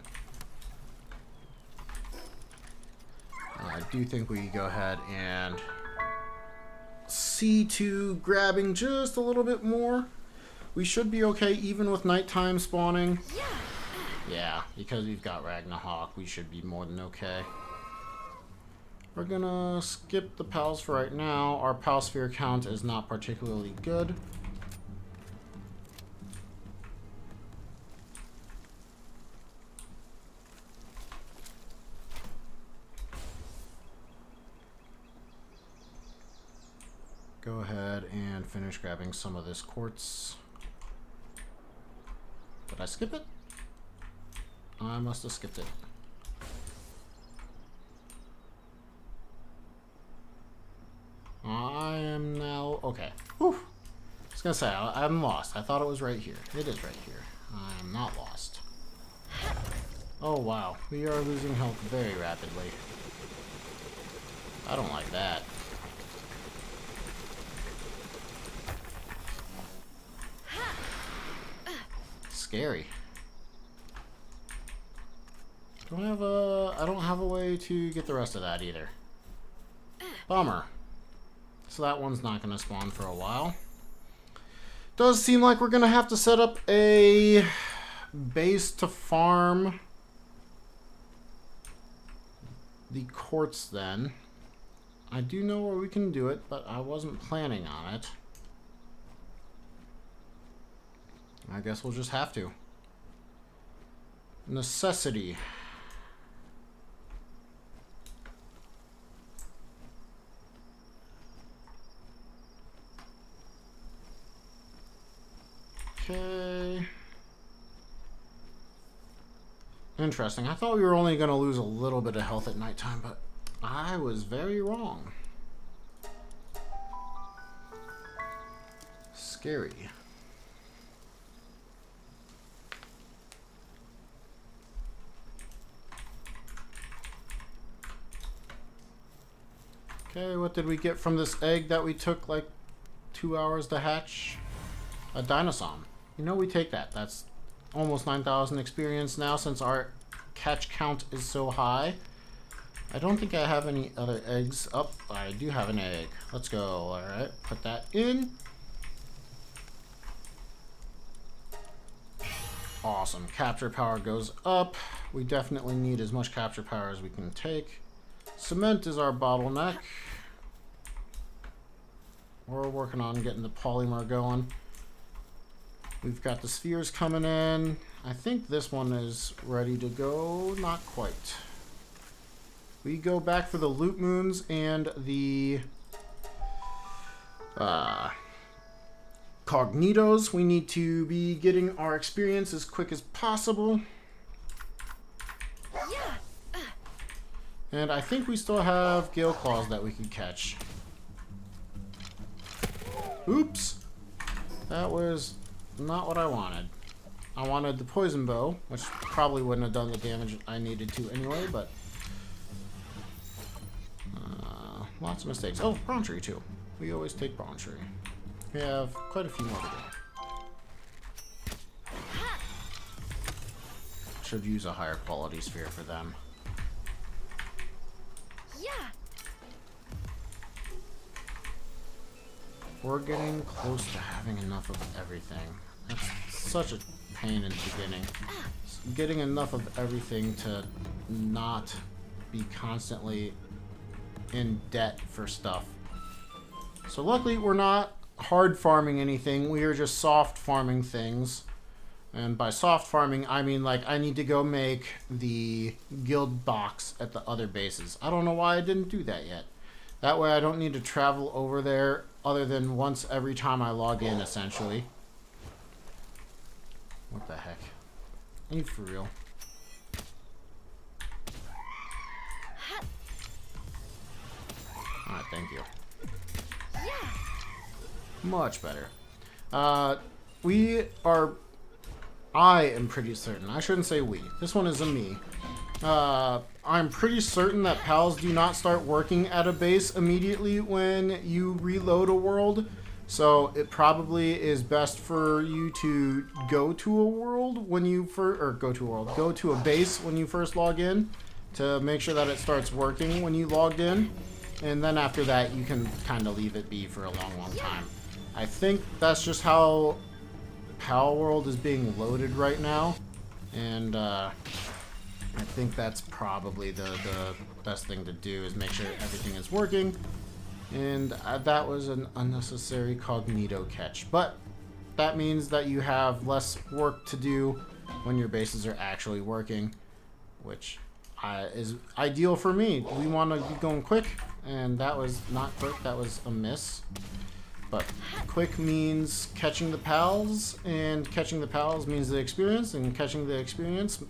I do think we go ahead and see to grabbing just a little bit more. We should be okay even with nighttime spawning. Yeah, because we've got Ragnarok, we should be more than okay. We're gonna skip the pals for right now. Our pal sphere count is not particularly good. Go ahead and finish grabbing some of this quartz. Did I skip it? I must have skipped it. I am now... Okay. Whew. I was gonna say, I'm lost. I thought it was right here. It is right here. I am not lost. Oh wow. We are losing health very rapidly. I don't like that. Scary. I don't have a way to get the rest of that either. Bummer. so that one's not going to spawn for a while. Does seem like we're going to have to set up a base to farm the quartz then. I do know where we can do it, but I wasn't planning on it. I guess we'll just have to. Necessity. Okay. Interesting. I thought we were only going to lose a little bit of health at nighttime, but I was very wrong. Scary. Okay, what did we get from this egg that we took like 2 hours to hatch? A dinosaur. You know, we take that. That's almost 9,000 experience now since our catch count is so high. I don't think I have any other eggs. Oh, I do have an egg. Let's go. Alright, put that in. Awesome. Capture power goes up. We definitely need as much capture power as we can take. Cement is our bottleneck. We're working on getting the polymer going. We've got the spheres coming in. I think this one is ready to go. Not quite. We go back for the loot moons and the cognitos. We need to be getting our experience as quick as possible. And I think we still have gale claws that we could catch. Oops. That was not what I wanted. I wanted the poison bow, which probably wouldn't have done the damage I needed to anyway, but lots of mistakes. Oh, prawn tree too. We always take prawn tree. We have quite a few more to go. Should use a higher quality sphere for them. We're getting close to having enough of everything. That's such a pain in the beginning. Getting enough of everything to not be constantly in debt for stuff. So luckily we're not hard farming anything. We are just soft farming things. And by soft farming, I mean like I need to go make the guild box at the other bases. I don't know why I didn't do that yet. That way I don't need to travel over there other than once every time I log in, essentially. What the heck? Are you for real? Alright, thank you. Much better. I am pretty certain. I shouldn't say we. This one is a me. I'm pretty certain that pals do not start working at a base immediately when you reload a world. So it probably is best for you to go to a world when you go to a base when you first log in to make sure that it starts working when you logged in. And then after that, you can kind of leave it be for a long, long time. I think that's just how Palworld is being loaded right now. And I think that's probably the best thing to do is make sure everything is working. And that was an unnecessary cognito catch. But that means that you have less work to do when your bases are actually working, which is ideal for me. We want to be going quick, and that was not quick. That was a miss. But quick means catching the pals, and catching the pals means the experience, and getting the experience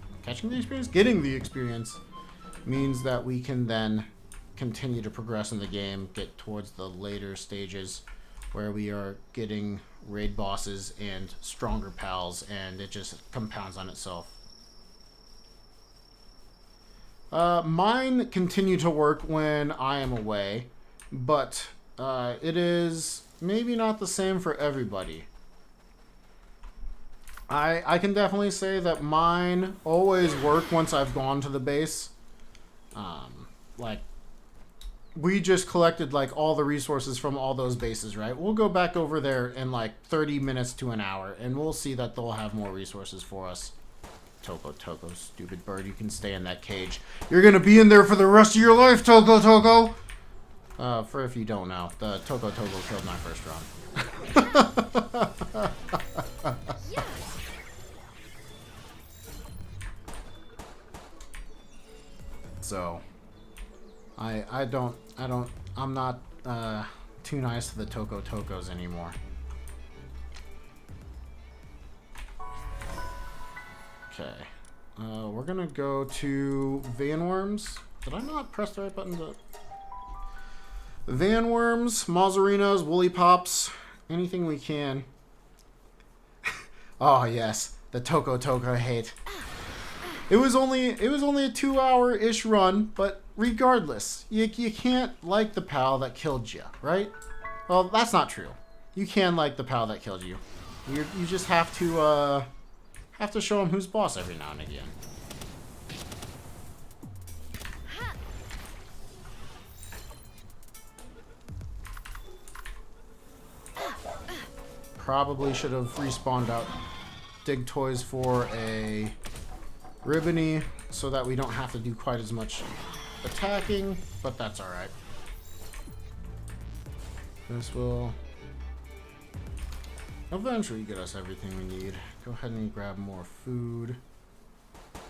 means that we can then continue to progress in the game, get towards the later stages where we are getting raid bosses and stronger pals, and it just compounds on itself. Mine continue to work when I am away, but it is maybe not the same for everybody. I can definitely say that mine always work once I've gone to the base. Like we just collected like all the resources from all those bases, right? We'll go back over there in like 30 minutes to an hour, and we'll see that they'll have more resources for us. Toko, stupid bird, you can stay in that cage. You're gonna be in there for the rest of your life, Toko. For if you don't know, the Toko killed my first run. So, I'm not too nice to the Tokos anymore. Okay, we're gonna go to Vanworms. Did I not press the right button to... Vanworms, Mazzarinas, Woolly Pops, anything we can. Oh yes, the Toko hate. It was only a 2-hour-ish run, but regardless, you can't like the pal that killed you, right? Well, that's not true. You can like the pal that killed you. You just have to show him who's boss every now and again. Probably should have respawned out dig toys for a Ribbony so that we don't have to do quite as much attacking, but that's alright. This will eventually get us everything we need. Go ahead and grab more food.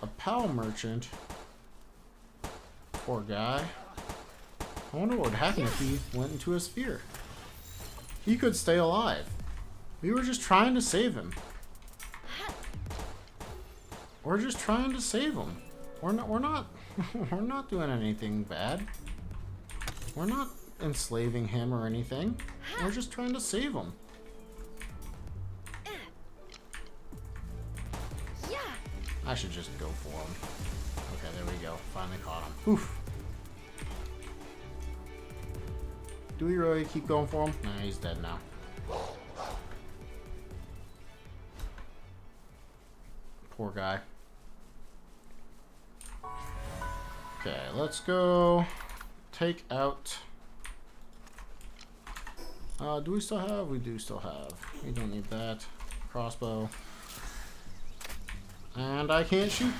A PAL merchant. Poor guy. I wonder what would happen if he went into a sphere. He could stay alive. We were just trying to save him. We're just trying to save him. We're not doing anything bad. We're not enslaving him or anything. We're just trying to save him. I should just go for him. Okay, there we go. Finally caught him. Oof. Do we really keep going for him? Nah, he's dead now. Poor guy. Okay, let's go take out... do we still have? We do still have. We don't need that. Crossbow. And I can't shoot.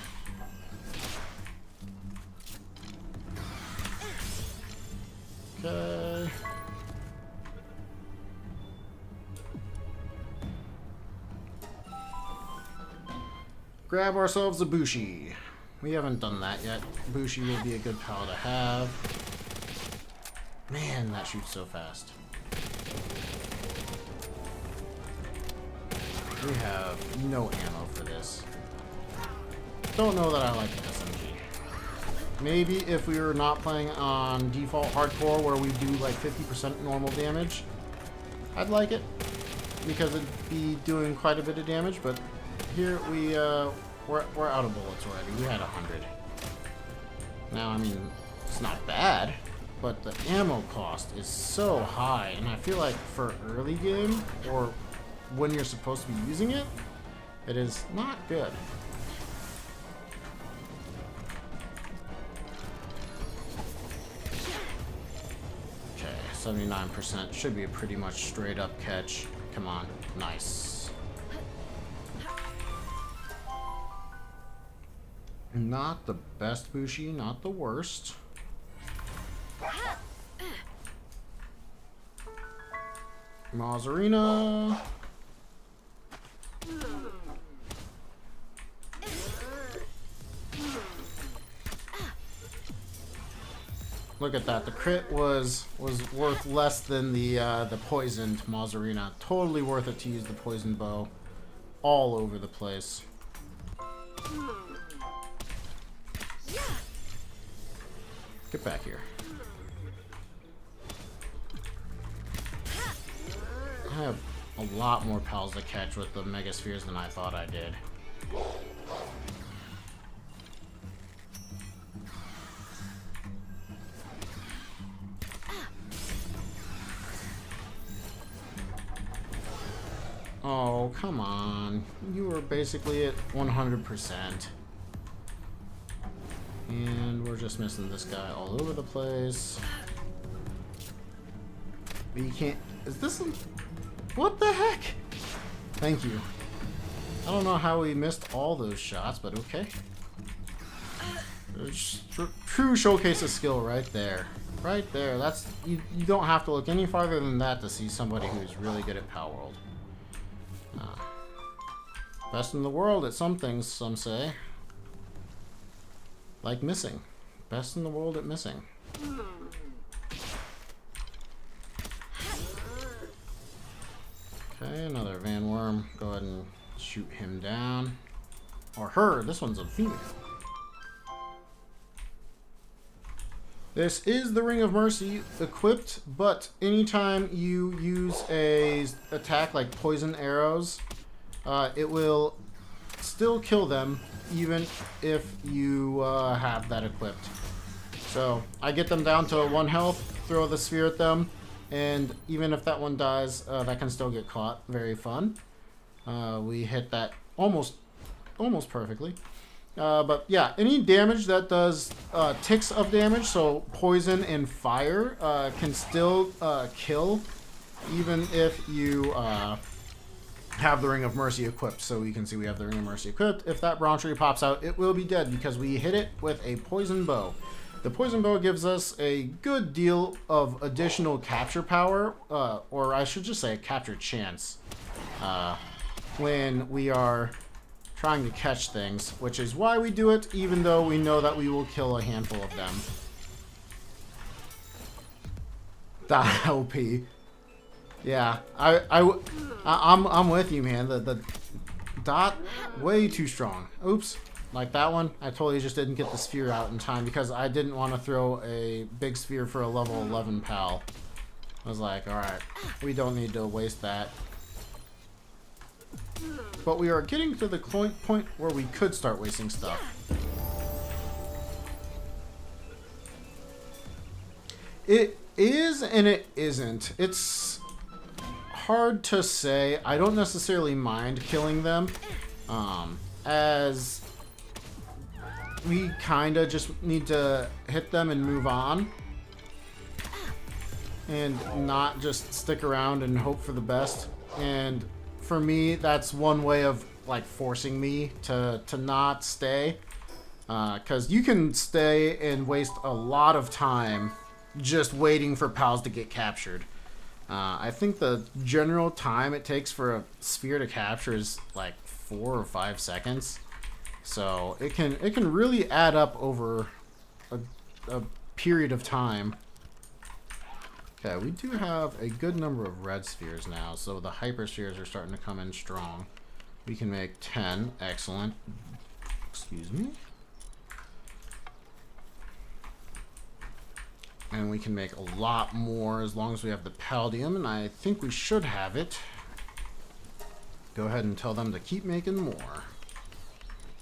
Okay. Grab ourselves a Bushi. We haven't done that yet. Bushi will be a good pal to have. Man, that shoots so fast. We have no ammo for this. Don't know that I like the SMG. Maybe if we were not playing on default hardcore where we do like 50% normal damage, I'd like it because it'd be doing quite a bit of damage, but here we're out of bullets already. We had 100. Now, I mean, it's not bad, but the ammo cost is so high, and I feel like for early game or when you're supposed to be using it, it is not good. Okay, 79% should be a pretty much straight up catch. Come on, nice. Not the best Bushi, not the worst. Mazzarina. Look at that. The crit was worth less than the poisoned Mazzarina. Totally worth it to use the poison bow all over the place. Get back here. I have a lot more pals to catch with the Mega Spheres than I thought I did. Oh, come on. You were basically at 100%. And we're just missing this guy all over the place. But you can't... Is this... What the heck? Thank you. I don't know how we missed all those shots, but okay. True showcase of skill right there. Right there. That's... You don't have to look any farther than that to see somebody who's really good at Palworld. Best in the world at some things, some say. Like missing. Best in the world at missing. Okay, another Van Worm. Go ahead and shoot him down. Or her. This one's a female. This is the Ring of Mercy equipped, but anytime you use a attack like poison arrows, it will still kill them even if you have that equipped. So I get them down to 1 health, throw the sphere at them, and even if that one dies, that can still get caught. Very fun. We hit that almost perfectly. But yeah, any damage that does ticks of damage, so poison and fire, can still kill, even if you have the Ring of Mercy equipped. So you can see we have the Ring of Mercy equipped. If that brown tree pops out, it will be dead because we hit it with a poison bow. The poison bow gives us a good deal of additional capture power, or I should just say a capture chance, when we are trying to catch things, which is why we do it, even though we know that we will kill a handful of them. That OP. Yeah, I'm with you, man. The dot, way too strong. Oops. Like that one, I totally just didn't get the sphere out in time because I didn't want to throw a big sphere for a level 11 pal. I was like, alright, we don't need to waste that. But we are getting to the point where we could start wasting stuff. It is and it isn't. It's hard to say. I don't necessarily mind killing them, as we kind of just need to hit them and move on. And not just stick around and hope for the best. And for me, that's one way of like forcing me to not stay. Because you can stay and waste a lot of time just waiting for pals to get captured. I think the general time it takes for a sphere to capture is like 4 or 5 seconds. So it can really add up over a period of time. Okay, we do have a good number of red spheres now, so the hyper spheres are starting to come in strong. We can make 10. Excellent. Excuse me. And we can make a lot more as long as we have the Paldium, and I think we should have it. Go ahead and tell them to keep making more.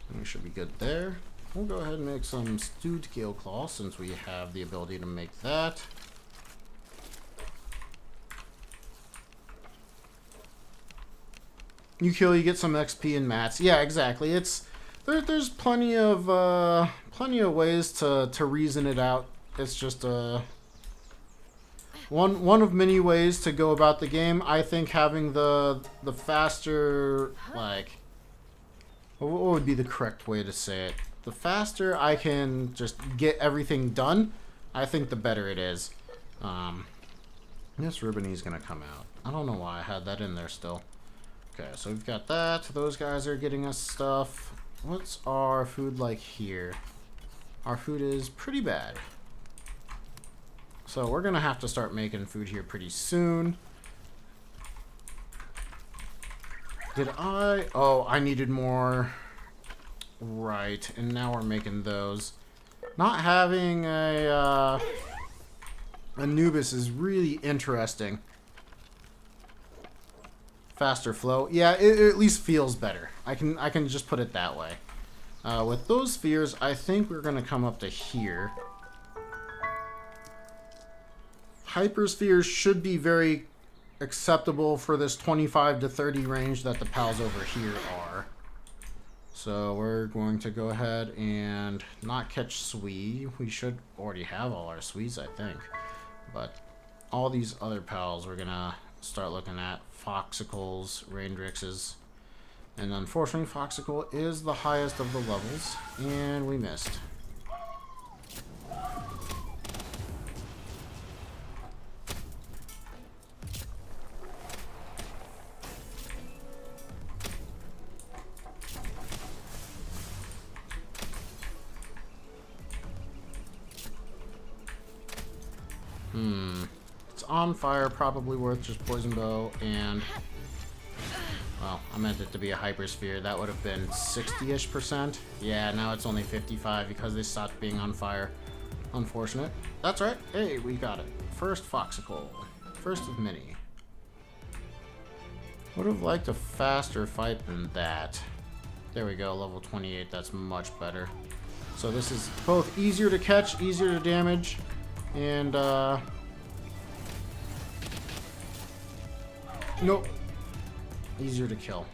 And we should be good there. We'll go ahead and make some stewed Gale Claw since we have the ability to make that. You kill, you get some XP and mats. Yeah, exactly. There's plenty of ways to reason it out. It's just one of many ways to go about the game. I think having the faster, like, what would be the correct way to say it? The faster I can just get everything done, I think the better it is. This Ribbony's gonna come out. I don't know why I had that in there still. Okay, so we've got that. Those guys are getting us stuff. What's our food like here? Our food is pretty bad. So we're gonna have to start making food here pretty soon. Did I? Oh, I needed more. Right, and now we're making those. Not having a Anubis is really interesting. Faster flow. Yeah, it at least feels better. I can just put it that way. With those spheres, I think we're gonna come up to here. Hyperspheres should be very acceptable for this 25 to 30 range that the pals over here are. So we're going to go ahead and not catch Swee. We should already have all our Swees, I think. But all these other pals we're gonna start looking at. Foxicles, Raindrixes. And unfortunately, Foxicle is the highest of the levels, and we missed. It's on fire, probably worth just Poison Bow, and... well, I meant it to be a Hypersphere. That would have been 60-ish%. Yeah, now it's only 55 because they stopped being on fire. Unfortunate. That's right. Hey, we got it. First Foxicle. First of many. Would have liked a faster fight than that. There we go, level 28. That's much better. So this is both easier to catch, easier to damage, and nope. Easier to kill.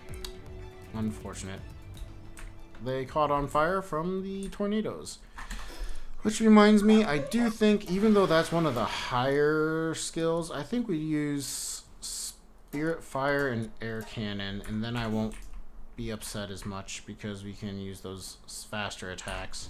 Unfortunate. They caught on fire from the tornadoes. Which reminds me, I do think, even though that's one of the higher skills, I think we use Spirit Fire and Air Cannon, and then I won't be upset as much because we can use those faster attacks.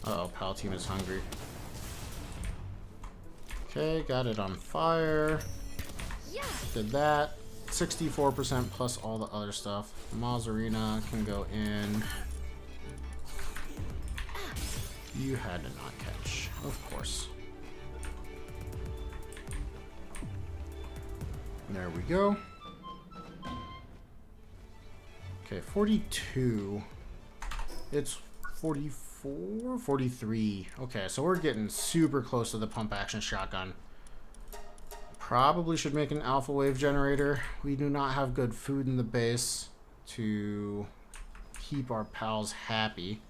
Uh-oh, Pal team is hungry. Okay, got it on fire. Did that. 64% plus all the other stuff. Mazzarina can go in. You had to not catch, of course. There we go. Okay, 42. It's 44, 43. Okay, so we're getting super close to the pump action shotgun. Probably should make an alpha wave generator. We do not have good food in the base to keep our pals happy.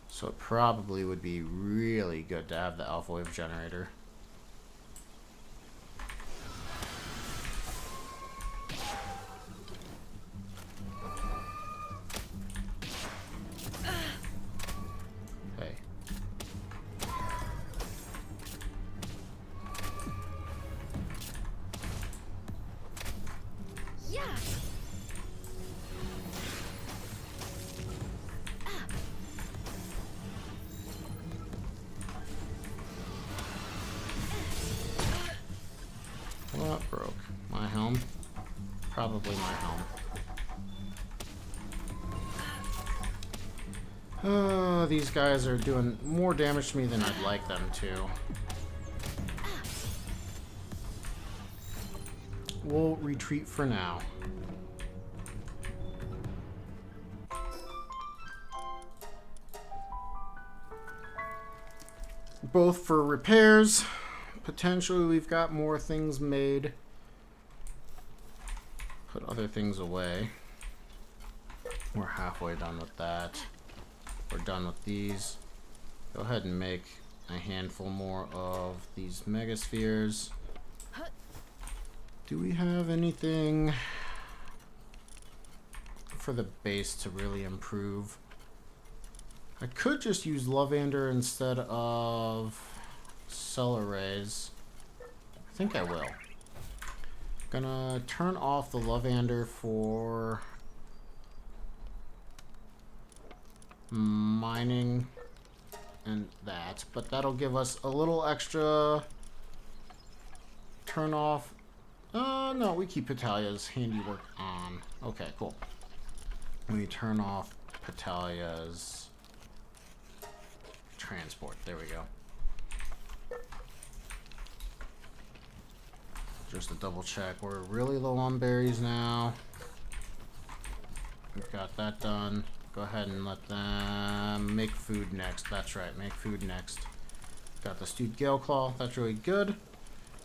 So it probably would be really good to have the alpha wave generator. What broke? My helm? Probably my helm. These guys are doing more damage to me than I'd like them to. We'll retreat for now. Both for repairs. Potentially we've got more things made. Put other things away. We're halfway done with that. We're done with these. Go ahead and make a handful more of these megaspheres. Do we have anything for the base to really improve? I could just use Lavander instead of Cellar Rays. I think I will. Gonna turn off the Lavander for mining and that, but that'll give us a little extra turn off. No, we keep Petalia's handiwork on. Okay, cool. Let me turn off Petalia's transport. There we go. Just to double check, we're really low on berries now. We've got that done. Go ahead and let them make food next. That's right, make food next. Got the stewed Gale Claw. That's really good.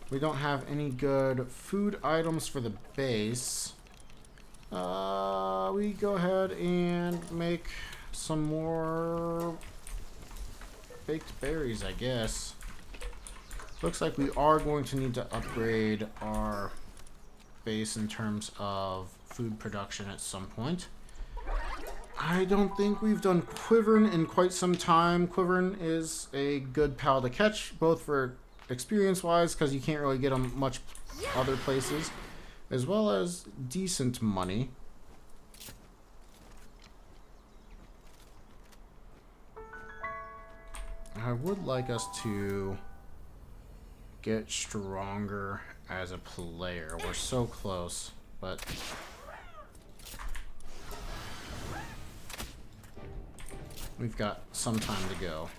We don't have any good food items for the base. We go ahead and make some more baked berries, I guess. Looks like we are going to need to upgrade our base in terms of food production at some point. I don't think we've done Quivern in quite some time. Quivern is a good pal to catch, both for experience-wise, because you can't really get them much other places, as well as decent money. I would like us to get stronger as a player. We're so close, but we've got some time to go.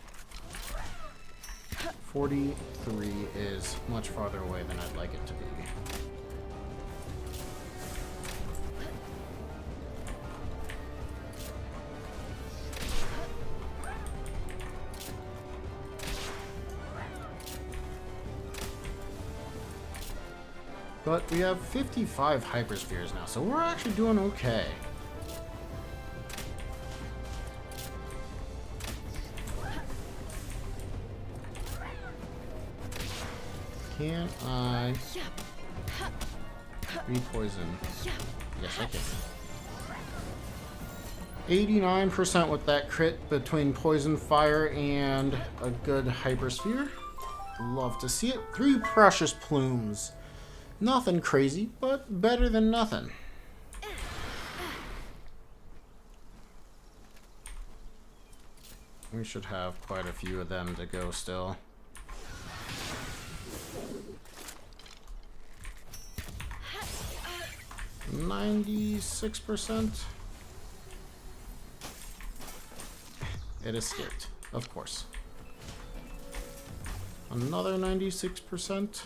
43 is much farther away than I'd like it to be. But we have 55 hyperspheres now, so we're actually doing okay. Can I re-poison? Yes, I can. 89% with that crit between poison, fire, and a good hypersphere. Love to see it. 3 precious plumes. Nothing crazy, but better than nothing. We should have quite a few of them to go still. %. It escaped, of course. Another 96%.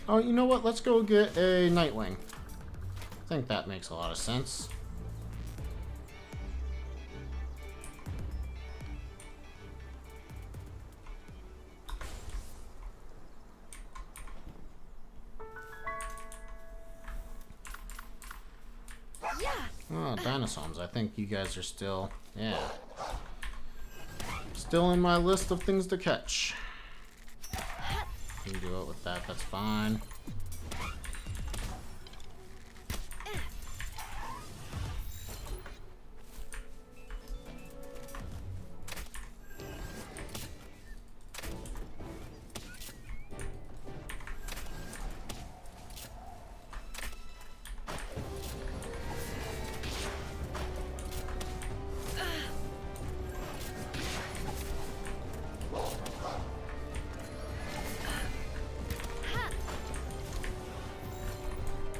Oh, you know what? Let's go get a Nightwing. I think that makes a lot of sense. Oh, Dinosaurs. I think you guys are still, yeah. Still in my list of things to catch. You can do it with that, that's fine.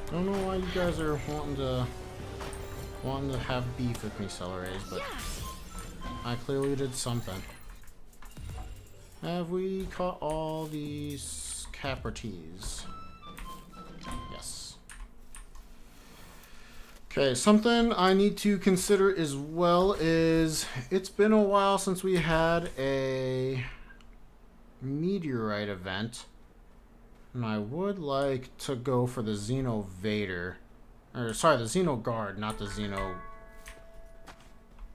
I don't know why you guys are wanting to have beef with me, Cellerays, but I clearly did something. Have we caught all these Caprites? Yes. Okay, something I need to consider as well is it's been a while since we had a meteorite event. And I would like to go for the Xenovator. Or, sorry, the Xenoguard, not the Xeno...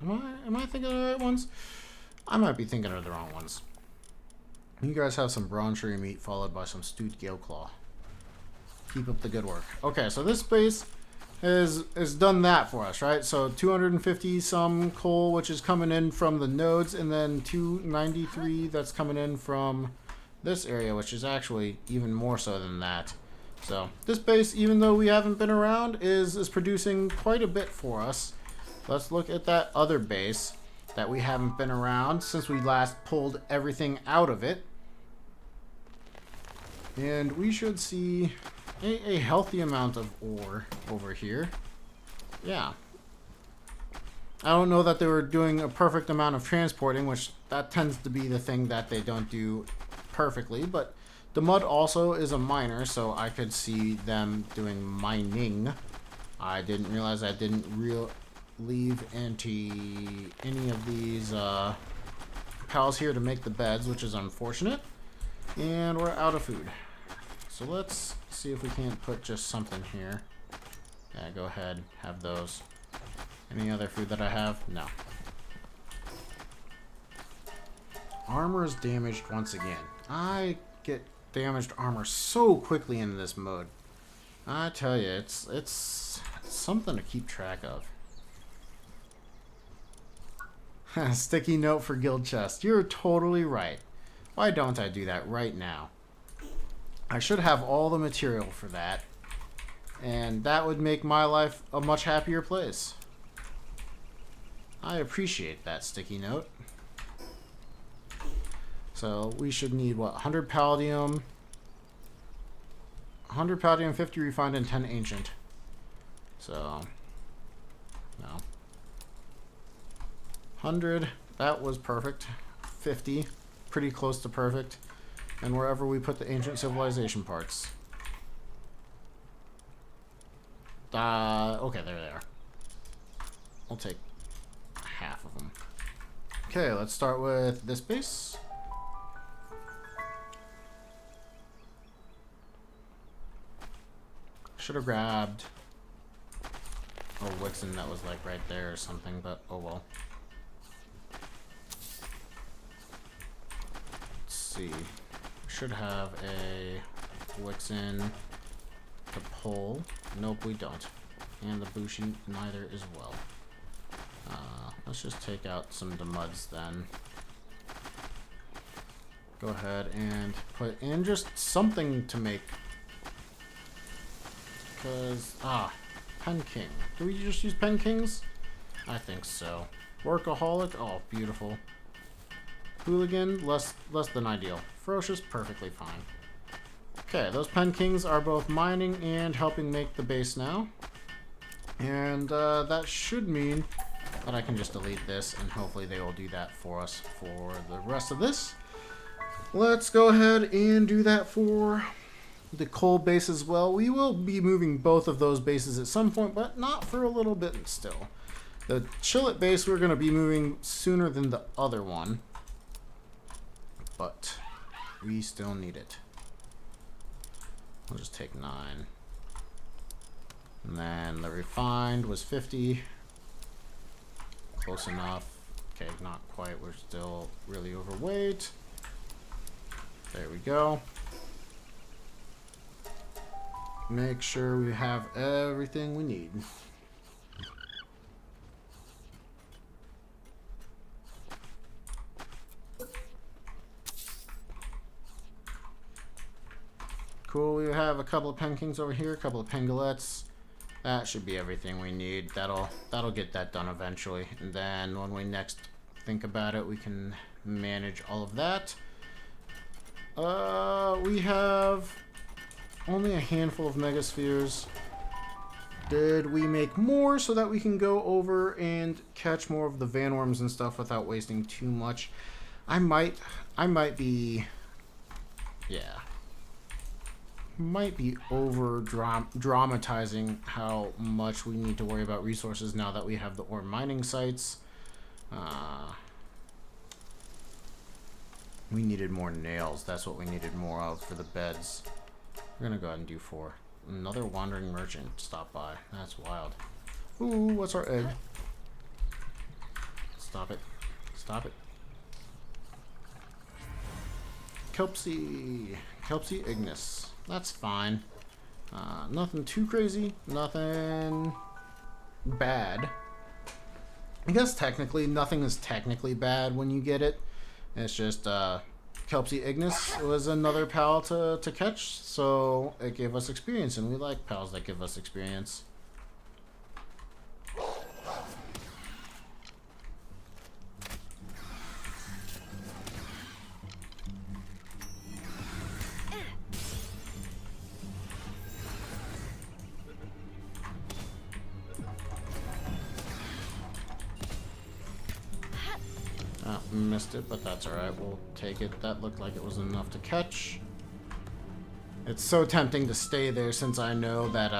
Am I thinking of the right ones? I might be thinking of the wrong ones. You guys have some Bronchery meat followed by some stewed Gale Claw. Keep up the good work. Okay, so this base has done that for us, right? So 250 some coal, which is coming in from the nodes, and then 293 that's coming in from this area, which is actually even more so than that. So this base, even though we haven't been around, is producing quite a bit for us. Let's look at that other base that we haven't been around since we last pulled everything out of it. And we should see a healthy amount of ore over here. Yeah. I don't know that they were doing a perfect amount of transporting, which that tends to be the thing that they don't do perfectly, but the mud also is a miner, so I could see them doing mining. I didn't realize I didn't leave any of these pals here to make the beds, which is unfortunate. And we're out of food. So let's see if we can't put just something here. Yeah, go ahead, have those. Any other food that I have? No. armor is damaged once again. I get damaged armor so quickly in this mode. I tell you, it's something to keep track of. Sticky note for guild chest. You're totally right. Why don't I do that right now? I should have all the material for that. And that would make my life a much happier place. I appreciate that sticky note. So we should need what? 100 palladium. 100 palladium, 50 refined, and 10 ancient. So, no. 100, that was perfect. 50, pretty close to perfect. And wherever we put the ancient civilization parts. Okay, there they are. I'll take half of them. Okay, let's start with this base. Should have grabbed a Wixen that was like right there or something, but oh well. Let's see. Should have a Wixen to pull. Nope, we don't. And the Bushi neither as well. Let's just take out some Demuds then. Go ahead and put in just something to make. Because, Pen King. Do we just use Pen Kings? I think so. Workaholic, oh, beautiful. Hooligan, less than ideal. Ferocious, perfectly fine. Okay, those Pen Kings are both mining and helping make the base now. And that should mean that I can just delete this, and hopefully they will do that for us for the rest of this. Let's go ahead and do that for the coal base as well. We will be moving both of those bases at some point, but not for a little bit still. The Chillet base we're going to be moving sooner than the other one, but we still need it. We'll just take 9. And then the refined was 50. Close enough. Okay, not quite. We're still really overweight. There we go. Make sure we have everything we need. Cool, we have a couple of Pen Kings over here, a couple of Pangolets. That should be everything we need. That'll get that done eventually. And then when we next think about it, we can manage all of that. We have only a handful of Megaspheres. Did we make more so that we can go over and catch more of the Vanworms and stuff without wasting too much? I might be, yeah. Might be over dramatizing how much we need to worry about resources now that we have the ore mining sites. We needed more nails. That's what we needed more of for the beds. We're gonna go ahead and do 4. Another wandering merchant stopped by. That's wild. Ooh, what's our egg? Stop it. Stop it. Kelpsie Ignis. That's fine. Nothing too crazy. Nothing bad. I guess technically, nothing is technically bad when you get it. It's just, Kelpsie Ignis was another pal to catch, so it gave us experience, and we like pals that give us experience. Missed it, but that's alright. We'll take it. That looked like it was enough to catch. It's so tempting to stay there since I know that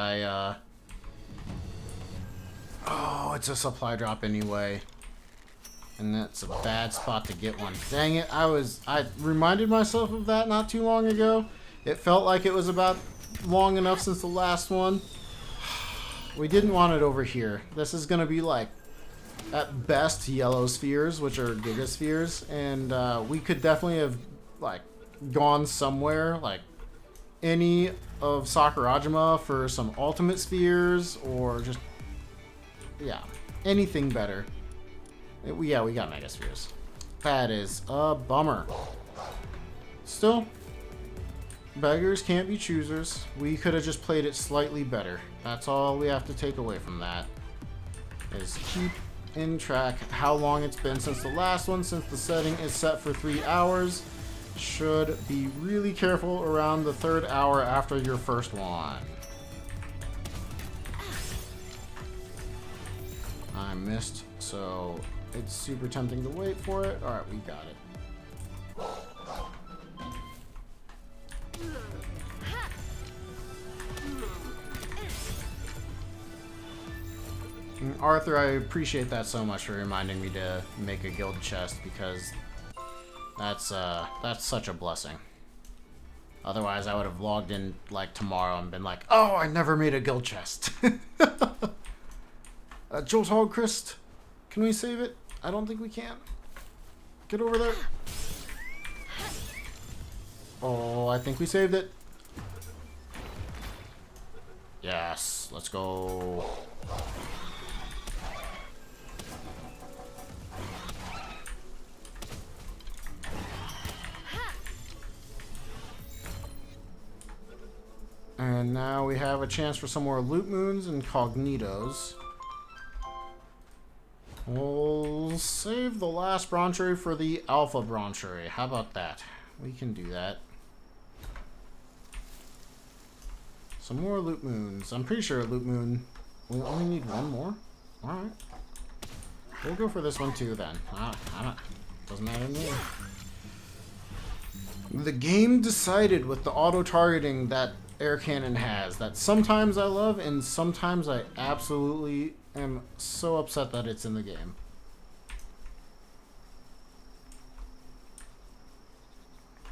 oh, it's a supply drop anyway. And that's a bad spot to get one. Dang it. I reminded myself of that not too long ago. It felt like it was about long enough since the last one. We didn't want it over here. This is going to be like at best yellow spheres, which are gigaspheres, and we could definitely have like gone somewhere like any of Sakurajima for some ultimate spheres, or just anything better. We got mega spheres. That is a bummer. Still, beggars can't be choosers. We could have just played it slightly better. That's all we have to take away from that. Is keep in track how long it's been since the last one, since the setting is set for 3 hours. Should be really careful around the 3rd hour after your first one. I missed, so it's super tempting to wait for it. Alright, we got it. Arthur, I appreciate that so much for reminding me to make a guild chest, because that's such a blessing. Otherwise, I would have logged in like tomorrow and been like, "Oh, I never made a guild chest." Jolt Hog Christ, can we save it? I don't think we can. Get over there. Oh, I think we saved it. Yes, let's go. And now we have a chance for some more loot moons and cognitos. We'll save the last bronchery for the alpha bronchery. How about that? We can do that. Some more loot moons. I'm pretty sure a loot moon, we only need one more. Alright. We'll go for this one too then. Doesn't matter to me. The game decided with the auto-targeting that air cannon has that sometimes I love and sometimes I absolutely am so upset that it's in the game.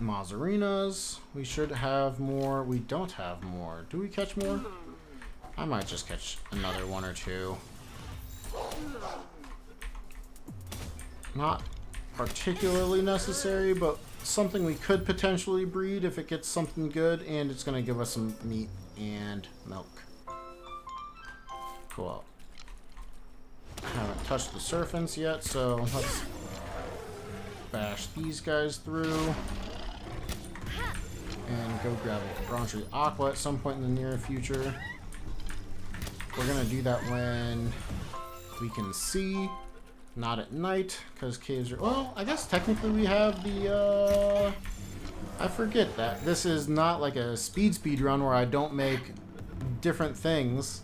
Mazzarinas. We should have more. We don't have more. Do we catch more? I might just catch another one or two. Not particularly necessary, but something we could potentially breed if it gets something good, and it's going to give us some meat and milk. Cool. Haven't touched the serpents yet, so let's bash these guys through and go grab a Bronchery Aqua at some point in the near future. We're going to do that when we can see. Not at night, because caves are... Well, I guess technically we have the, I forget that. This is not like a speed run where I don't make different things.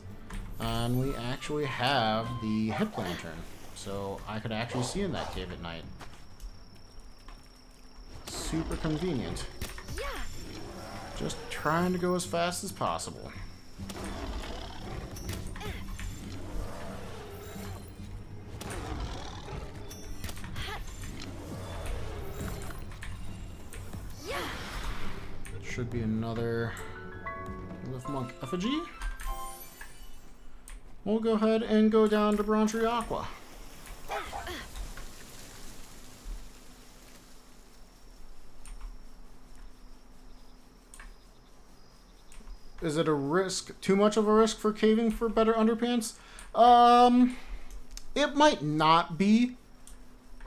And we actually have the hip lantern. So I could actually see in that cave at night. Super convenient. Just trying to go as fast as possible. Should be another Lift Monk effigy. We'll go ahead and go down to Bronchery Aqua. Is it a risk? Too much of a risk for caving for better underpants? It might not be.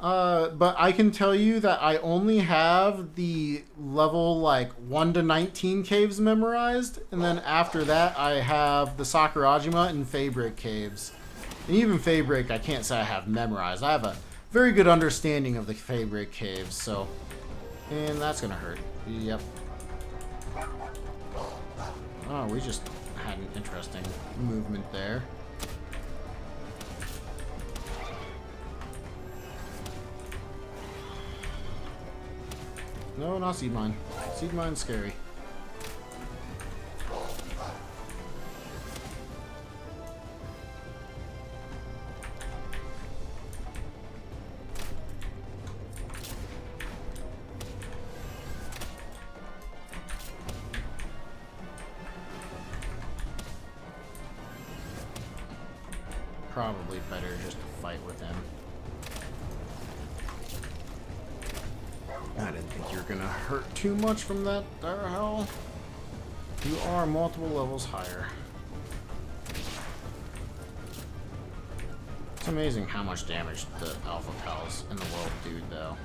But I can tell you that I only have the level like 1 to 19 caves memorized, and then after that I have the Sakurajima and Faybreak caves. And even Faybreak I can't say I have memorized. I have a very good understanding of the Faybreak caves, so... And that's gonna hurt. Yep. Oh, we just had an interesting movement there. No, not Seed Mine. Seed Mine's scary. probably better just to fight with him. I didn't think you were gonna hurt too much from that dire hell. You are multiple levels higher. It's amazing how much damage the alpha pals in the world do, though.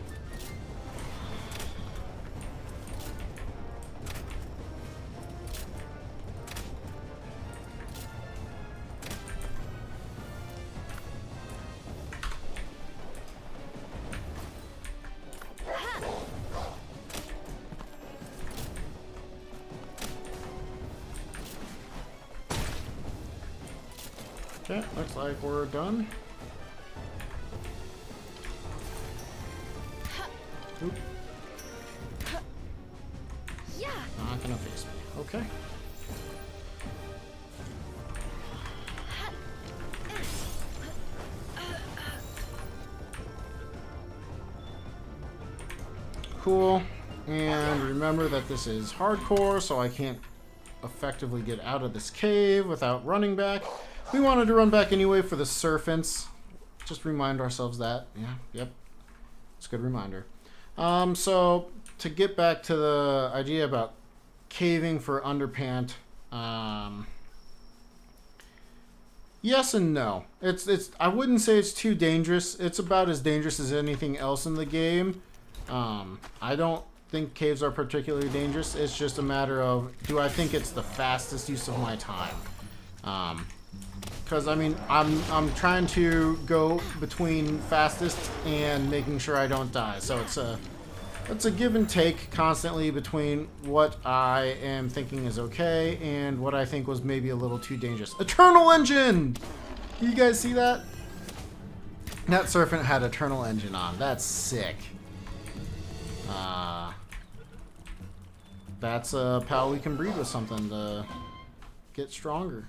Okay, looks like we're done. Oop. Not gonna face me. Okay. Cool. And remember that this is hardcore, so I can't effectively get out of this cave without running back. We wanted to run back anyway for the serpents. Just remind ourselves that. Yeah, yep. It's a good reminder. So to get back to the idea about caving for underpant, yes and no. I wouldn't say it's too dangerous. It's about as dangerous as anything else in the game. I don't think caves are particularly dangerous. It's just a matter of, do I think it's the fastest use of my time? Because I mean, I'm trying to go between fastest and making sure I don't die. So it's a give and take constantly between what I am thinking is okay and what I think was maybe a little too dangerous. Eternal Engine! You guys see that? That serpent had Eternal Engine on. That's sick. That's a pal we can breed with something to get stronger.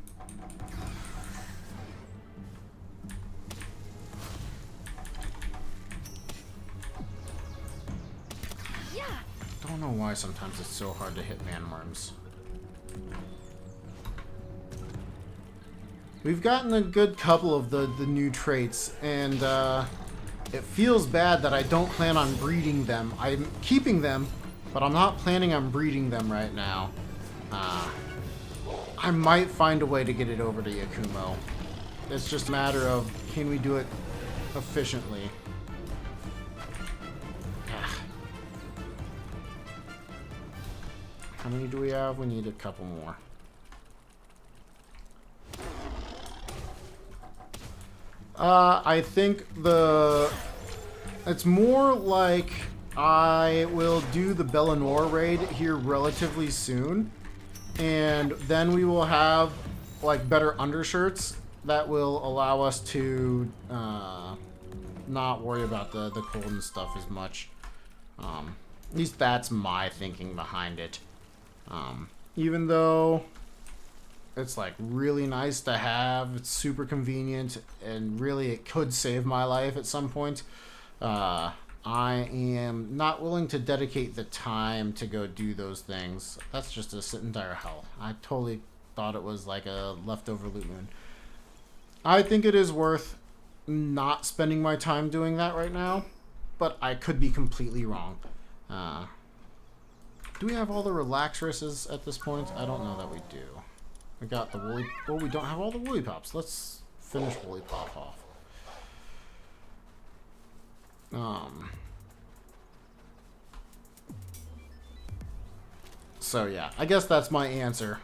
I don't know why sometimes it's so hard to hit manworms. We've gotten a good couple of the new traits, and it feels bad that I don't plan on breeding them. I'm keeping them, but I'm not planning on breeding them right now. I might find a way to get it over to Yakumo. It's just a matter of, can we do it efficiently? How many do we have? We need a couple more. I think it's more like I will do the Bellinor raid here relatively soon, and then we will have like better undershirts that will allow us to not worry about the cold and stuff as much. At least that's my thinking behind it. Even though it's like really nice to have, it's super convenient, and really it could save my life at some point, I am not willing to dedicate the time to go do those things. That's just a sit in dire hell. I totally thought it was like a leftover loot moon. I think it is worth not spending my time doing that right now, but I could be completely wrong. Do we have all the relaxresses at this point? I don't know that we do. We got the woolly... Well, we don't have all the woolly pops. Let's finish woolly pop off. So yeah, I guess that's my answer.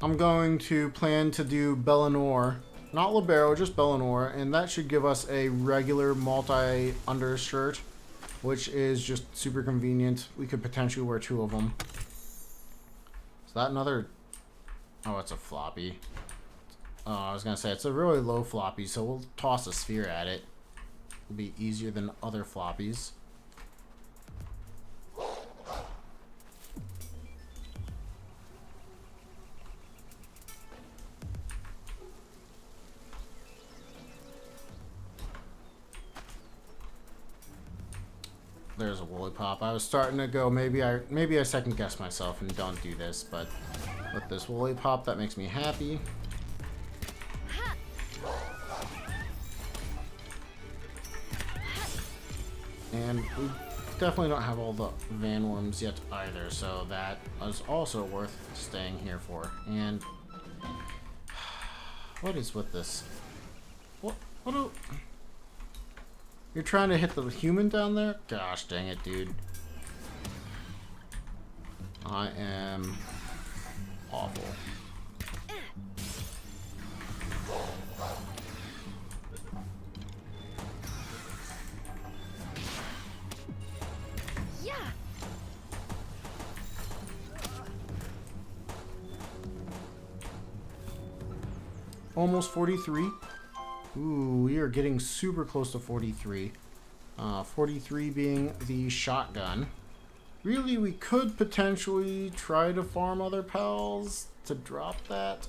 I'm going to plan to do Bellinor, not Libero, just Bellinor, and that should give us a regular multi-undershirt, which is just super convenient. We could potentially wear 2 of them. Is that another... Oh, it's a floppy. Oh, I was going to say, it's a really low floppy, so we'll toss a sphere at it. It'll be easier than other floppies. There's a woolly pop. I was starting to go, maybe I second guess myself and don't do this, but with this woolly pop, that makes me happy. And we definitely don't have all the Vanworms yet either, so that is also worth staying here for. And what is with this? What do... You're trying to hit the human down there? Gosh dang it, dude. I am awful. Almost 43. Ooh, we are getting super close to 43. 43 being the shotgun. Really, we could potentially try to farm other pals to drop that,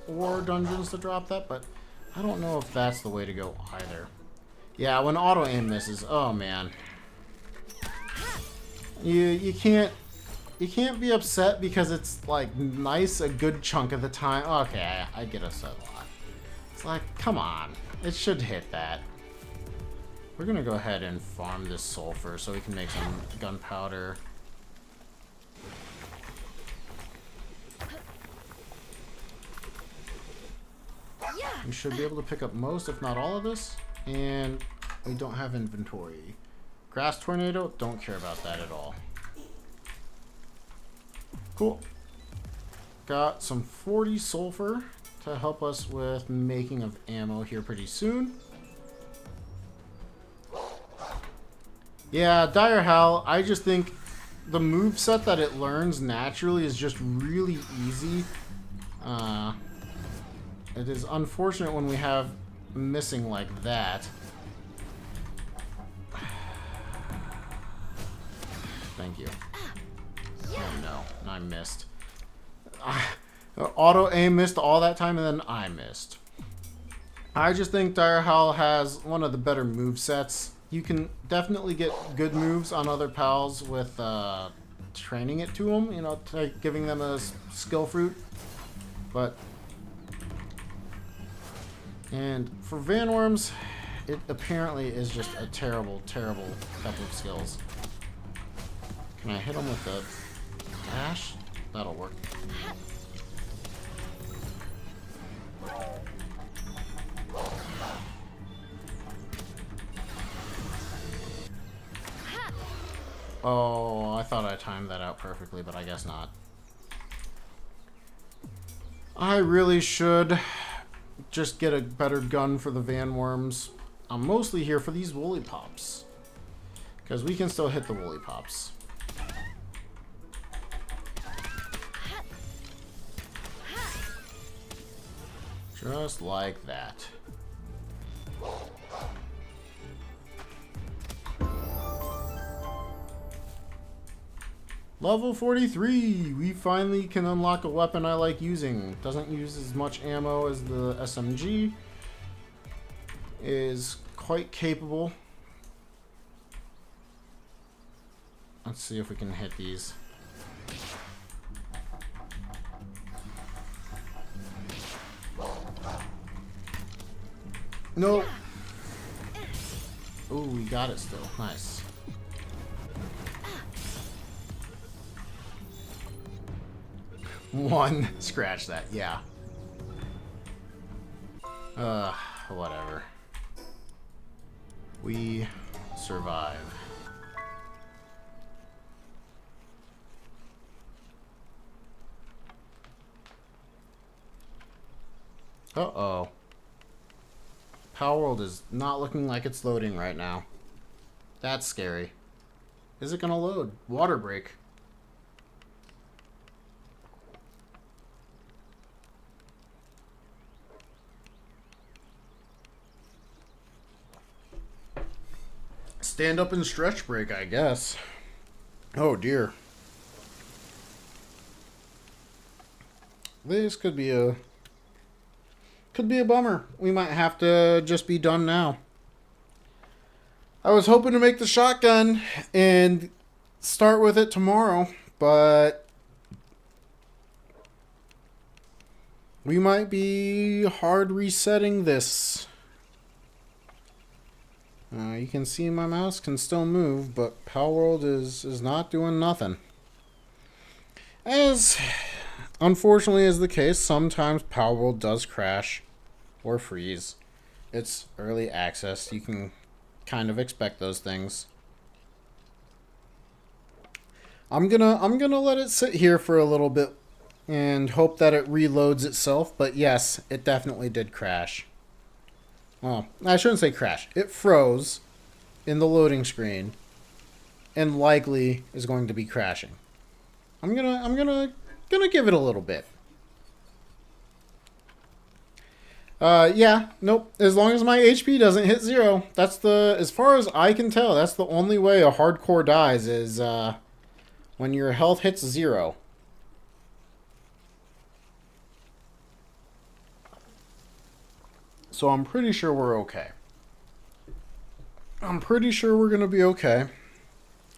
or dungeons to drop that, but I don't know if that's the way to go either. Yeah, when auto aim misses, oh man. You can't be upset because it's like nice a good chunk of the time. Okay, I get upset a lot. It's like, come on, it should hit that. We're gonna go ahead and farm this sulfur so we can make some gunpowder. We should be able to pick up most, if not all of this. And we don't have inventory. Grass tornado, don't care about that at all. Cool. Got some 40 sulfur to help us with making of ammo here pretty soon. Yeah, Dire Howl, I just think the moveset that it learns naturally is just really easy. It is unfortunate when we have missing like that. Thank you. Oh no, I missed. Auto aim missed all that time and then I missed. I just think Dire Howl has one of the better movesets. You can definitely get good moves on other pals with training it to them, you know, giving them a skill fruit. But and for Vanworms, it apparently is just a terrible, terrible couple of skills. Can I hit him with the dash? That'll work. Oh, I thought I timed that out perfectly, but I guess not. I really should just get a better gun for the Vanworms. I'm mostly here for these woolly pops, because we can still hit the woolly pops. Just like that. Level 43! We finally can unlock a weapon I like using. Doesn't use as much ammo as the SMG. Is quite capable. Let's see if we can hit these. No! Ooh, we got it still. Nice. One. Scratch that, yeah. Whatever. We survive. Uh-oh. Palworld is not looking like it's loading right now. That's scary. Is it gonna load? Water break. Stand up and stretch break, I guess. Oh dear. This could be a bummer. We might have to just be done now. I was hoping to make the shotgun and start with it tomorrow, but we might be hard resetting this. You can see my mouse can still move, but Palworld is not doing nothing. As unfortunately is the case, sometimes Palworld does crash or freeze. It's early access. You can kind of expect those things. I'm gonna let it sit here for a little bit and hope that it reloads itself, but yes, it definitely did crash. Well, I shouldn't say crash. It froze in the loading screen and likely is going to be crashing. I'm gonna give it a little bit. Yeah, nope. As long as my HP doesn't hit 0, that's as far as I can tell, that's the only way a hardcore dies is when your health hits 0. So I'm pretty sure we're okay. I'm pretty sure we're gonna be okay.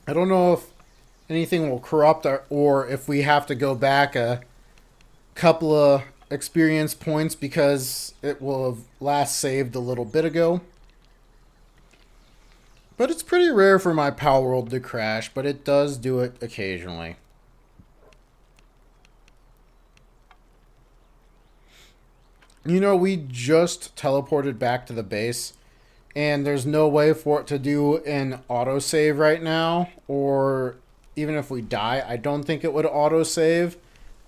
I don't know if anything will corrupt or if we have to go back a couple of experience points because it will have last saved a little bit ago. But it's pretty rare for my Palworld to crash, but it does do it occasionally. You know, we just teleported back to the base, and there's no way for it to do an autosave right now, or even if we die, I don't think it would autosave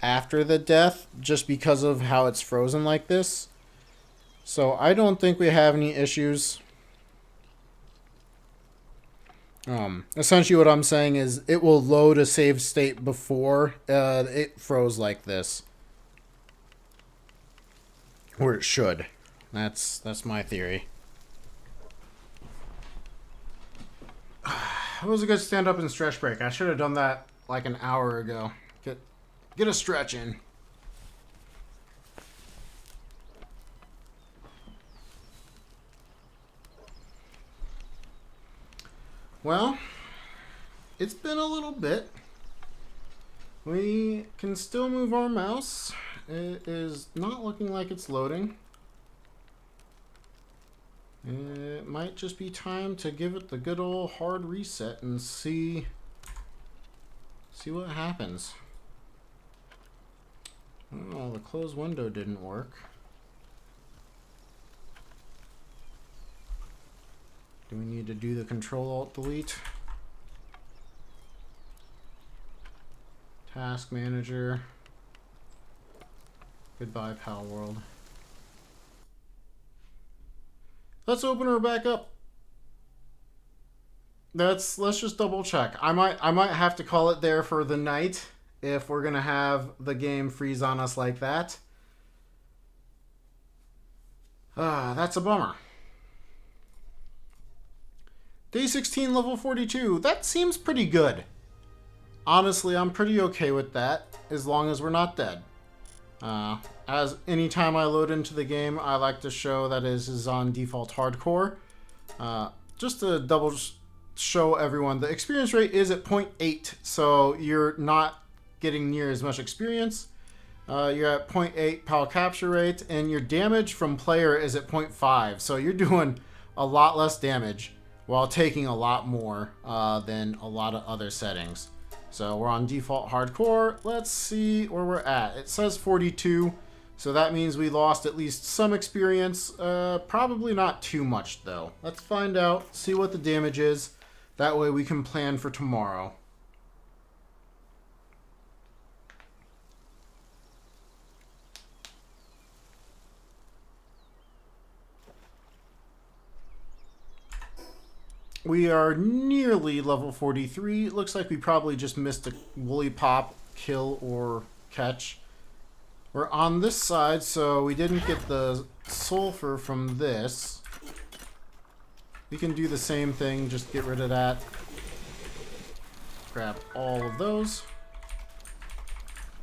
after the death, just because of how it's frozen like this. So I don't think we have any issues. Essentially what I'm saying is it will load a save state before it froze like this. Or it should. That's my theory. It was a good stand up and stretch break. I should have done that like an hour ago. Get a stretch in. Well, it's been a little bit. We can still move our mouse. It is not looking like it's loading. It might just be time to give it the good old hard reset and see what happens. Oh, the close window didn't work. Do we need to do the Control-Alt-Delete? Task Manager. Goodbye, Palworld. Let's open her back up. Let's just double check. I might have to call it there for the night if we're gonna have the game freeze on us like that. That's a bummer. Day 16, level 42. That seems pretty good. Honestly, I'm pretty okay with that, as long as we're not dead. As anytime I load into the game, I like to show that it is on default hardcore. Just to double show everyone, the experience rate is at 0.8, so you're not getting near as much experience. You're at 0.8 PAL capture rate, and your damage from player is at 0.5, so you're doing a lot less damage while taking a lot more than a lot of other settings. So we're on default hardcore. Let's see where we're at. It says 42, so that means we lost at least some experience. Probably not too much though. Let's find out, see what the damage is. That way we can plan for tomorrow. We are nearly level 43. It looks like we probably just missed a woolly pop, kill, or catch. We're on this side, so we didn't get the sulfur from this. We can do the same thing, just get rid of that. Grab all of those.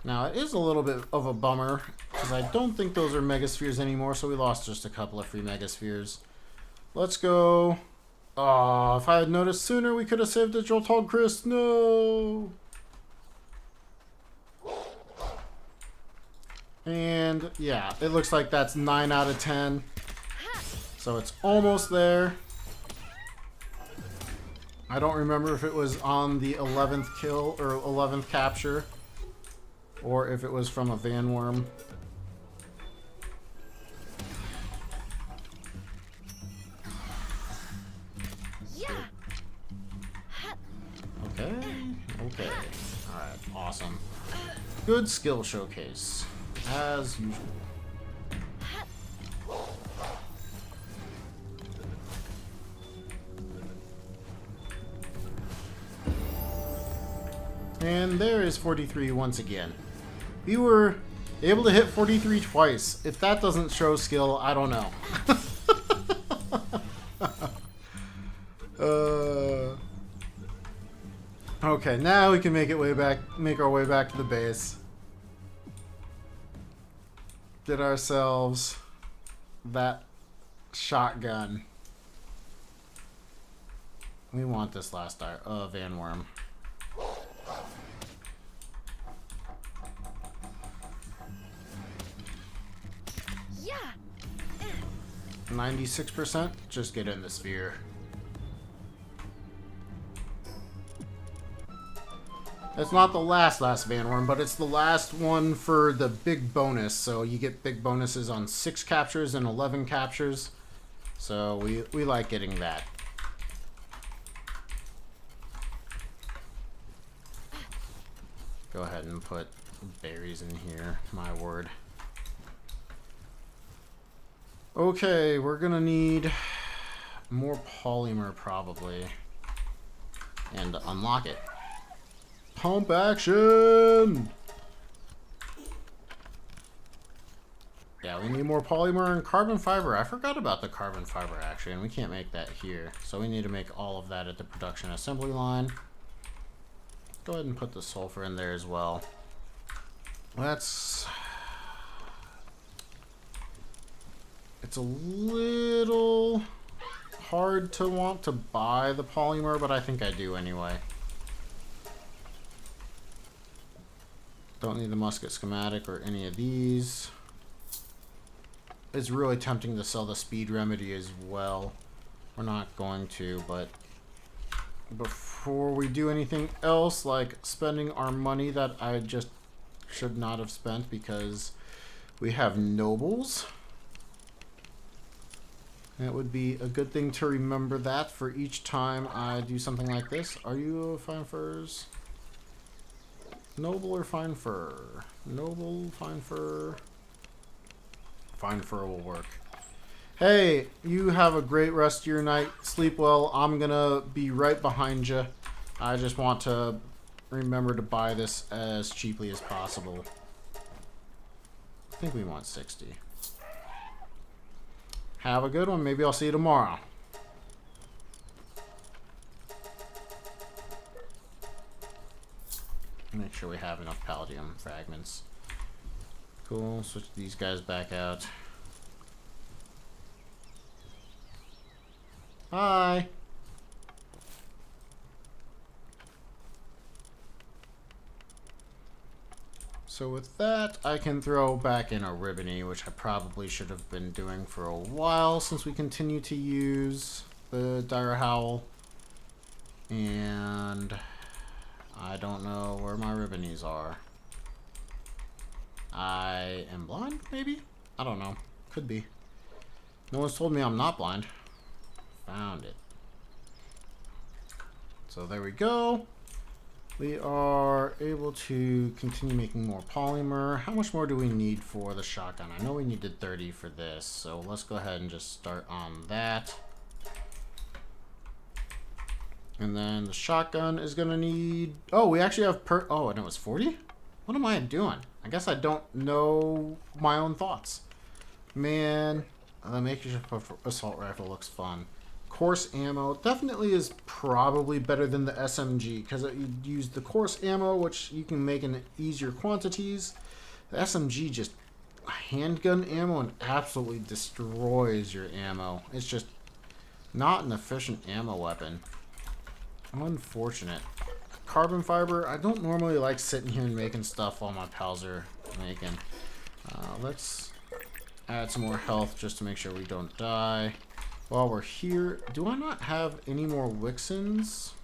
Now, it is a little bit of a bummer, because I don't think those are megaspheres anymore, so we lost just a couple of free megaspheres. Let's go. Oh, if I had noticed sooner, we could have saved the Joltog Chris. No! And, yeah, it looks like that's 9 out of 10. So it's almost there. I don't remember if it was on the 11th kill or 11th capture, or if it was from a van worm. Okay, okay. Alright, awesome. Good skill showcase, as usual. And there is 43 once again. We were able to hit 43 twice. If that doesn't show skill, I don't know. Okay, now we can make our way back to the base. Get ourselves that shotgun. We want this last van worm. 96%. Just get in the sphere. It's not the last van worm, but it's the last one for the big bonus. So you get big bonuses on 6 captures and 11 captures. So we like getting that. Go ahead and put berries in here. My word. Okay, we're gonna need more polymer probably, and to unlock it. Pump action! Yeah, we need more polymer and carbon fiber. I forgot about the carbon fiber actually, and we can't make that here. So we need to make all of that at the production assembly line. Go ahead and put the sulfur in there as well. It's a little hard to want to buy the polymer, but I think I do anyway. Don't need the musket schematic or any of these. It's really tempting to sell the speed remedy as well. We're not going to, but before we do anything else, like spending our money that I just should not have spent because we have nobles. It would be a good thing to remember that for each time I do something like this. Are you fine furs? Noble or fine fur? Noble, fine fur. Fine fur will work. Hey, you have a great rest of your night. Sleep well. I'm gonna be right behind you. I just want to remember to buy this as cheaply as possible. I think we want 60. Have a good one. Maybe I'll see you tomorrow. Make sure we have enough palladium fragments. Cool. Switch these guys back out. Hi. So with that, I can throw back in a ribbony, which I probably should have been doing for a while since we continue to use the Dire Howl. And I don't know where my ribbonies are. I am blind, maybe? I don't know. Could be. No one's told me I'm not blind. Found it. So there we go. We are able to continue making more polymer. How much more do we need for the shotgun? I know we needed 30 for this, so let's go ahead and just start on that. And then the shotgun is gonna need... Oh, we actually have oh, and it was 40? What am I doing? I guess I don't know my own thoughts. Man, the makeshift assault rifle looks fun. Coarse ammo definitely is probably better than the SMG because you use the coarse ammo, which you can make in easier quantities. The SMG just handgun ammo and absolutely destroys your ammo. It's just not an efficient ammo weapon. Unfortunate. Carbon fiber, I don't normally like sitting here and making stuff while my pals are making. Let's add some more health just to make sure we don't die. While we're here, do I not have any more Wixens?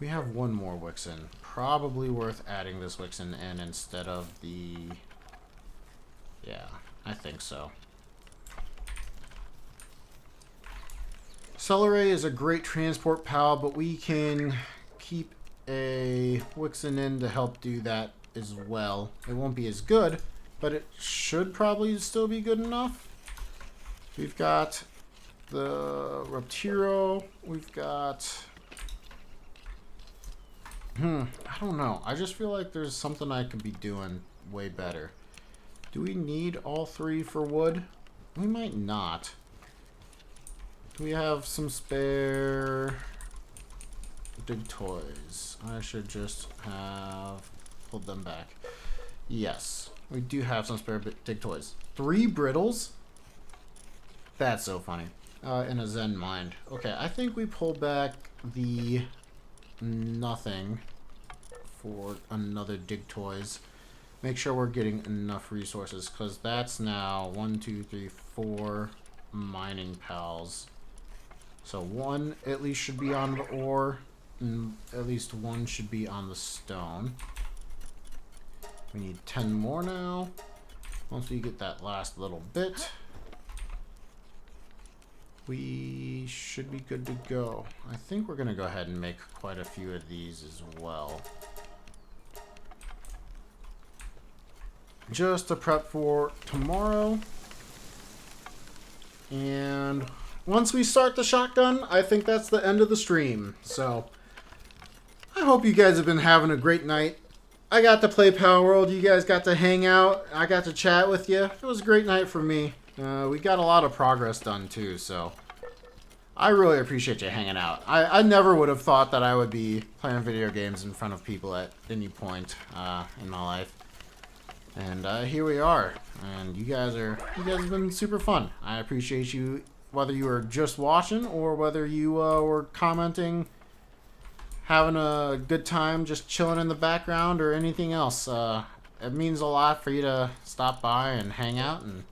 We have one more Wixen. Probably worth adding this Wixen in instead of the... Yeah, I think so. Celery is a great transport pal, but we can keep a Wixen in to help do that as well. It won't be as good, but it should probably still be good enough. We've got the Reptiro. We've got... I don't know. I just feel like there's something I could be doing way better. Do we need all 3 for wood? We might not. Do we have some spare dig toys? I should just have pulled them back. Yes, we do have some spare dig toys. 3 brittles? That's so funny. In a Zen mind. Okay, I think we pull back the nothing for another dig toys. Make sure we're getting enough resources, because that's now 1, 2, 3, 4 mining pals. So 1 at least should be on the ore, and at least 1 should be on the stone. We need 10 more now. Once we get that last little bit, we should be good to go. I think we're going to go ahead and make quite a few of these as well. Just to prep for tomorrow. And once we start the shotgun, I think that's the end of the stream. So I hope you guys have been having a great night. I got to play Palworld. You guys got to hang out. I got to chat with you. It was a great night for me. We got a lot of progress done too, so I really appreciate you hanging out. I never would have thought that I would be playing video games in front of people at any point in my life. And here we are, and you guys have been super fun. I appreciate you, whether you were just watching or whether you were commenting, having a good time, just chilling in the background or anything else. It means a lot for you to stop by and hang out, and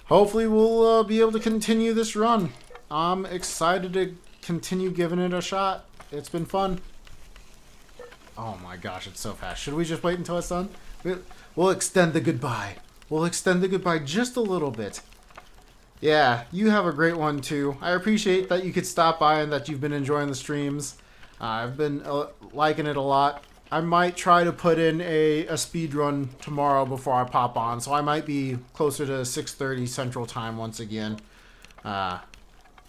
hopefully we'll be able to continue this run. I'm excited to continue giving it a shot. It's been fun. Oh my gosh, it's so fast. Should we just wait until it's done? We'll extend the goodbye. We'll extend the goodbye just a little bit. Yeah, you have a great one too. I appreciate that you could stop by and that you've been enjoying the streams. I've been liking it a lot. I might try to put in a speed run tomorrow before I pop on, so I might be closer to 6:30 Central Time once again.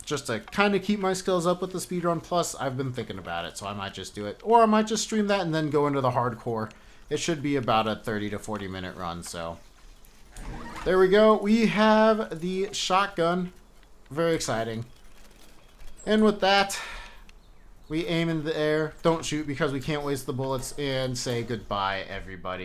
Just to kind of keep my skills up with the speedrun. Plus, I've been thinking about it, so I might just do it. Or I might just stream that and then go into the hardcore. It should be about a 30 to 40 minute run, so. There we go. We have the shotgun. Very exciting. And with that, we aim in the air. Don't shoot because we can't waste the bullets. And say goodbye, everybody.